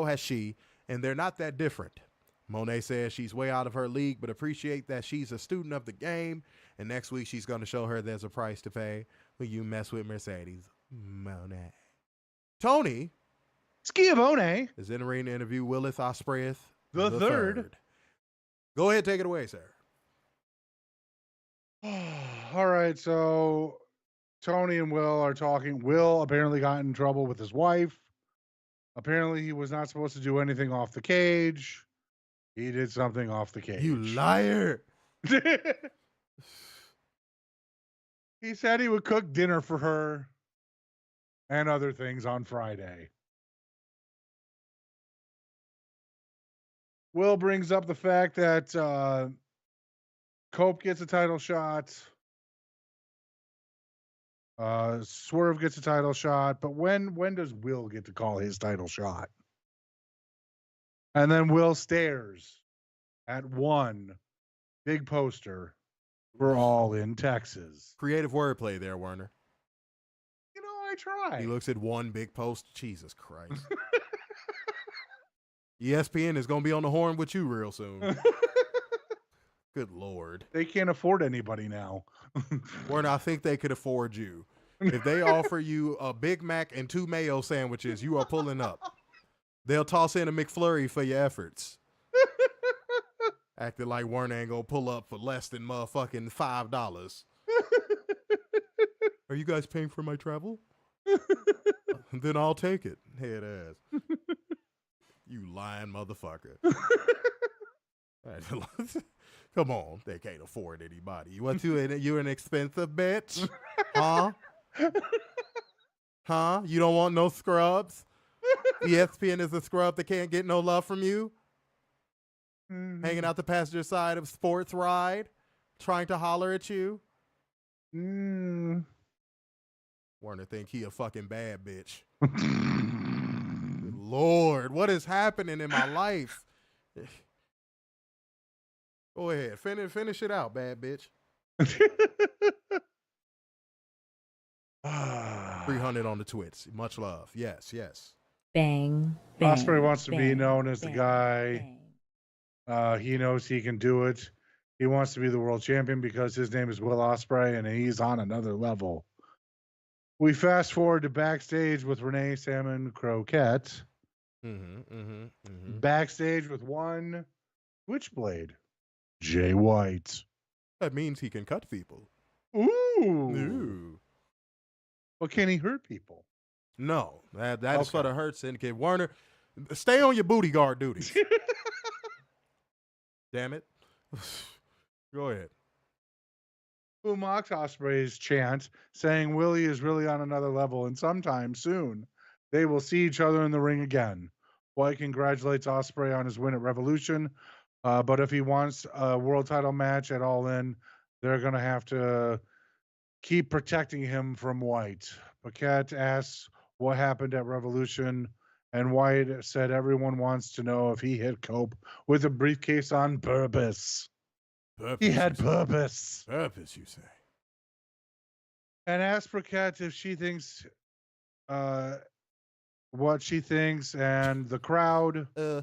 has she, and they're not that different. Monet says she's way out of her league, but appreciate that she's a student of the game, and next week she's going to show her there's a price to pay when you mess with Mercedes Monet. Tony Schiavone is in the ring to interview Willis Ospreay the third. Go ahead, take it away, sir. All right, so Tony and Will are talking. Will apparently got in trouble with his wife. Apparently, he was not supposed to do anything off the cage. He did something off the cage. You liar. He said he would cook dinner for her and other things on Friday. Will brings up the fact that Cope gets a title shot. Swerve gets a title shot. But when does Will get to call his title shot? And then Will stares at one big poster for All in Texas. Creative wordplay there, Werner. You know, I try. He looks at one big post. Jesus Christ. ESPN is going to be on the horn with you real soon. Good Lord. They can't afford anybody now. Werner, I think they could afford you. If they offer you a Big Mac and 2 mayo sandwiches, you are pulling up. They'll toss in a McFlurry for your efforts. Acting like Werner ain't going to pull up for less than motherfucking $5. Are you guys paying for my travel? Then I'll take it. Head ass. You lying motherfucker. Come on. They can't afford anybody. What, you're an expensive bitch? Huh? Huh? You don't want no scrubs? ESPN is a scrub that can't get no love from you? Mm-hmm. Hanging out the passenger side of Sports Ride? Trying to holler at you? Werner think he a fucking bad bitch. Lord, what is happening in my life? Go ahead. Finish it out, bad bitch. 300 on the twits. Much love. Yes. Bang. Ospreay wants to be known as the guy. He knows he can do it. He wants to be the world champion because his name is Will Ospreay and he's on another level. We fast forward to backstage with Renee Salmon Croquette. Backstage with one Switchblade, Jay White. That means he can cut people. Ooh. Well, can he hurt people? No, that's for the Hurt Syndicate. Werner, stay on your booty guard duties. Damn it. Go ahead. Who mocks Ospreay's chant, saying Willie is really on another level, and sometime soon they will see each other in the ring again. White congratulates Ospreay on his win at Revolution, but if he wants a world title match at All In, they're going to have to keep protecting him from White. Paquette asks what happened at Revolution, and White said everyone wants to know if he hit Cope with a briefcase on purpose. He had purpose. Purpose, you say? And asked Paquette if she thinks what she thinks, and the crowd. Go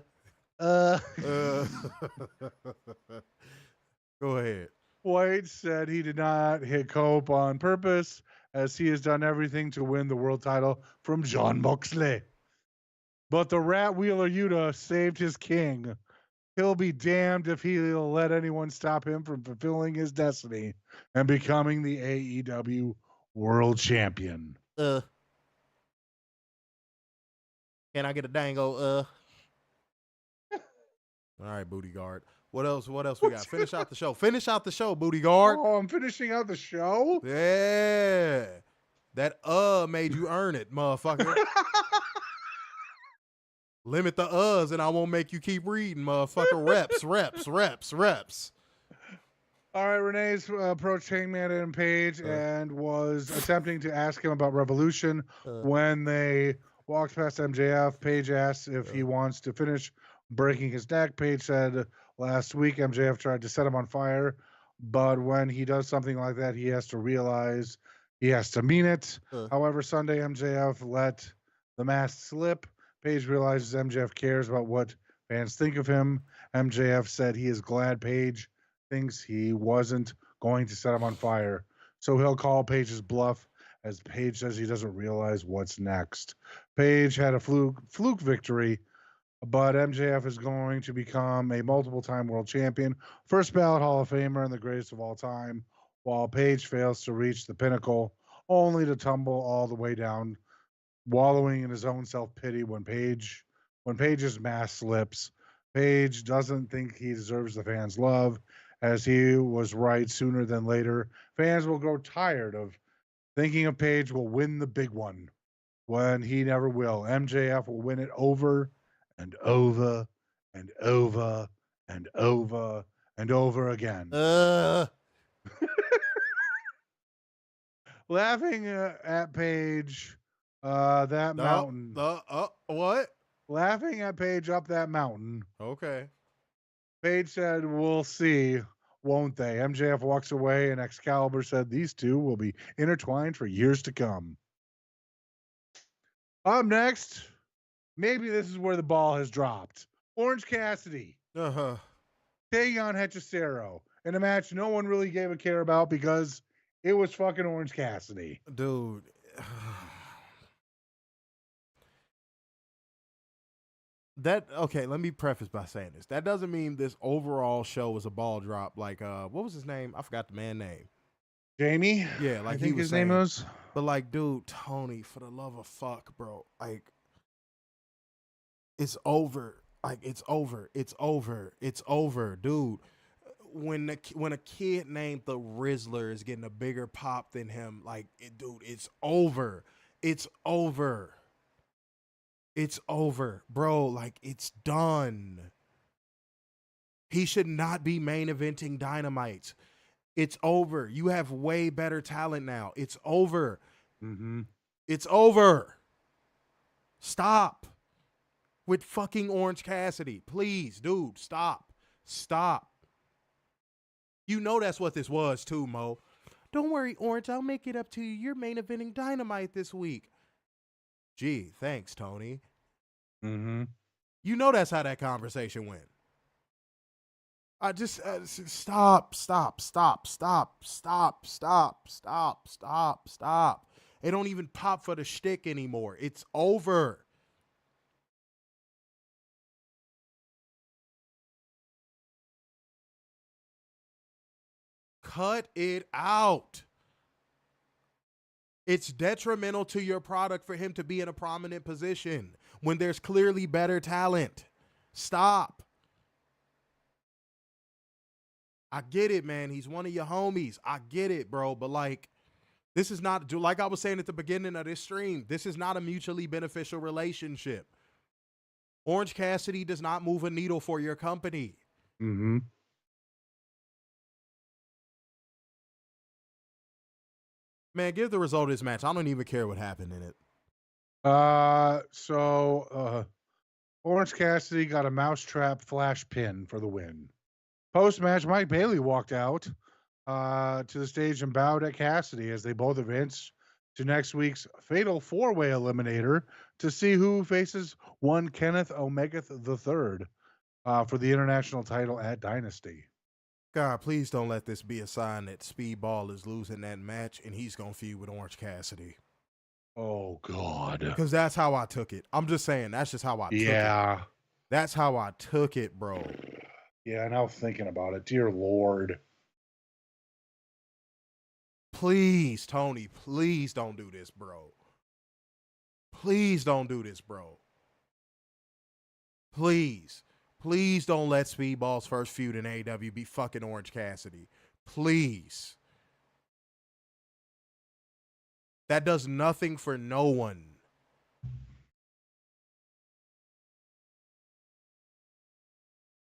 ahead. White said he did not hit Cope on purpose, as he has done everything to win the world title from John Moxley. But the rat Wheeler Yuta saved his king. He'll be damned if he'll let anyone stop him from fulfilling his destiny and becoming the AEW World Champion. Can I get a dango? All right, booty guard. What else we got? Finish out the show. Finish out the show, booty guard. Oh, I'm finishing out the show? Yeah. That made you earn it, motherfucker. Limit the and I won't make you keep reading, motherfucker. Reps. All right, Renee's approached Hangman and Page and was attempting to ask him about Revolution. When they walked past MJF, Page asked if he wants to finish breaking his neck. Page said last week MJF tried to set him on fire, but when he does something like that, he has to realize he has to mean it. However, Sunday MJF let the mask slip. Page realizes MJF cares about what fans think of him. MJF said he is glad Page thinks he wasn't going to set him on fire, so he'll call Page's bluff, as Page says he doesn't realize what's next. Page had a fluke victory, but MJF is going to become a multiple-time world champion, first ballot Hall of Famer, and the greatest of all time, while Page fails to reach the pinnacle, only to tumble all the way down, wallowing in his own self-pity when Page's mask slips. Page doesn't think he deserves the fans' love, as he was right sooner than later. Fans will grow tired of thinking of Page will win the big one when he never will. MJF will win it over and over and over and over and over again. Laughing at Page, mountain. What? Laughing at Page up that mountain. Okay. Page said, "We'll see, won't they?" MJF walks away, and Excalibur said these two will be intertwined for years to come. Up next, maybe this is where the ball has dropped. Orange Cassidy taking on Hechicero in a match no one really gave a care about because it was fucking Orange Cassidy. Dude. Let me preface by saying this. That doesn't mean this overall show was a ball drop. Like, what was his name? I forgot the man's name. Jamie? Yeah, like I think his name was. But like, dude, Tony, for the love of fuck, bro. Like, it's over. Like, it's over, dude. When a kid named the Rizzler is getting a bigger pop than him, like, dude, it's over. It's over. It's over, bro. Like, it's done. He should not be main eventing Dynamite. It's over. You have way better talent now. It's over. It's over. Stop with fucking Orange Cassidy. Please, dude, stop. You know that's what this was too, Mo. Don't worry, Orange, I'll make it up to you. You're main eventing Dynamite this week. Gee, thanks, Tony. You know that's how that conversation went. I just stop. It don't even pop for the shtick anymore. It's over. Cut it out. It's detrimental to your product for him to be in a prominent position when there's clearly better talent. Stop. I get it, man. He's one of your homies. I get it, bro. But like, this is not, like I was saying at the beginning of this stream, this is not a mutually beneficial relationship. Orange Cassidy does not move a needle for your company. Man, give the result of this match. I don't even care what happened in it. Orange Cassidy got a mousetrap flash pin for the win. Post-match, Mike Bailey walked out to the stage and bowed at Cassidy as they both advanced to next week's Fatal 4-Way Eliminator to see who faces one Kenneth Omega III for the international title at Dynasty. God, please don't let this be a sign that Speedball is losing that match and he's going to feud with Orange Cassidy. Oh, God. Because that's how I took it. I'm just saying, that's just how I took it. Yeah. That's how I took it, bro. Yeah, now thinking about it, dear Lord. Please, Tony, please don't do this, bro. Please don't do this, bro. Please. Please don't let Speedball's first feud in AEW be fucking Orange Cassidy. Please. That does nothing for no one.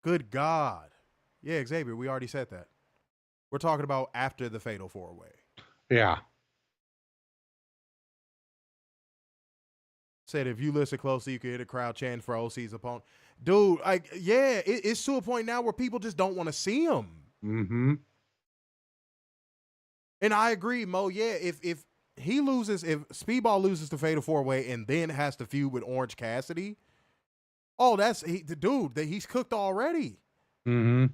Good God. Yeah, Xavier, we already said that. We're talking about after the Fatal 4-Way. Yeah. Said if you listen closely, you can hear the crowd chanting for OC's opponent. Dude, it's to a point now where people just don't want to see him. Mm-hmm. And I agree, Mo. Yeah, if he loses, if Speedball loses the Fatal 4-Way and then has to feud with Orange Cassidy, oh, he's cooked already. Mm-hmm.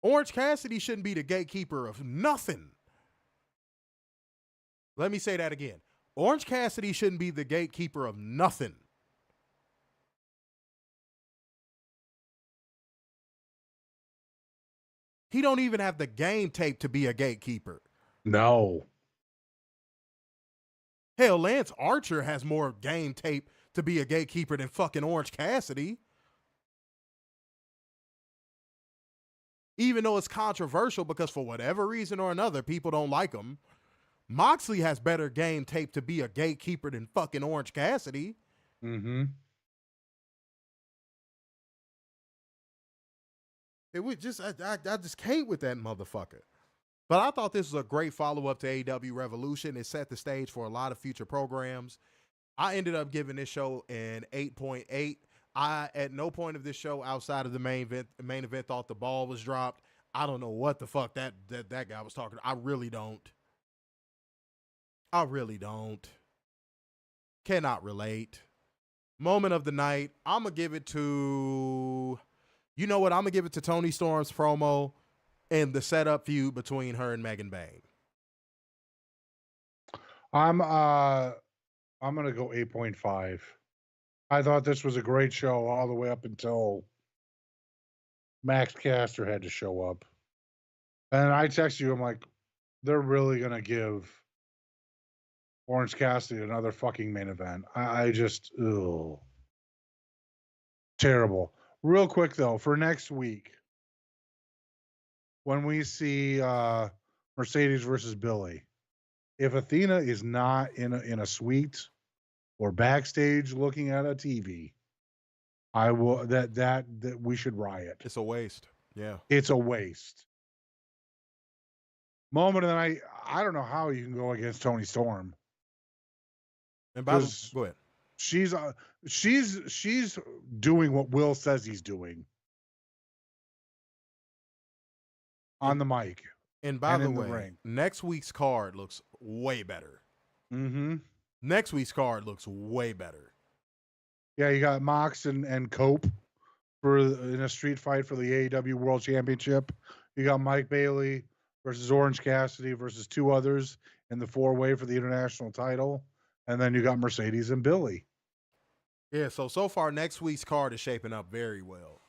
Orange Cassidy shouldn't be the gatekeeper of nothing. Let me say that again. Orange Cassidy shouldn't be the gatekeeper of nothing. He don't even have the game tape to be a gatekeeper. No. Hell, Lance Archer has more game tape to be a gatekeeper than fucking Orange Cassidy. Even though it's controversial because for whatever reason or another, people don't like him. Moxley has better game tape to be a gatekeeper than fucking Orange Cassidy. Mm-hmm. It would just I just can't with that motherfucker. But I thought this was a great follow-up to AEW Revolution. It set the stage for a lot of future programs. I ended up giving this show an 8.8. I, at no point of this show outside of the main event, thought the ball was dropped. I don't know what the fuck that guy was talking. I really don't. Cannot relate. Moment of the night. I'm going to give it to, you know what? I'm going to give it to Toni Storm's promo and the setup feud between her and Megan Bayne. I'm going to go 8.5. I thought this was a great show all the way up until Max Caster had to show up. And I text you, I'm like, they're really going to give Orange Cassidy another fucking main event. I just, ugh. Terrible. Real quick, though, for next week, when we see Mercedes versus Billy, if Athena is not in a suite or backstage looking at a TV, I will that we should riot. It's a waste. Yeah. It's a waste. Moment of the night, I don't know how you can go against Toni Storm. And by the go ahead. She's doing what Will says he's doing on the mic. And by the way, next week's card looks way better. Mm-hmm. Next week's card looks way better. Yeah, you got Mox and Cope in a street fight for the AEW World Championship. You got Mike Bailey versus Orange Cassidy versus two others in the 4-way for the international title. And then you got Mercedes and Billy. Yeah, so far next week's card is shaping up very well.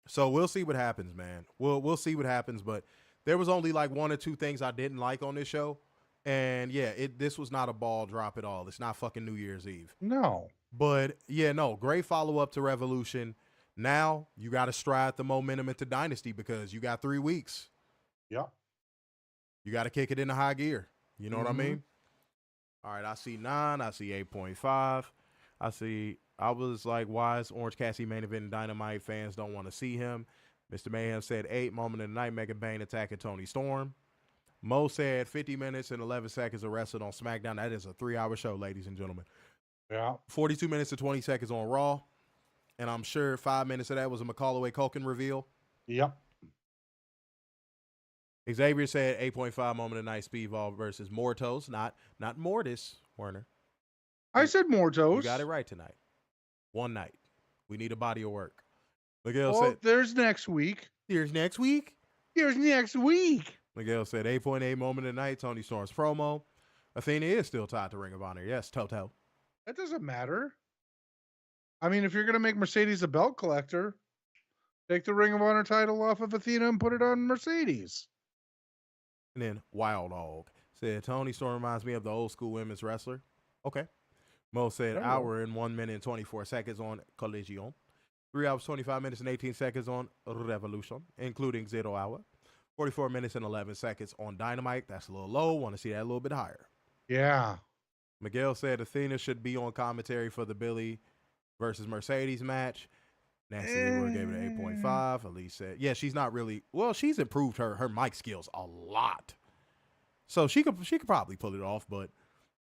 So we'll see what happens, man. We'll see what happens, but there was only like one or two things I didn't like on this show. And yeah, this was not a ball drop at all. It's not fucking New Year's Eve. No. But yeah, no, great follow-up to Revolution. Now you got to stride the momentum into Dynasty because you got 3 weeks. Yep. You got to kick it into high gear. You know what I mean? All right, I see 9. I see 8.5. I was like, why is Orange Cassidy main event Dynamite? Fans don't want to see him. Mr. Mayhem said 8. Moment of the night, Megan Bayne attacking Toni Storm. Mo said 50 minutes and 11 seconds of wrestling on SmackDown. That is a 3-hour show, ladies and gentlemen. Yeah. 42 minutes and 20 seconds on Raw. And I'm sure 5 minutes of that was a McCallaway Culkin reveal. Yep. Xavier said 8.5 moment of the night, Speedball versus Mortos, not Mortis, Werner. I said Mortos. You got it right tonight. One night. We need a body of work. Miguel said, there's next week. Here's next week. Miguel said 8.8 moment of the night, Toni Storm's promo. Athena is still tied to Ring of Honor. Yes, Toto. That doesn't matter. I mean, if you're going to make Mercedes a belt collector, take the Ring of Honor title off of Athena and put it on Mercedes. And then Wild Dog said, Toni Storm reminds me of the old school women's wrestler. Okay. Mo said, hour and 1 minute and 24 seconds on Collision. 3 hours, 25 minutes and 18 seconds on Revolution, including 0 hour. 44 minutes and 11 seconds on Dynamite. That's a little low. Want to see that a little bit higher. Yeah. Miguel said Athena should be on commentary for the Billy versus Mercedes match. Nancy Leroy gave it an 8.5. Elise said, yeah, she's not really, well, she's improved her mic skills a lot. So she could probably pull it off, but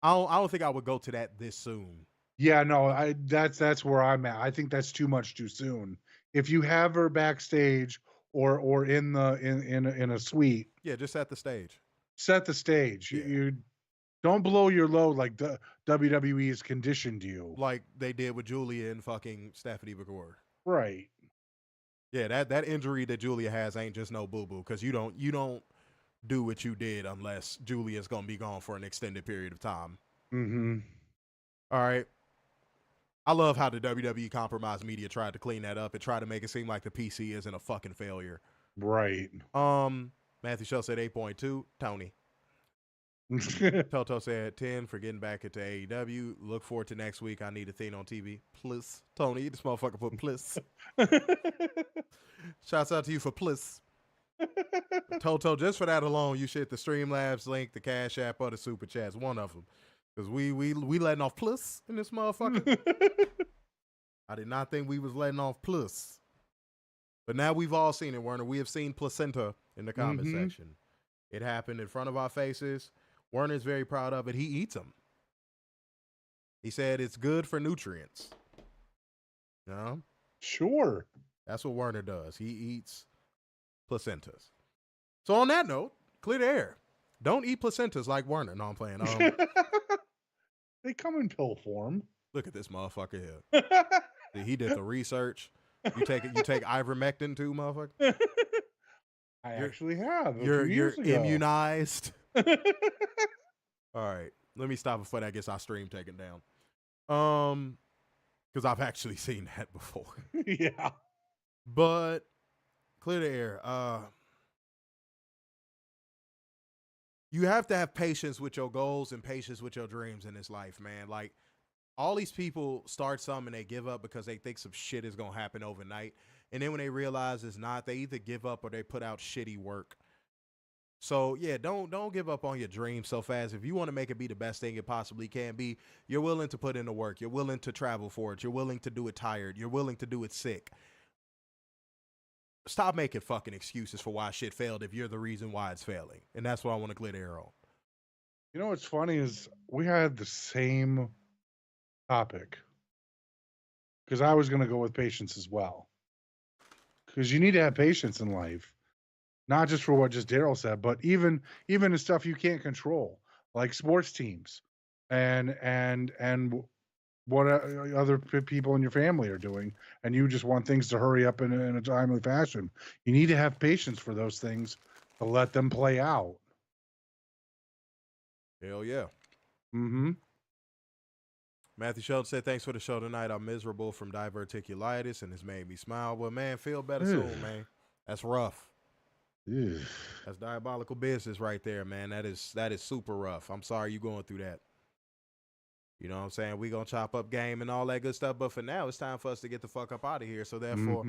I don't think I would go to that this soon. Yeah, no, that's where I'm at. I think that's too much too soon. If you have her backstage or in a suite, yeah, just set the stage. Set the stage. Yeah. You don't blow your load like the WWE has conditioned you, like they did with Julia and fucking Stephanie McCord. Right. Yeah, that injury that Julia has ain't just no boo boo, because you don't do what you did unless Julia's gonna be gone for an extended period of time. Mm-hmm. All right. I love how the WWE compromised media tried to clean that up and try to make it seem like the PC isn't a fucking failure. Right. Matthew Shell said 8.2. Tony. Toto said 10 for getting back into AEW. Look forward to next week. I need Athena on TV. Plus. Tony, this motherfucker put plus. Shouts out to you for plus. Toto, just for that alone, you should hit the Streamlabs link, the Cash App, or the Super Chats. One of them. Because we letting off plus in this motherfucker. I did not think we was letting off plus. But now we've all seen it, Werner. We have seen placenta in the comment section. It happened in front of our faces. Werner's very proud of it. He eats them. He said it's good for nutrients. You know? Sure. That's what Werner does. He eats placentas. So on that note, clear the air. Don't eat placentas like Werner. No, I'm playing. They come in pill form. Look at this motherfucker here. He did the research. You take ivermectin too, motherfucker? I actually have. You're immunized. All right. Let me stop before that gets our stream taken down. Because I've actually seen that before. Yeah. But clear the air. You have to have patience with your goals and patience with your dreams in this life, man. Like, all these people start something and they give up because they think some shit is going to happen overnight. And then when they realize it's not, they either give up or they put out shitty work. So, yeah, don't give up on your dreams so fast. If you want to make it be the best thing it possibly can be, you're willing to put in the work. You're willing to travel for it. You're willing to do it tired. You're willing to do it sick. Stop making fucking excuses for why shit failed if you're the reason why it's failing. And that's what I want to clear the air on. You know what's funny is we had the same topic. Because I was going to go with patience as well. Because you need to have patience in life. Not just for what just Daryl said, but even the stuff you can't control, like sports teams and what other people in your family are doing, and you just want things to hurry up in a timely fashion. You need to have patience for those things to let them play out. Hell yeah. Mm-hmm. Matthew Sheldon said, thanks for the show tonight. I'm miserable from diverticulitis, and it's made me smile. Well, man, feel better soon, man. That's rough. That's diabolical business right there, man. That is super rough. I'm sorry you're going through that. You know what I'm saying? We're going to chop up game and all that good stuff. But for now, it's time for us to get the fuck up out of here. So therefore,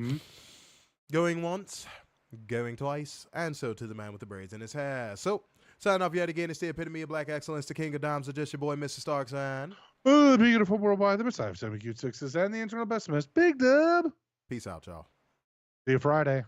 going once, going twice, and so to the man with the braids in his hair. So, signing off yet again, it's the epitome of black excellence, the king of dimes, or just your boy, Mr. Starks, and the beautiful worldwide, the Messiah of 7 cute sixes, and the internal pessimist, Big Dub. Peace out, y'all. See you Friday.